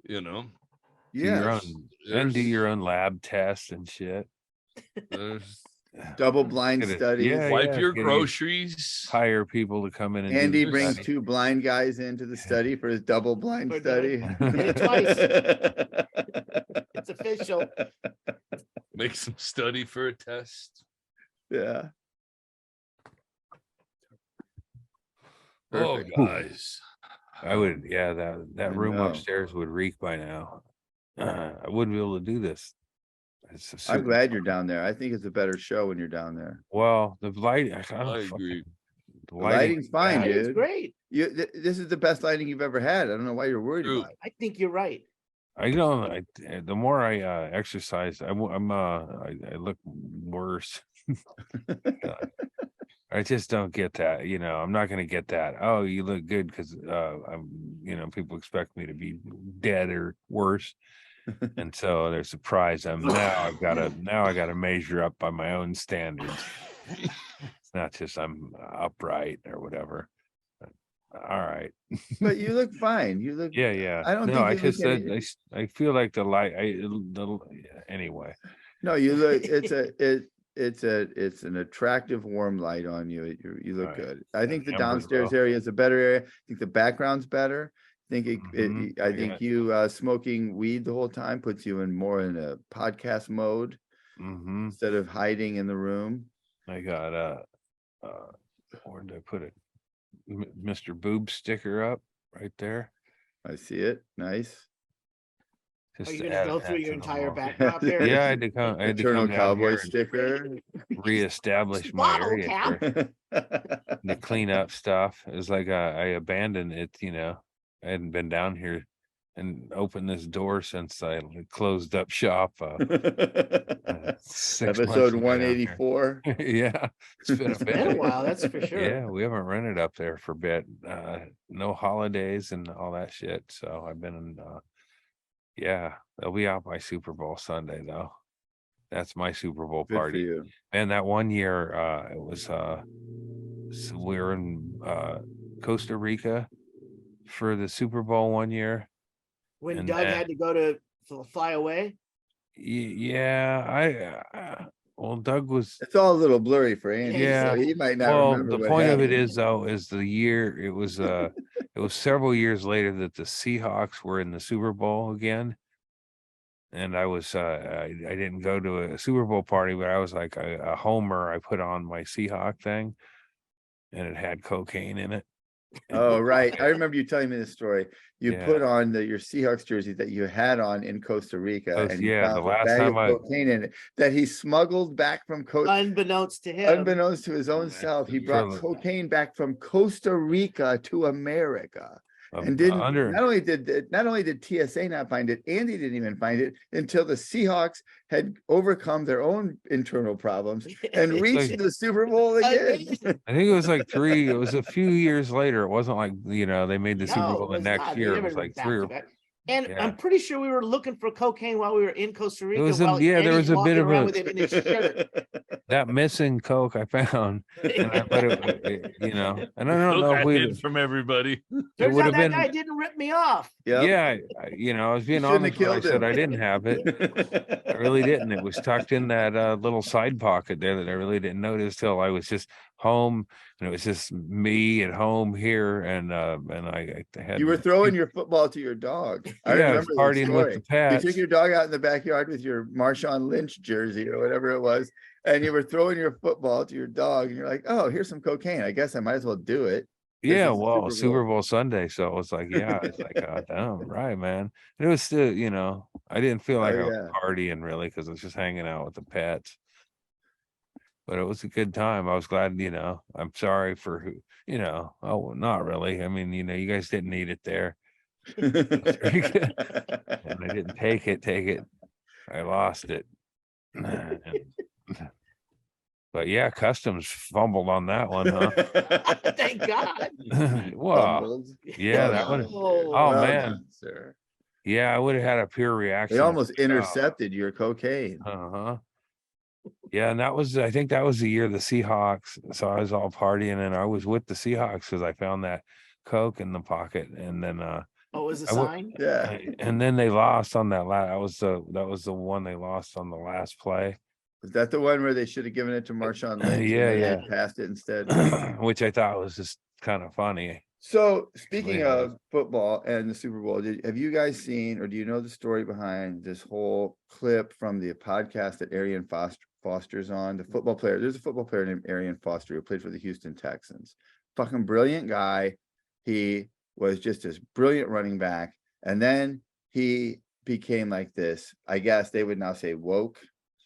D: do your
B: Yes.
D: own, and do your own lab tests and shit.
E: There's
B: Double blind
D: Get it.
B: studies.
D: Yeah,
E: wipe your
D: get it.
E: groceries.
D: Hire people to come in and
B: Andy
D: do the
B: brings
D: study.
B: 2 blind guys into the study for his double blind
A: For
B: study.
A: Did it twice. It's official.
E: Make some study for a test.
B: Yeah.
E: Oh,
B: Perfect.
E: guys.
D: I would, yeah, that
B: I
D: room
B: know.
D: upstairs would reek by now. I wouldn't be able to do this. It's a
B: I'm
D: super-
B: glad you're down there. I think it's a better show when you're down there.
D: Well, the light, I
E: I
D: don't fucking-
E: agree.
D: the
B: The lighting's fine,
A: It's
B: dude.
A: great.
B: This is the best lighting you've ever had. I don't know why you're worried
E: True.
B: about it.
A: I think you're right.
D: I don't. The more I exercise, I look worse. I just don't get that. I'm not going to get that. Oh, you look good because people expect me to be dead or worse, and so they're surprised. I gotta measure up by my own standards. It's not just I'm upright or whatever. All right.
B: But you look fine. You look.
D: Yeah.
B: I don't
D: No,
B: think
D: I
B: you
D: just
B: look
D: said I feel like the light. Anyway.
B: No, you look. It's an attractive warm light on you. You look
D: Right.
B: good. I think the
D: Amber
B: downstairs
D: glow.
B: area is a better area. I think the background's better. I think
D: Mhm.
B: I think you smoking weed the whole time puts you in more in a podcast mode
D: Mm-hmm.
B: instead of hiding in the room.
D: I got where did I put it? Mr. Boob sticker up right there.
B: I see it. Nice.
A: Are
D: Just
A: you
D: to
A: gonna go
D: add
A: through
D: to
A: your
D: the
A: entire
D: wall.
A: backdrop here?
D: Yeah, I had to come
B: Eternal
D: down
B: cowboy
D: here and
B: sticker.
D: reestablish my
A: Bottle
D: area
A: cap.
D: here to clean up stuff. It was like I abandoned it, I hadn't been down here and opened this door since I closed up shop 6 months
B: Episode
D: ago down here.
B: 184.
D: Yeah, it's been a
A: It's been a
D: bit.
A: while, that's for sure.
D: Yeah, we haven't rented up there for a bit. No holidays and all that shit. So I've been yeah, they'll be out by Super Bowl Sunday though. That's my Super Bowl
B: Good for
D: party.
B: you.
D: And that one year it was so we were in Costa Rica for the Super Bowl one year.
A: When
D: And
A: Doug
D: then-
A: had to go to fly away.
D: Yeah, well, Doug was.
B: It's all a little blurry for Andy.
D: Yeah.
B: So he might not
D: Well,
B: remember.
D: the
B: what
D: point of it
B: happened.
D: is though, is the year it was it was several years later that the Seahawks were in the Super Bowl again. And I was I didn't go to a Super Bowl party, but I was like a homer. I put on my Seahawk thing and it had cocaine in it.
B: Oh, right. I remember you telling me this story. You
D: Yeah.
B: put on your Seahawks jersey that you had on in Costa Rica, and you
D: Yeah,
B: found
D: the
B: a
D: last
B: bag
D: time
B: of cocaine in it that he smuggled back from
A: Unbeknownst to him.
B: unbeknownst to his own self. He brought
D: For-
B: cocaine back from Costa Rica to America. And didn't not only did TSA not find it, Andy didn't even find it until the Seahawks had overcome their own internal problems and reached the Super Bowl again.
D: I think it was like it was a few years later. It wasn't like, they made the Super
A: No,
D: Bowl
A: it
D: the
A: was
D: next
A: not. They
D: year. It
A: never
D: was like
A: went
D: 3 or
A: back to back. And
D: Yeah.
A: I'm pretty sure we were looking for cocaine while we were in Costa Rica.
D: was
A: while
D: there
A: Eddie's
D: was a bit
A: walking
D: of
A: around
D: a
A: with it in his shirt.
D: that missing Coke I found. And I but it, and I don't know
E: I
D: if we
E: hid from everybody.
A: Turns
D: would
A: out
D: have
A: that
D: been
A: guy didn't rip me off.
B: Yep.
D: yeah, I was being
B: You shouldn't
D: honest
B: have
D: when I
B: killed
D: said
B: him.
D: I didn't have it. I really didn't. It was tucked in that little side pocket there that I really didn't notice till I was just home, and it was just me at home here, and I had
B: You were throwing your football to your dog. I
D: Yeah, I was
B: remember the
D: partying with
B: story.
D: the pets.
B: You took your dog out in the backyard with your Marshawn Lynch jersey or whatever it was, and you were throwing your football to your dog, and you're like, "Oh, here's some cocaine. I guess I might as well do it." This
D: Yeah,
B: is the
D: well,
B: Super
D: Super
B: Bowl.
D: Bowl Sunday, so it was like, yeah, it's like, damn, right, man. And it was still, I didn't feel like
B: Oh,
D: I was
B: yeah.
D: partying really because I was just hanging out with the pets. But it was a good time. I was glad, I'm sorry for who, oh, not really. I mean, you guys didn't need it there. And I didn't take it. I lost it. But yeah, Customs fumbled on that one, huh?
A: Thank God.
D: Well,
B: Fumbled.
D: yeah,
B: Well
D: that would.
B: done.
D: Oh
B: Well
D: man,
B: done, sir.
D: yeah, I would have had a pure reaction.
B: They almost intercepted your cocaine.
D: Uh-huh. Yeah, and I think that was the year the Seahawks. So I was all partying, and I was with the Seahawks because I found that Coke in the pocket, and then
A: Oh, it was a
D: I would-
A: sign.
B: Yeah.
D: and then they lost on that last. That was the one they lost on the last play.
B: Was that the one where they should have given it to Marshawn Lynch?
D: Yeah,
B: and
D: yeah.
B: they passed it instead.
D: Which I thought was just kind of funny.
B: So speaking
D: Yeah.
B: of football and the Super Bowl, have you guys seen or do you know the story behind this whole clip from the podcast that Arian Foster's on? The football player. There's a football player named Arian Foster who played for the Houston Texans. Fucking brilliant guy. He was just this brilliant running back. And then he became like this, I guess they would now say woke,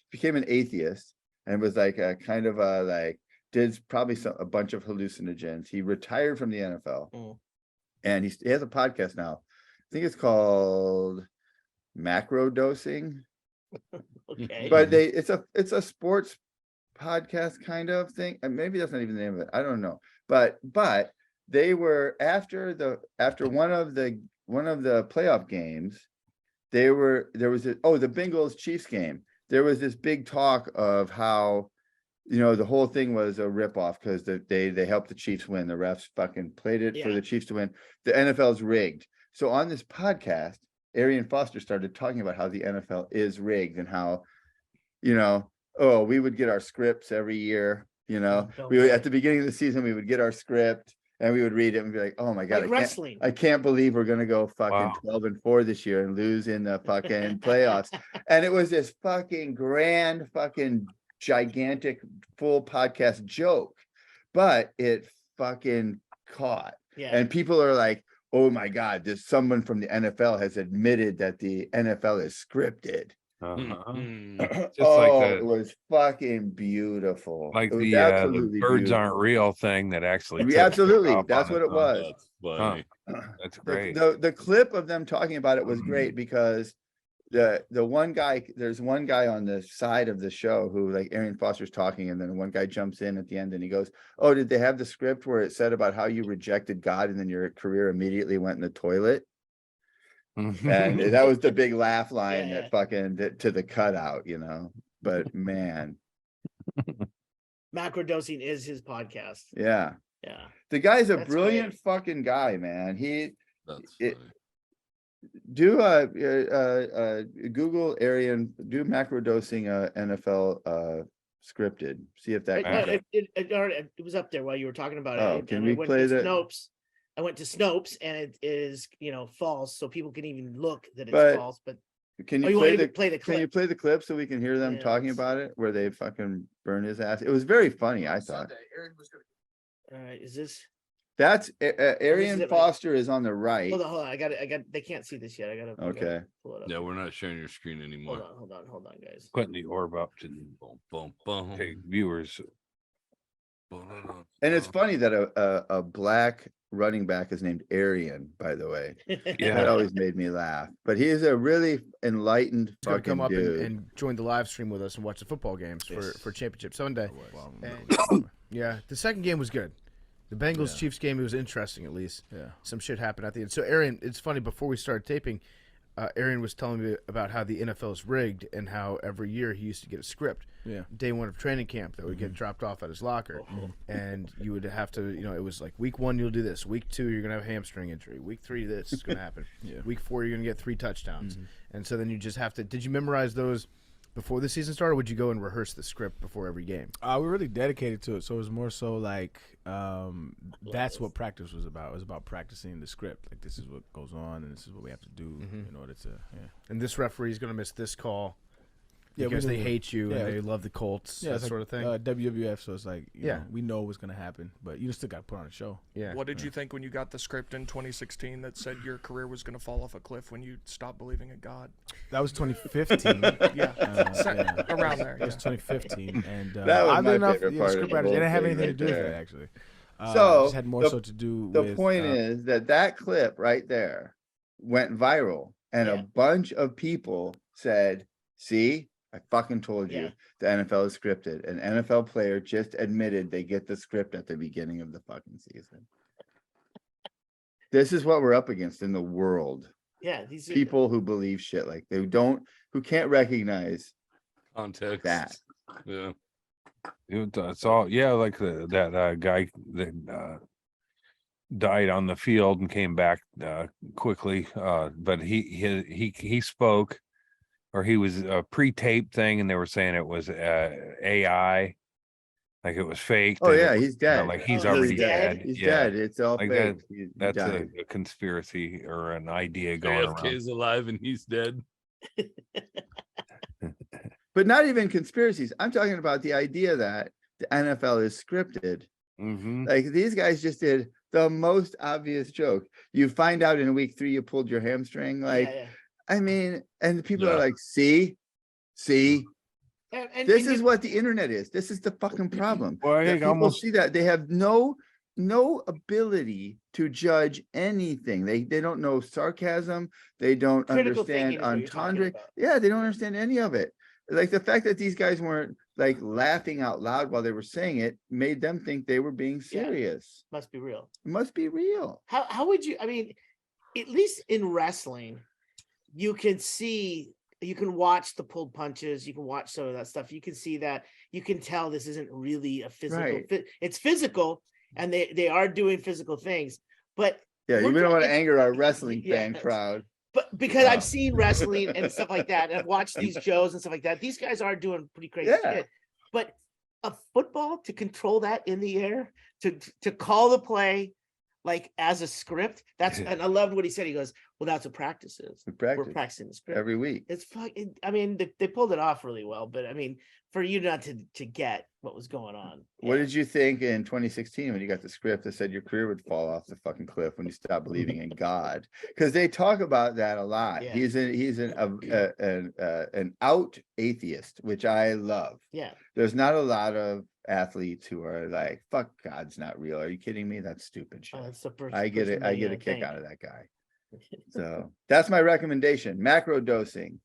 B: became an atheist, and was like a kind of a like did probably a bunch of hallucinogens. He retired from the NFL,
A: Mm.
B: and he has a podcast now. I think it's called macro dosing,
A: Okay.
B: but it's a sports podcast kind of thing, and maybe that's not even the name of it. I don't know, but they were after one of the playoff games. There was the Bengals Chiefs game. There was this big talk of how, the whole thing was a ripoff because they helped the Chiefs win. The refs fucking played it for the Chiefs to win. The NFL's rigged. So on this podcast, Arian Foster started talking about how the NFL is rigged and how, we would get our scripts every year. At the beginning of the season, we would get our script and we would read it and be like, oh my God,
A: wrestling.
B: I can't believe we're going to go fucking 12-4 this year and lose in the fucking playoffs. And it was this fucking grand fucking gigantic full podcast joke, but it fucking caught.
A: Yeah.
B: And people are like, oh my God, someone from the NFL has admitted that the NFL is scripted.
D: Just
B: it was fucking beautiful.
D: Like
B: it was
D: the
B: absolutely
D: birds
B: beautiful.
D: Aren't real thing that actually took
B: Absolutely,
D: off
B: that's
D: on
B: what it
D: its own.
B: was.
E: That's funny.
D: That's great.
B: The clip of them talking about it was great because the one guy, there's one guy on the side of the show who, like, Arian Foster's talking, and then one guy jumps in at the end and he goes, oh, did they have the script where it said about how you rejected God and then your career immediately went in the toilet? And that was the big laugh line that fucking to the cutout, but man,
A: Macrodosing is his podcast.
B: yeah, the guy's a brilliant fucking guy, man. Google Arian, do macrodosing NFL scripted, see if that comes up.
A: It was up there while you were talking about it.
B: Can we play that?
A: Snopes. I went to Snopes and it is, false, so people can even look that it's false. But
B: can you play the clip? Can you play the clip so we can hear them talking about it, where they fucking burn his ass? It was very funny, I thought.
A: Is this?
B: That's Arian Foster is on the right.
A: Hold on. I got. They can't see this yet. I gotta pull it up.
E: Yeah, we're not sharing your screen anymore.
A: Hold on, guys.
D: Putting the orb up to take viewers.
B: And it's funny that a black running back is named Arian, by the way. That always made me laugh. But he is a really enlightened fucking
F: come up
B: dude.
F: and join the live stream with us and watch the football games for Championship Sunday. Yeah, the second game was good. The Bengals Chiefs game, it was interesting, at least. Yeah, some shit happened at the end. So Arian, it's funny, before we started taping, Arian was telling me about how the NFL is rigged and how every year he used to get a script. Yeah. Day one of training camp that would get dropped off at his locker. And you would have to, it was like week 1, you'll do this. Week 2, you're going to have a hamstring injury. Week 3, this is going to happen. Week 4, you're going to get 3 touchdowns. And so then you just have to, did you memorize those before the season started, or would you go and rehearse the script before every game?
G: We were really dedicated to it. So it was more so like, that's what practice was about. It was about practicing the script. Like, this is what goes on and this is what we have to do in order to,
F: And this referee is going to miss this call. Because they hate you and they love the Colts, that sort of thing.
G: WWF, so it's like, you know, we know what's going to happen, but you just still got to put on a show.
F: Yeah.
H: What did you think when you got the script in 2016 that said your career was going to fall off a cliff when you stopped believing in God?
G: That was 2015.
H: Around there.
G: It was 2015, and
B: that was my favorite part.
G: It didn't have anything to do with it, actually.
B: So
G: it just had more so to do with.
B: The point is that clip right there went viral, and a bunch of people said, "See, I fucking told you the NFL is scripted." An NFL player just admitted they get the script at the beginning of the fucking season. This is what we're up against in the world.
A: Yeah, these
B: people who believe shit like who can't recognize
E: context.
B: That.
E: Yeah.
D: It's all like that guy that died on the field and came back quickly. But he spoke. Or he was a pre-taped thing, and they were saying it was AI, like it was fake.
B: Oh yeah, he's dead.
D: Like he's already dead.
B: He's dead. It's all
D: like
B: fake.
D: That's a conspiracy or an idea going around.
E: JFK is alive and he's dead.
B: But not even conspiracies. I'm talking about the idea that the NFL is scripted. Like these guys just did the most obvious joke. You find out in week 3 you pulled your hamstring. Like. I mean, and people are like, see, this is what the internet is. This is the fucking problem.
D: Well,
B: people see that they have no no ability to judge anything. They don't know sarcasm. They don't
A: Critical
B: understand
A: thinking is what you're talking
B: entendre.
A: about.
B: Yeah, they don't understand any of it. Like the fact that these guys weren't like laughing out loud while they were saying it made them think they were being serious.
A: Must be real.
B: It must be real.
A: How would you? I mean, at least in wrestling, you can see, you can watch the pulled punches, you can watch some of that stuff. You can see that, you can tell this isn't really a physical.
B: Right.
A: It's physical, and they are doing physical things, but
B: Yeah, we don't want to anger our wrestling fan
A: Yes.
B: crowd.
A: But because
B: Wow.
A: I've seen wrestling and stuff like that, and I've watched these shows and stuff like that, these guys are doing pretty crazy
B: Yeah.
A: shit. But a football, to control that in the air, to call the play like as a script, that's, and I loved what he said. He goes, "Well, that's what practice is.
B: We
A: We're
B: practice
A: practicing the script
B: every week.
A: It's fucking. I mean, they pulled it off really well, but I mean, for you not to get what was going on.
B: What did you think in 2016 when you got the script that said your career would fall off the fucking cliff when you stopped believing in God? Because they talk about that a lot.
A: Yeah.
B: He's an out atheist, which I love.
A: Yeah,
B: There's not a lot of athletes who are like, "Fuck, God's not real." Are you kidding me? That's stupid shit.
A: that's the first.
B: I get
A: person
B: it. I
A: that you
B: get a
A: gotta
B: kick
A: think.
B: out of that guy. So that's my recommendation. Macro dosing.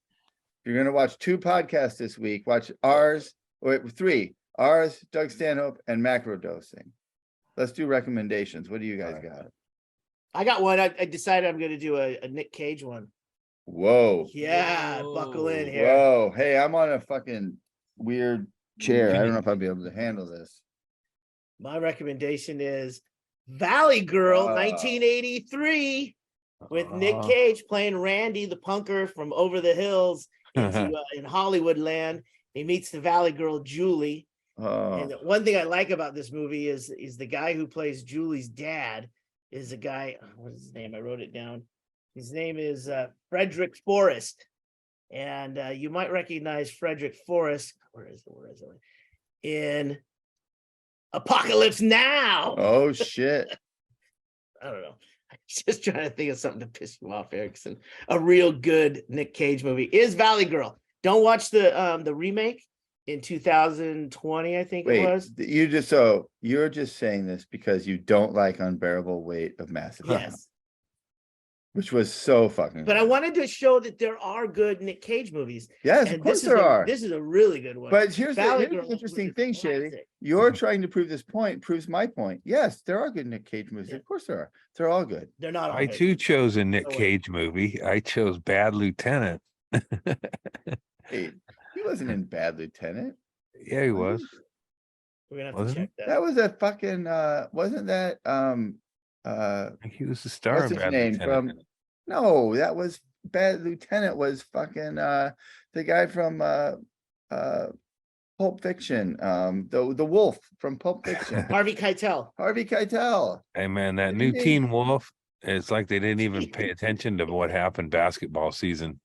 B: If you're gonna watch 2 podcasts this week, watch ours. Wait, 3. Ours, Doug Stanhope, and macro dosing. Let's do recommendations. What do you guys got?
A: I got one. I decided I'm going to do a Nick Cage one.
B: Whoa.
A: Yeah, buckle in here.
B: Whoa. Hey, I'm on a fucking weird chair. I don't know if I'll be able to handle this.
A: My recommendation is Valley Girl,
B: Oh.
A: 1983, with Nick Cage playing Randy, the punker from over the hills in Hollywood land. He meets the Valley Girl, Julie. And
B: Oh,
A: one thing I like about this movie is the guy who plays Julie's dad is a guy. What is his name? I wrote it down. His name is Frederick Forrest, and you might recognize Frederick Forrest. Where is it? In Apocalypse Now.
B: oh shit.
A: I don't know. I'm just trying to think of something to piss you off, Erickson. A real good Nick Cage movie is Valley Girl. Don't watch the remake in 2020, I think it
B: Wait,
A: was.
B: you're just saying this because you don't like Unbearable Weight of Massive Talent,
A: Yes.
B: which was so fucking
A: But I
B: good.
A: wanted to show that there are good Nick Cage movies.
B: Yes, of
A: And
B: course
A: this is
B: there are.
A: This is a really good one.
B: But here's
A: Valley
B: the
A: Girl was
B: interesting
A: a
B: thing, Chaille.
A: classic.
B: You're trying to prove this point, proves my point. Yes, there are good Nick Cage movies.
A: Yeah.
B: Of course there are. They're all good.
A: They're not all
D: I
A: good.
D: too chose a Nick
A: No way.
D: Cage movie. I chose Bad Lieutenant.
B: Hey, he wasn't in Bad Lieutenant.
D: Yeah, he was.
A: We're gonna have
D: Wasn't
A: to check that.
B: That was a fucking wasn't that
D: He was the star
B: what's
D: of
B: his
D: Bad
B: name
D: Lieutenant.
B: from no, that was Bad Lieutenant was fucking the guy from Pulp Fiction, the wolf from Pulp Fiction.
A: Harvey Keitel.
B: Harvey Keitel.
D: Hey man, that new
B: Indeed.
D: Teen Wolf, it's like they didn't even pay attention to what happened basketball season.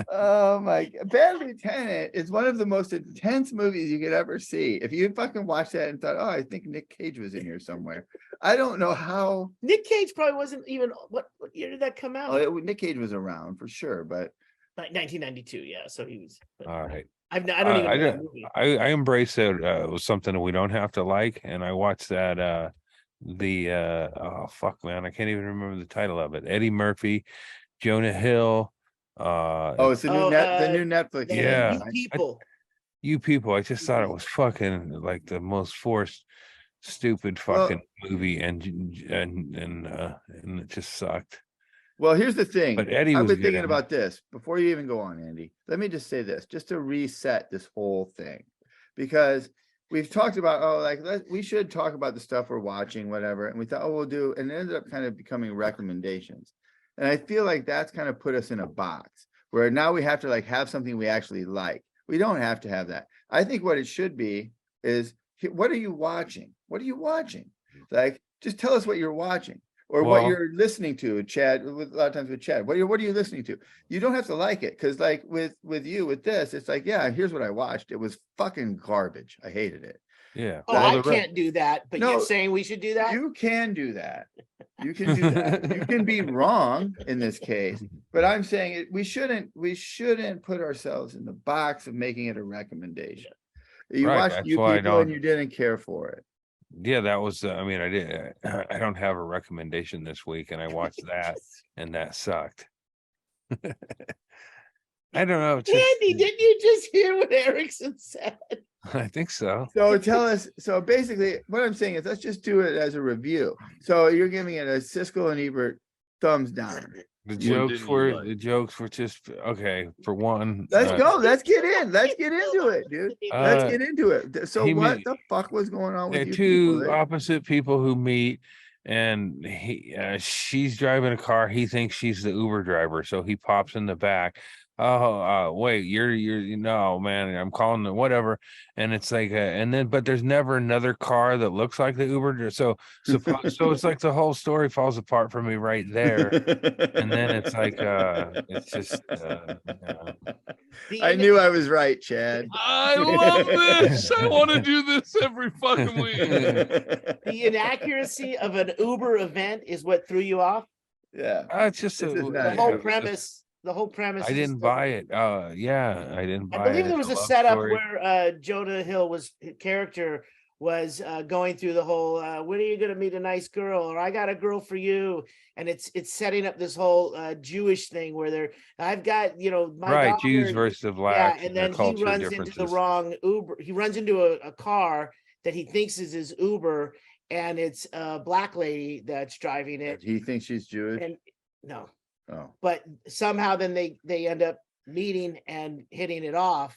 B: Oh my God. Bad Lieutenant is one of the most intense movies you could ever see. If you fucking watched that and thought, "Oh, I think Nick Cage was in here somewhere," I don't know how.
A: Nick Cage probably wasn't even. What year did that come out?
B: Nick Cage was around for sure, but
A: Like 1992. Yeah, so he was. But
D: All right.
A: I don't even
D: I
A: know that
D: don't-
A: movie.
D: I embrace it. It was something that we don't have to like, and I watched that. Oh fuck, man, I can't even remember the title of it. Eddie Murphy, Jonah Hill.
B: it's the new the new Netflix.
A: The
D: Yeah.
A: You People.
D: You People. I just thought it was fucking like the most forced, stupid fucking movie, and it just sucked.
B: Well, here's the thing.
D: But Eddie
B: I've
D: was
B: been
D: good
B: thinking
D: in it.
B: about this before you even go on, Andy. Let me just say this, just to reset this whole thing, because we've talked about we should talk about the stuff we're watching, whatever, and we thought, we'll do, and it ended up kind of becoming recommendations. And I feel like that's kind of put us in a box where now we have to have something we actually like. We don't have to have that. I think what it should be is, what are you watching? What are you watching? Just tell us what you're watching. Or what
D: Well-
B: you're listening to, Chad. A lot of times with Chad, what are you listening to? You don't have to like it, because with this, it's like, yeah, here's what I watched. It was fucking garbage. I hated it.
D: Yeah.
A: Oh,
D: Well,
A: I
D: the re-
A: can't do that. But
B: No,
A: you're saying we should do that?
B: You can do that. You can do that. You can be wrong in this case, but I'm saying we shouldn't put ourselves in the box of making it a recommendation. You
D: Right,
B: watched
D: that's
B: You
D: why I
B: People and
D: don't-
B: you didn't care for it.
D: Yeah, that was. I mean, I did. I don't have a recommendation this week, and I watched that, and that sucked. I don't know. It's just,
A: Andy, didn't you just hear what Erickson said?
D: I think so.
B: So tell us. So basically, what I'm saying is, let's just do it as a review. So you're giving it a Siskel and Ebert thumbs down.
D: The
E: What
D: jokes
E: didn't you
D: were
E: like?
D: the jokes were just okay. For one,
B: Let's go. Let's get in. Let's get into it, dude. Let's
D: Uh,
B: get into it. So
D: he
B: what
D: made-
B: the fuck was going on
D: They're
B: with you people?
D: two opposite people who meet, and she's driving a car. He thinks she's the Uber driver, so he pops in the back. Oh, wait, you're no, man. I'm calling the whatever, and it's like, and then but there's never another car that looks like the Uber. So it's like the whole story falls apart for me right there. And then it's like, it's just,
B: I knew I was right, Chad.
E: I love this. I want to do this every fucking week.
A: The inaccuracy of an Uber event is what threw you off.
B: Yeah.
D: it's just
B: This is
A: The
B: not
A: whole
B: Yeah,
A: premise. The whole premise.
D: I
A: is
D: didn't buy it. Yeah, I didn't buy
A: I
D: it.
A: believe there was
D: It's
A: a
D: love
A: setup
D: story.
A: where Jonah Hill his character was going through the whole when are you gonna meet a nice girl, or I got a girl for you, and it's setting up this whole Jewish thing where I've got my
D: Right, Jews
A: daughter,
D: versus the blacks.
A: and
D: their
A: then he
D: culture
A: runs into the
D: differences.
A: wrong Uber. He runs into a car that he thinks is his Uber, and it's a black lady that's driving it.
B: He thinks she's Jewish.
A: And no,
B: Oh.
A: but somehow then they end up meeting and hitting it off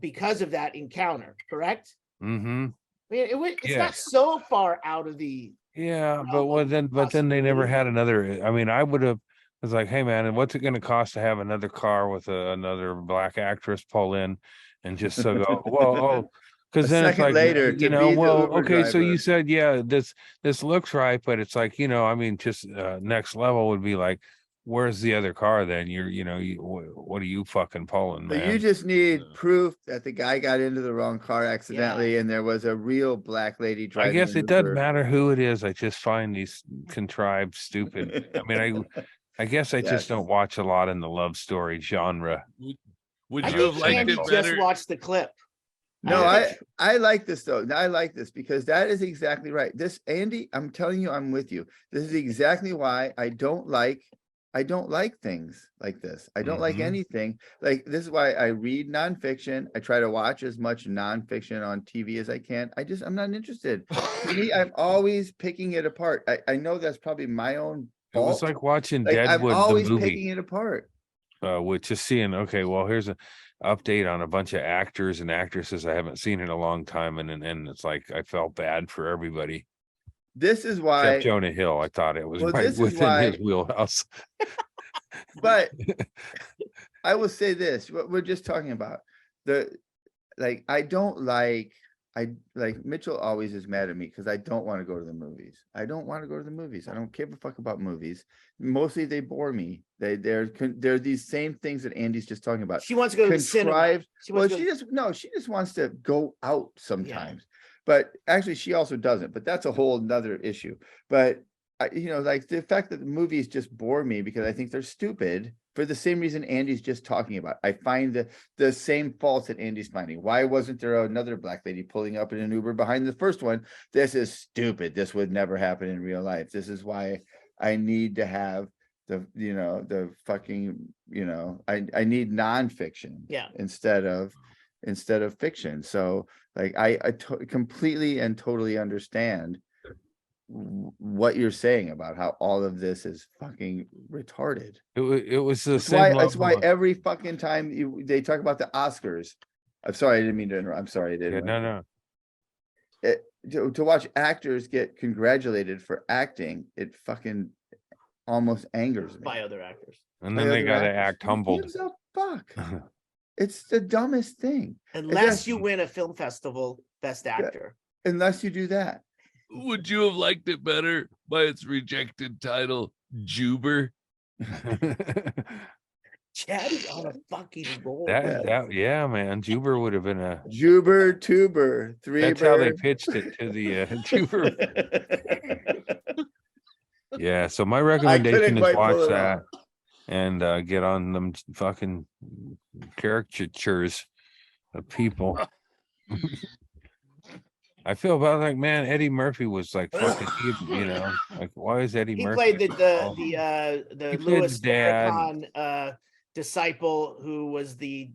A: because of that encounter, correct?
D: Mm-hmm.
A: I mean, it's not
D: Yes.
A: so far out of the
D: Yeah,
A: No,
D: but well, then they never
A: possibility.
D: had another. I mean, I would have. Was like, hey man, and what's it going to cost to have another car with another black actress pull in, and just so go, well, oh, because
B: A
D: then it's
B: second
D: like,
B: later to be the
D: well,
B: Uber
D: okay, so you
B: driver.
D: said, yeah, this looks right, but it's like, I mean, just next level would be like, where's the other car then? What are you fucking pulling,
B: So
D: man?
B: you just need proof that the guy got into the wrong car accidentally, and there was a real black lady
D: I
B: driving.
D: guess
B: an
D: it doesn't
B: Uber.
D: matter who it is. I just find these contrived, stupid. I mean, I guess I
B: Yes.
D: just don't watch a lot in the love story genre.
E: Would
A: I
E: you
A: think
E: have liked
A: Andy
E: it
A: just
E: better?
A: watched the clip.
B: No,
A: think-
B: I like this though. I like this because that is exactly right. This, Andy, I'm telling you, I'm with you. This is exactly why I don't like things like this. I don't like
D: Mhm.
B: anything like this. Is why I read nonfiction. I try to watch as much nonfiction on TV as I can. I'm not interested. To me, I'm always picking it apart. I know that's probably my own
D: It was
B: fault.
D: like watching
B: Like, I'm
D: Deadwood, the
B: always
D: movie,
B: picking it apart.
D: with just seeing, okay, well, here's an update on a bunch of actors and actresses I haven't seen in a long time. And it's like, I felt bad for everybody
B: This is
D: except
B: why,
D: Jonah Hill. I thought it was
B: Well,
D: right
B: this is
D: within his
B: why-
D: wheelhouse.
B: but I will say this, what we're just talking about, I like Mitchell always is mad at me because I don't want to go to the movies. I don't want to go to the movies. I don't give a fuck about movies. Mostly they bore me. They're these same things that Andy's just talking about.
A: She wants to go to the cinema.
B: Contrived.
A: She
B: Well,
A: wants to go-
B: she just wants to go out sometimes. But actually she also doesn't, but that's a whole nother issue. But like the fact that the movies just bore me because I think they're stupid for the same reason Andy's just talking about. I find the same faults that Andy's finding. Why wasn't there another black lady pulling up in an Uber behind the first one? This is stupid. This would never happen in real life. This is why I need to have the fucking, I need nonfiction instead of fiction. So like I completely and totally understand what you're saying about how all of this is fucking retarded.
D: It was the same.
B: That's why
D: level.
B: every fucking time they talk about the Oscars. I'm sorry, I didn't mean to interrupt. I'm sorry, I didn't.
D: Yeah, no.
B: To watch actors get congratulated for acting, it fucking almost angers me.
A: by other actors.
D: And then they got to act
B: Who
D: humbled.
B: gives a fuck? It's the dumbest thing.
A: Unless you win a film festival best actor.
B: Unless you do that.
E: Would you have liked it better by its rejected title, Juber?
A: Chad is on a fucking roll.
D: Yeah, man. Juber would have been a.
B: Juber, tuber, three.
D: That's how they pitched it to the Juber. Yeah, so my recommendation is
B: quite
D: watch
B: pull it
D: that
B: off.
D: and get on them fucking caricatures of people. I feel about like, man, Eddie Murphy was like fucking, you know, like why is Eddie
A: He
D: Murphy?
A: played the
D: He played
A: Louis
D: the dad.
A: Farrakhan disciple who was the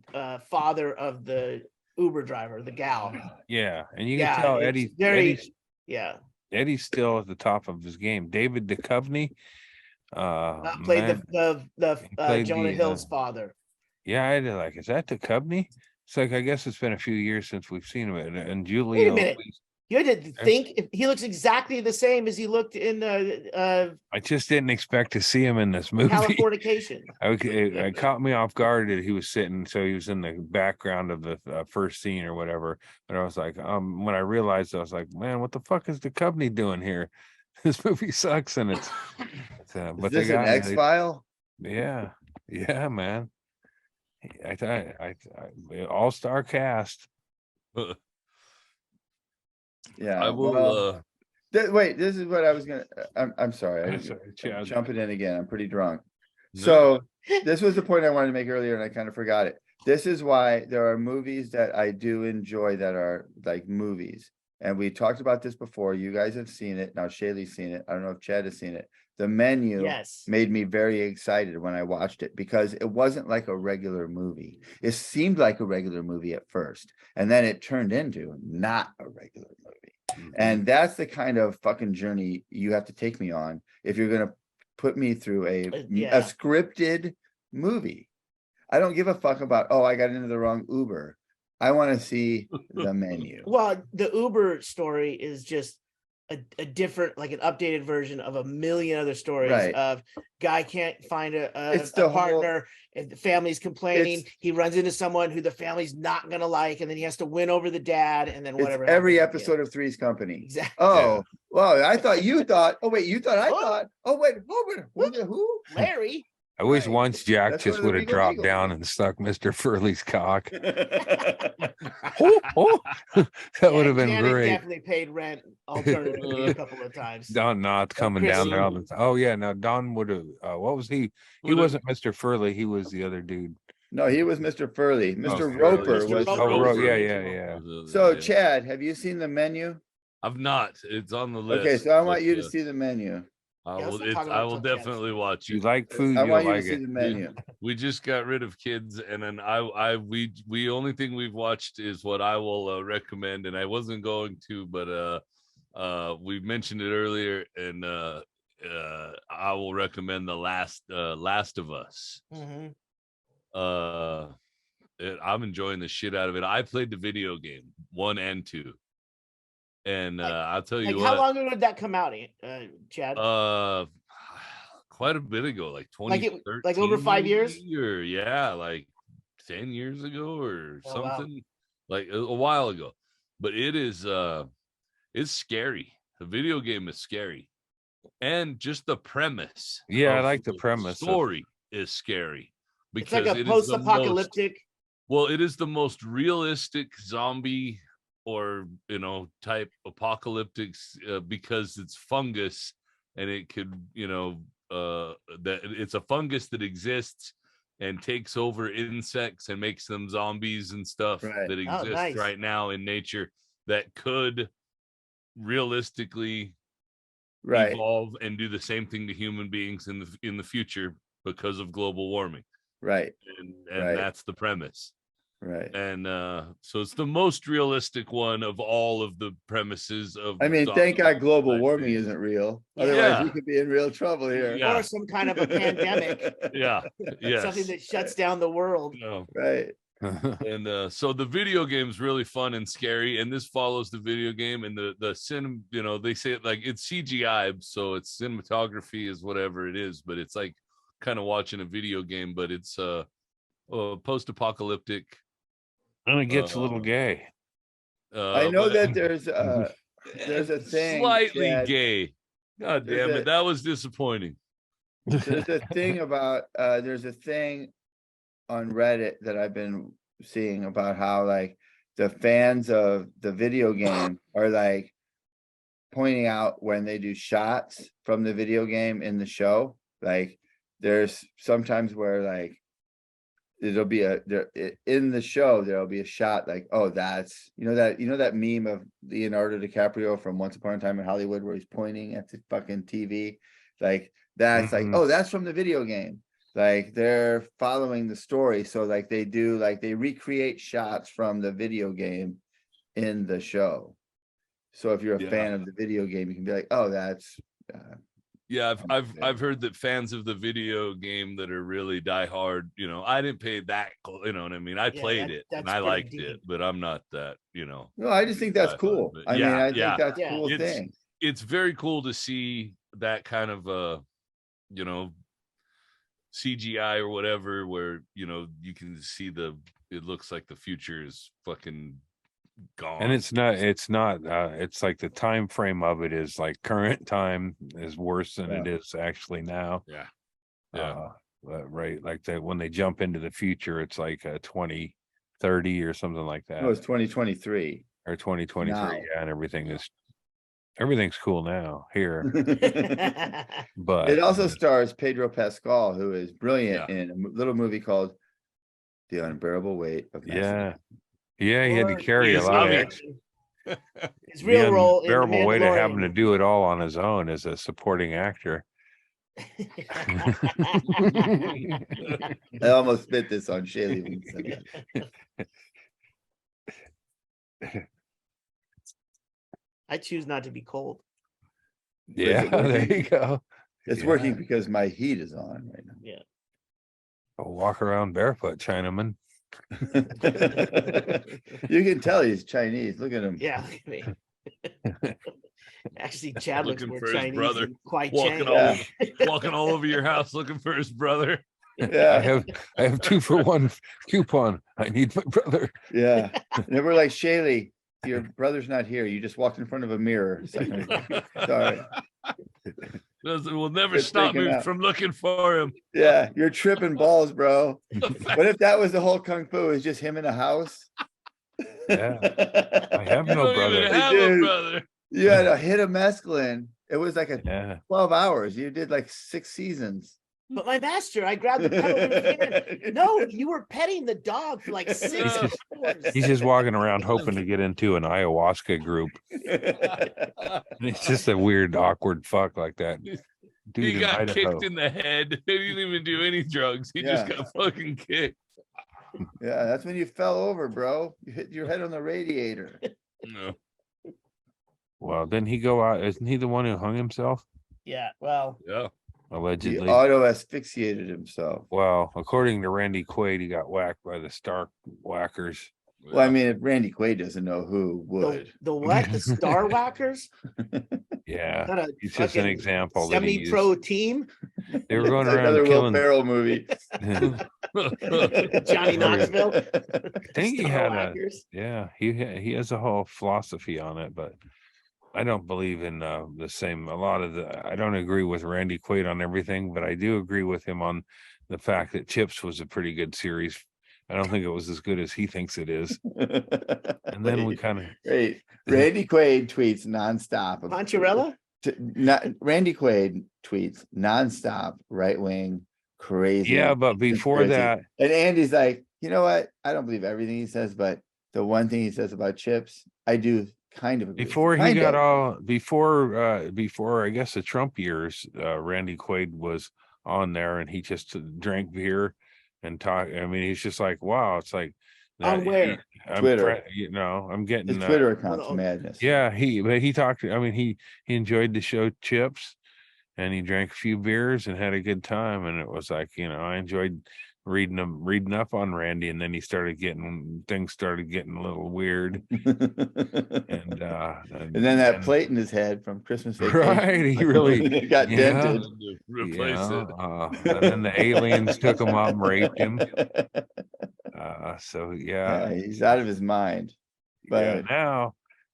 A: father of the Uber driver, the gal.
D: Yeah, and you
A: Yeah,
D: can tell
A: it's very
D: Eddie's, Eddie's still at the top of his game. David Duchovny,
A: played
D: man,
A: the
D: he played
A: Jonah
D: the,
A: Hill's father.
D: yeah, I did like, is that Duchovny? It's like, I guess it's been a few years since we've seen him, and
A: Wait
D: Julia
A: a minute.
D: Louise.
A: You had to think if he looks exactly the same as he looked in
D: I just didn't expect to see him in this movie.
A: Californication.
D: Okay, it caught me off guard that he was sitting, so he was in the background of the first scene or whatever. But I was like, when I realized, I was like, man, what the fuck is the company doing here? This movie sucks, and it's but
B: Is this
D: they got
B: an X-File?
D: yeah, man. I thought all-star cast.
B: Yeah.
E: I will.
B: Well, wait, this is what I was gonna. I'm sorry.
D: I'm sorry,
B: I'm
D: Chad.
B: jumping in again. I'm pretty drunk.
E: No.
B: So this was the point I wanted to make earlier, and I kind of forgot it. This is why there are movies that I do enjoy that are like movies. And we talked about this before. You guys have seen it. Now Chaille's seen it. I don't know if Chad has seen it. The Menu
A: Yes.
B: made me very excited when I watched it because it wasn't like a regular movie. It seemed like a regular movie at first, and then it turned into not a regular movie. And that's the kind of fucking journey you have to take me on if you're going to put me through a scripted movie. I don't give a fuck about, oh, I got into the wrong Uber. I want to see The Menu.
A: Well, the Uber story is just a different, like an updated version of a million other stories of guy can't find a partner and the family's complaining. He runs into someone who the family's not gonna like, and then he has to win over the dad, and then whatever.
B: Every episode of Three's Company.
A: Exactly.
B: Oh, well, I thought you thought. Oh wait, you thought I thought. Oh wait, who?
A: Larry.
D: I wish once Jack
B: That's
D: just
B: one of the
D: would have
B: Regal
D: dropped
B: Eagles.
D: down and stuck Mr. Furley's cock. That would have been
A: Janet
D: great.
A: definitely paid rent alternatively a couple of times.
D: Don not coming down there all the time. Oh yeah, now Don would have. What was he? He wasn't Mr. Furley. He was the other dude.
B: No, he was Mr. Furley. Mr.
D: Furley.
B: Roper
A: Mr.
B: was.
A: Roper.
D: Yeah.
B: So Chad, have you seen The Menu?
E: I've not. It's on the list.
B: Okay, so I want you to see The Menu.
E: I
A: Yeah,
E: will,
A: let's not talk
E: I
A: about
E: will
A: something else.
E: definitely watch
D: You
E: it.
D: like food?
B: I
D: You'll
B: want you to
D: like
B: see
D: it.
B: The Menu.
E: We just got rid of kids, and then we only thing we've watched is what I will recommend, and I wasn't going to, but we mentioned it earlier, and I will recommend the Last of Us.
A: Mhm.
E: I'm enjoying the shit out of it. I played the video game 1 and 2, and I'll tell you
A: Like,
E: what.
A: how long ago did that come out, Chad?
E: Quite a bit ago, like 2013,
A: like over 5 years?
E: or like 10 years ago or
A: Oh, wow.
E: something, like a while ago. But it is it's scary. The video game is scary, and just the premise.
D: Yeah, I
E: of
D: like the premise of-
E: Story is scary
A: It's
E: because
A: like a
E: it is the
A: post-apocalyptic.
E: it is the most realistic zombie or type apocalyptic because it's fungus, and it could that it's a fungus that exists and takes over insects and makes them zombies and stuff that exist
A: nice.
E: right now in nature that could realistically evolve and do the same thing to human beings in the future because of global warming.
B: Right.
E: And that's the premise.
B: Right.
E: And so it's the most realistic one of all of the premises of.
B: I mean, thank God global warming isn't real. Otherwise,
E: Yeah.
B: we could be in real trouble here.
E: Yeah.
A: Or some kind of a pandemic.
E: Yeah. Yes.
A: Something that shuts down the world.
B: Right.
E: And so the video game's really fun and scary, and this follows the video game, and the cinema, they say it like it's CGI, so it's cinematography is whatever it is, but it's like kind of watching a video game, but it's post-apocalyptic.
D: And it gets a little gay.
B: I know that there's a thing
E: slightly
B: Chad,
E: gay. God damn it, that was disappointing.
B: There's a thing about there's a thing on Reddit that I've been seeing about how like the fans of the video game are like pointing out when they do shots from the video game in the show. Like there's sometimes where like it'll be in the show, there'll be a shot like, oh, that's, that meme of Leonardo DiCaprio from Once Upon a Time in Hollywood where he's pointing at the fucking TV. Like, that's like, oh, that's from the video game. Like, they're following the story. So like they recreate shots from the video game in the show. So if you're a fan of the video game, you can be like, oh, that's
E: yeah, I've heard that fans of the video game that are really diehard, I didn't pay that, you know what I mean? I played it and I liked it, but I'm not that,
B: No, I just think that's cool. I mean, I think that's a cool thing.
E: It's very cool to see that kind of CGI or whatever, where you can see it looks like the future is fucking gone.
D: And it's like the time frame of it is like current time is worse than it is actually now. Right, like that when they jump into the future, it's like 2030 or something like that.
B: No, it's 2023
D: or 2023. Yeah, and everything's cool now here. But
B: it also stars Pedro Pascal, who is brilliant in a little movie called The Unbearable Weight of Massive.
D: Yeah, he had to carry a lot of
A: his real role.
D: Unbearable weight of having to do it all on his own as a supporting actor.
B: I almost spit this on Chaille.
A: I choose not to be cold.
D: Yeah, there you go.
B: It's working because my heat is on right now.
A: Yeah.
D: I'll walk around barefoot, Chinaman.
B: You can tell he's Chinese. Look at him.
A: Yeah, look at me. Actually, Chad looks more
E: for
A: Chinese
E: brother.
A: than quite
E: walking all over your house looking for his brother.
B: Yeah,
D: I have 2-for-1 coupon. I need my brother.
B: Yeah, and they were like, Chaille, your brother's not here. You just walked in front of a mirror. Sorry.
E: We'll never stop me from looking for him.
B: Yeah, you're tripping balls, bro. What if that was the whole kung fu? Is just him in a house?
D: Yeah, I have no brother.
E: A brother.
B: You had a hit of mescaline. It was like 12 hours. You did like 6 seasons.
A: But my master, I grabbed the pedal in his hand. No, you were petting the dog for like 6 hours.
D: He's just walking around hoping to get into an ayahuasca group. It's just a weird, awkward fuck like that. Dude,
E: he got kicked in the head. He didn't even do any drugs. He just got fucking kicked.
B: Yeah, that's when you fell over, bro. You hit your head on the radiator.
E: No.
D: Well, didn't he go out? Isn't he the one who hung himself?
A: Yeah, well.
E: Yeah.
D: Allegedly.
B: He auto asphyxiated himself.
D: Well, according to Randy Quaid, he got whacked by the Star Whackers.
B: Well, I mean, if Randy Quaid doesn't know, who would?
A: The what? The Star Whackers?
D: Yeah, it's just an example.
A: Semi-pro team.
D: They were going around
B: another
D: killing.
B: Will Ferrell movie.
A: Johnny Knoxville.
D: I think he had he has a whole philosophy on it, but I don't believe in the same. I don't agree with Randy Quaid on everything, but I do agree with him on the fact that Chips was a pretty good series. I don't think it was as good as he thinks it is. And then we kind of
B: Randy Quaid tweets nonstop.
A: Poncherella?
B: Randy Quaid tweets nonstop, right wing, crazy.
D: Yeah, but before that,
B: and Andy's like, you know what? I don't believe everything he says, but the one thing he says about Chips, I do kind of agree.
D: Before I guess the Trump years, Randy Quaid was on there and he just drank beer and talk. I mean, he's just like, wow, it's like
A: on where
B: Twitter.
D: I'm getting
B: his Twitter account's madness.
D: Yeah, he talked. I mean, he enjoyed the show Chips, and he drank a few beers and had a good time. And it was like, I enjoyed reading up on Randy, and then things started getting a little weird. and
B: then that plate in his head from Christmas Vacation.
D: Right, he really
B: got dented.
E: Replace it.
D: And then the aliens took him up and raped him. So
B: he's out of his mind. But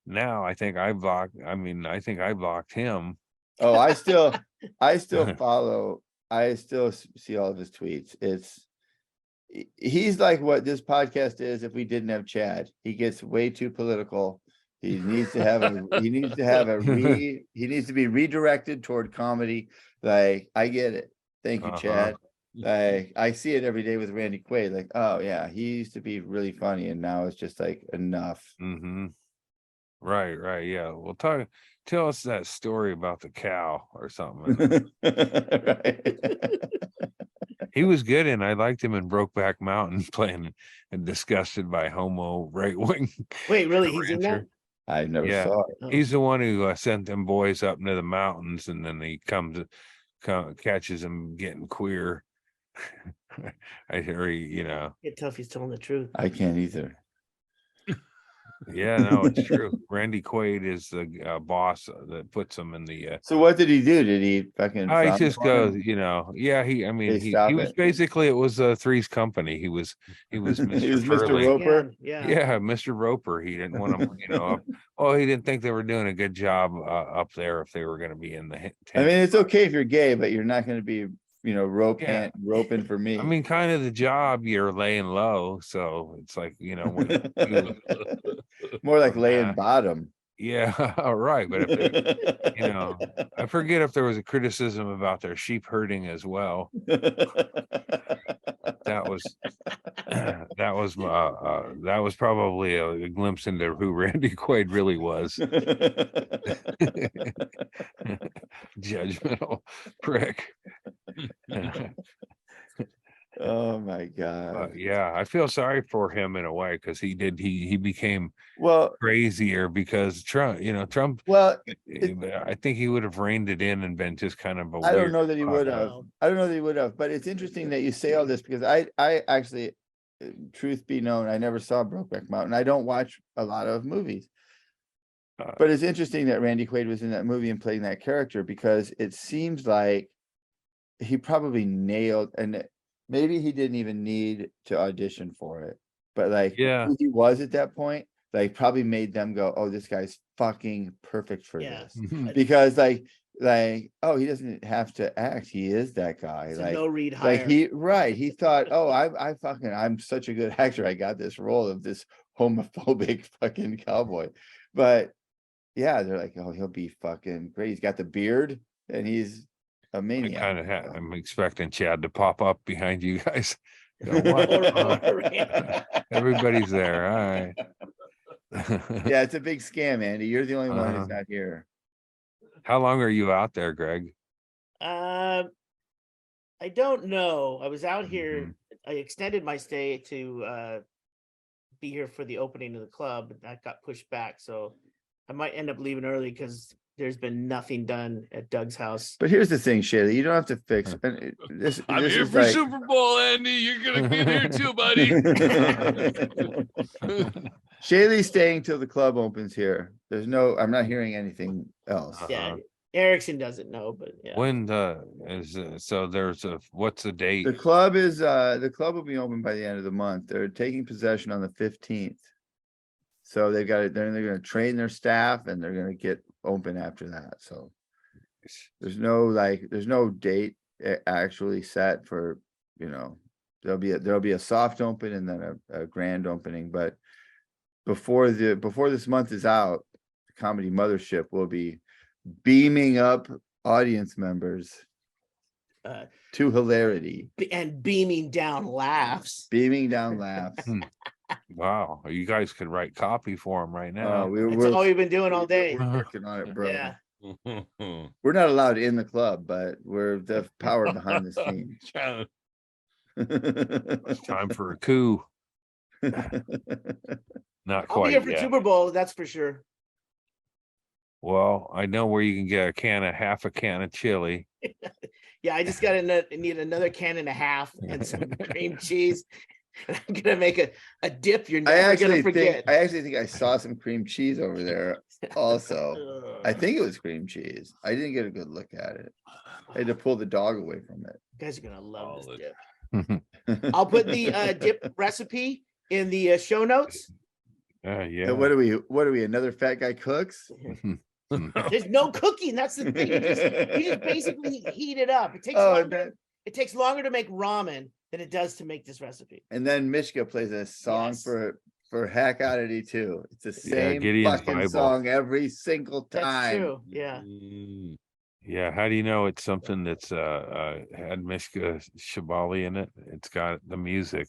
D: now I think I blocked. I think I blocked him.
B: Oh, I still follow. I still see all of his tweets. He's like what this podcast is if we didn't have Chad. He gets way too political. He needs to be redirected toward comedy. Like, I get it. Thank you, Chad. Like I see it every day with Randy Quaid. Like, oh yeah, he used to be really funny, and now it's just like enough.
D: Mm-hmm. Right. Yeah. Well, tell us that story about the cow or something.
B: Right.
D: He was good, and I liked him in Brokeback Mountain playing and disgusted by homo right wing.
A: Wait, really? He's in that?
D: rancher.
B: I never
D: Yeah.
B: saw it.
A: Oh.
D: He's the one who sent them boys up into the mountains, and then he catches them getting queer. I hear
A: Get tough. He's telling the truth.
B: I can't either.
D: yeah, no, it's true. Randy Quaid is the boss that puts them in the.
B: So what did he do? Did he fucking?
D: I
B: frown
D: just
B: upon
D: go,
B: him?
D: yeah. He
B: stop
D: was
B: it.
D: basically, it was Three's Company. He was Mr.
B: He was Mr.
D: Furley.
B: Roper.
A: Yeah.
D: Yeah, Mr. Roper. He didn't want him, he didn't think they were doing a good job up there if they were going to be in the
B: I
D: tent.
B: mean, it's okay if you're gay, but you're not going to be,
D: Yeah.
B: roping for me.
D: I mean, kind of the job, you're laying low, so it's like when you
B: more like
D: do
B: laying
D: that.
B: bottom.
D: Yeah, right. But if I forget if there was a criticism about their sheep herding as well. That was that was probably a glimpse into who Randy Quaid really was. Judgmental prick.
B: Oh my God.
D: Yeah, I feel sorry for him in a way because he became
B: Well,
D: crazier because Trump.
B: well,
D: I think he would have reined it in and been just kind of a
B: I don't
D: weird
B: know that he
D: fuck.
B: would have. I don't know that he would have, but it's interesting that you say all this because I actually, truth be known, I never saw Brokeback Mountain. I don't watch a lot of movies. But it's interesting that Randy Quaid was in that movie and playing that character because it seems like he probably nailed, and maybe he didn't even need to audition for it, but like
D: Yeah.
B: who he was at that point, like probably made them go, oh, this guy's fucking perfect for
A: Yeah.
B: this. Because like, oh, he doesn't have to act. He is that guy.
A: It's a
B: Like,
A: no read hire.
B: he thought, oh, I'm such a good actor. I got this role of this homophobic fucking cowboy. But yeah, they're like, oh, he'll be fucking great. He's got the beard and he's a maniac.
D: I'm expecting Chad to pop up behind you guys. Everybody's there. All right.
B: Yeah, it's a big scam, Andy. You're the only one who's not here.
D: How long are you out there, Greg?
A: I don't know. I was out here. I extended my stay to be here for the opening of the club, and that got pushed back. So I might end up leaving early because there's been nothing done at Doug's house.
B: But here's the thing, Chaille, you don't have to fix this.
E: I'm
B: this
E: here
B: is
E: for
B: like...
E: Super Bowl, Andy. You're gonna get here too, buddy.
B: Chaille's staying till the club opens here. I'm not hearing anything else.
A: Yeah, Erickson doesn't know, but yeah.
D: When so there's what's the date?
B: The club will be open by the end of the month. They're taking possession on the 15th. So they're going to train their staff and they're going to get open after that. So there's no date actually set for, there'll be a soft open and then a grand opening. But before this month is out, the Comedy Mothership will be beaming up audience members to hilarity
A: and beaming down laughs.
D: Wow, you guys could write copy for him right now.
A: That's all we've been doing all day.
B: We're working on it, bro.
A: Yeah.
B: We're not allowed in the club, but we're the power behind the scenes.
D: It's time for a coup. Not
A: I'll be
D: quite
A: here for
D: yet.
A: Super Bowl, that's for sure.
D: Well, I know where you can get half a can of chili.
A: Yeah, I just need another can and a half and some cream cheese. And I'm gonna make a dip you're never gonna forget.
B: I actually think I saw some cream cheese over there also. I think it was cream cheese. I didn't get a good look at it. I had to pull the dog away from it.
A: You guys are gonna love this dip. I'll put the dip recipe in the show notes.
D: Yeah.
B: And what are we? Another fat guy cooks?
A: There's no cooking. That's the thing. You just basically heat it up. It takes longer to make ramen than it does to make this recipe.
B: And then Mishka plays a song for Hack Oddity too. It's the same fucking song every single time.
A: That's true. Yeah.
D: Yeah, how do you know it's something that's had Mishka Shabali in it? It's got the music.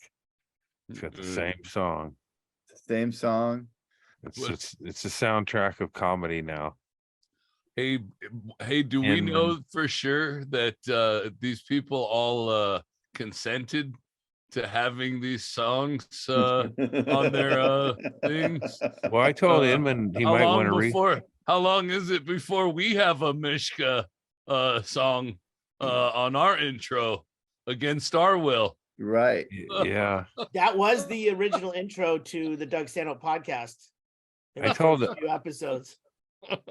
D: It's got the same song.
B: Same song.
D: It's a soundtrack of comedy now.
E: Hey, do we know for sure that these people all consented to having these songs on their things?
D: Well, I told Inman he might want to read.
E: How long is it before we have a Mishka song on our intro against our will?
B: Right.
D: Yeah.
A: That was the original intro to the Doug Stanhope podcast.
D: I told
A: a few episodes.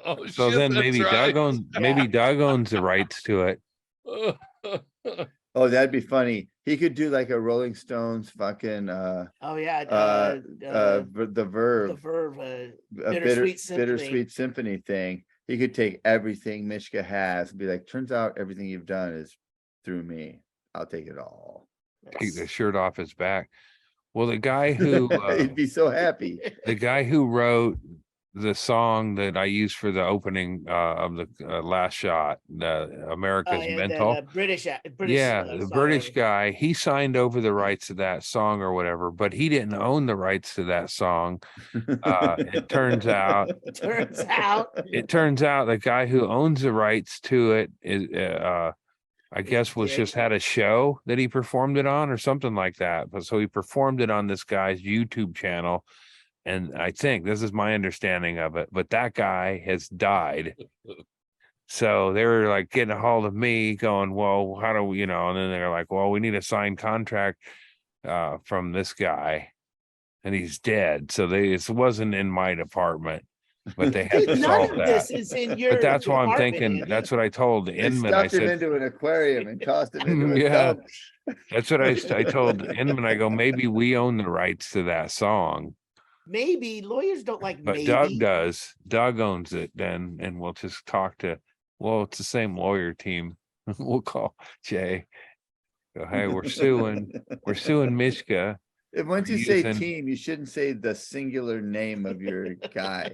E: Oh,
D: so
E: shit,
D: then maybe
E: right.
D: Doug owns the rights to it.
B: Oh, that'd be funny. He could do like a Rolling Stones fucking
A: Oh yeah.
B: the Verve, bittersweet symphony thing. He could take everything Mishka has and be like, turns out everything you've done is through me. I'll take it all.
D: Take the shirt off his back. Well, the guy who
B: he'd be so happy.
D: The guy who wrote the song that I used for the opening of the last shot, America's Mental.
A: British
D: the British guy, he signed over the rights to that song or whatever, but he didn't own the rights to that song. It turns out the guy who owns the rights to it is I guess was just had a show that he performed it on or something like that. But so he performed it on this guy's YouTube channel. And I think this is my understanding of it, but that guy has died. So they were like getting a hold of me going, well, how do we, and then they're like, well, we need a signed contract from this guy and he's dead. So it wasn't in my department, but they had to solve that.
A: This is in your
D: but that's why I'm thinking,
A: Andy.
D: that's what I told Inman.
B: I said, into an aquarium and tossed him into a dump.
D: That's what I told Inman. I go, maybe we own the rights to that song.
A: Maybe lawyers don't like
D: but
A: maybe.
D: Doug does. Doug owns it then, and we'll just talk to. Well, it's the same lawyer team. We'll call Jay. Go, hey, we're suing Mishka.
B: Once you say team, you shouldn't say the singular name of your guy.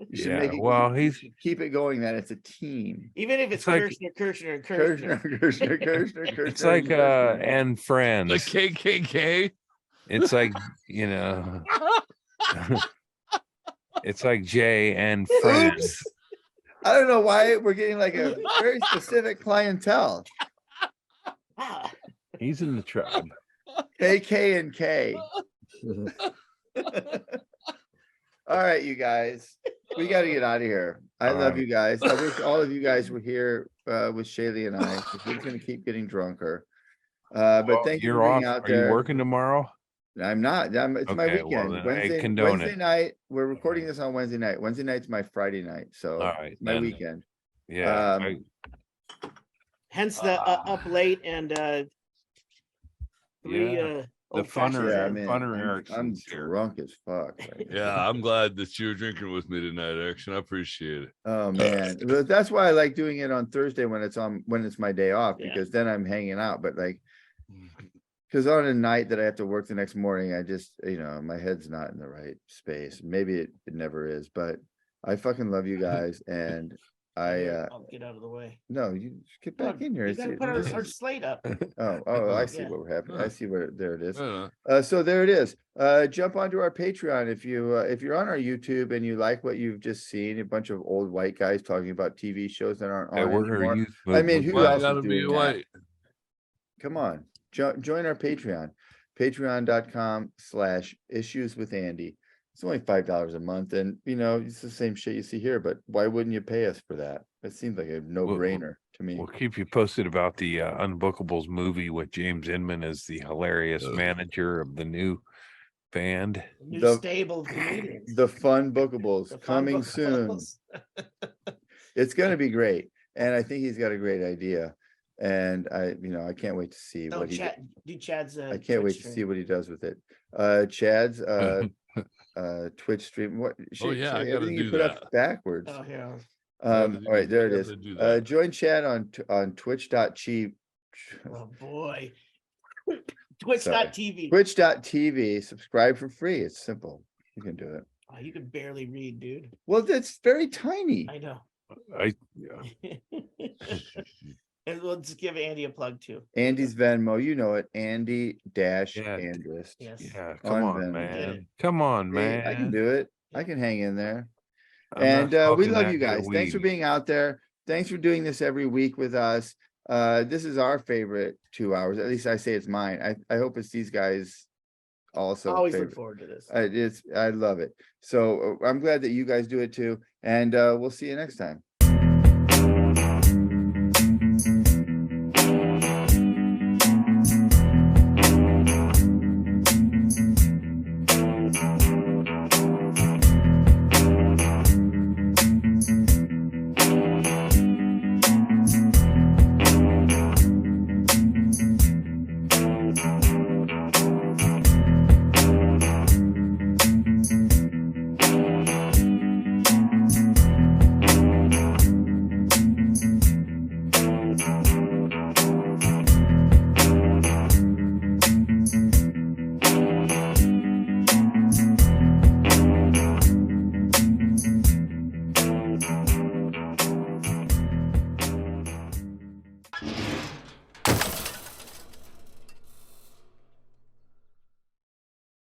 B: You should make it, keep it going that it's a team.
A: Even if it's Kirshner.
D: It's like and friends.
E: The KKK.
D: It's like, it's like Jay and friends.
B: I don't know why we're getting like a very specific clientele.
D: He's in the tribe.
B: KK and K. All right, you guys. We got to get out of here. I love you guys. I wish all of you guys were here with Chaille and I. We're going to keep getting drunker. But thank you for being out there.
D: Are you working tomorrow?
B: I'm not. It's my weekend.
D: Well,
B: Wednesday night. We're recording this on Wednesday night. Wednesday night's my Friday night. So my weekend.
D: Yeah.
A: Hence the up late and
D: the funner Erickson.
B: I'm drunk as fuck. Right
E: yeah, I'm glad that you were drinking with me tonight, Erickson. I appreciate it.
B: Oh man, that's why I like doing it on Thursday when it's my day off, because then I'm hanging out. But like, because on a night that I have to work the next morning, I just my head's not in the right space. Maybe it never is, but I fucking love you guys, and I'll
A: get out of the way.
B: No, you get back in here.
A: You gotta put our slate up.
B: Oh, I see what happened. I see where there it is. So there it is. Jump onto our Patreon if you're on our YouTube and you like what you've just seen, a bunch of old white guys talking about TV shows that aren't on anymore. I mean, who else is doing that? Come on, join our Patreon, patreon.com/issueswithandy. It's only $5 a month, and it's the same shit you see here. But why wouldn't you pay us for that? It seems like a no-brainer to me.
D: We'll keep you posted about the Unbookables movie with James Inman as the hilarious manager of the new band,
A: new stable of comedians.
B: The FunBookables coming soon. It's going to be great, and I think he's got a great idea. And I can't wait to see what he
A: do. Chad's.
B: I can't wait to see what he does with it. Chad's. Twitch stream. What?
E: I gotta do
B: put
E: that.
B: Up backwards.
A: Oh yeah.
B: All right, there it is. Join Chad on twitch.tv.
A: Oh boy. Twitch.tv.
B: Twitch.tv. Subscribe for free. It's simple. You can do it.
A: Oh, you can barely read, dude.
B: Well, that's very tiny.
A: I know. And we'll just give Andy a plug too.
B: Andy's Venmo, you know it. Andy dash
D: Yeah.
B: Andrist.
A: Yes.
D: Yeah, come on,
B: Venmo.
D: man. Come on,
B: See,
D: man.
B: I can do it. I can hang in there.
D: I'm not
B: And we
D: smoking
B: love
D: that
B: you
D: good
B: guys. Thanks for
D: weed.
B: being out there. Thanks for doing this every week with us. This is our favorite 2 hours. At least I say it's mine. I hope it's these guys also.
A: Always
B: favorite.
A: look forward to this.
B: I love it. So I'm glad that you guys do it too. And we'll see you next time.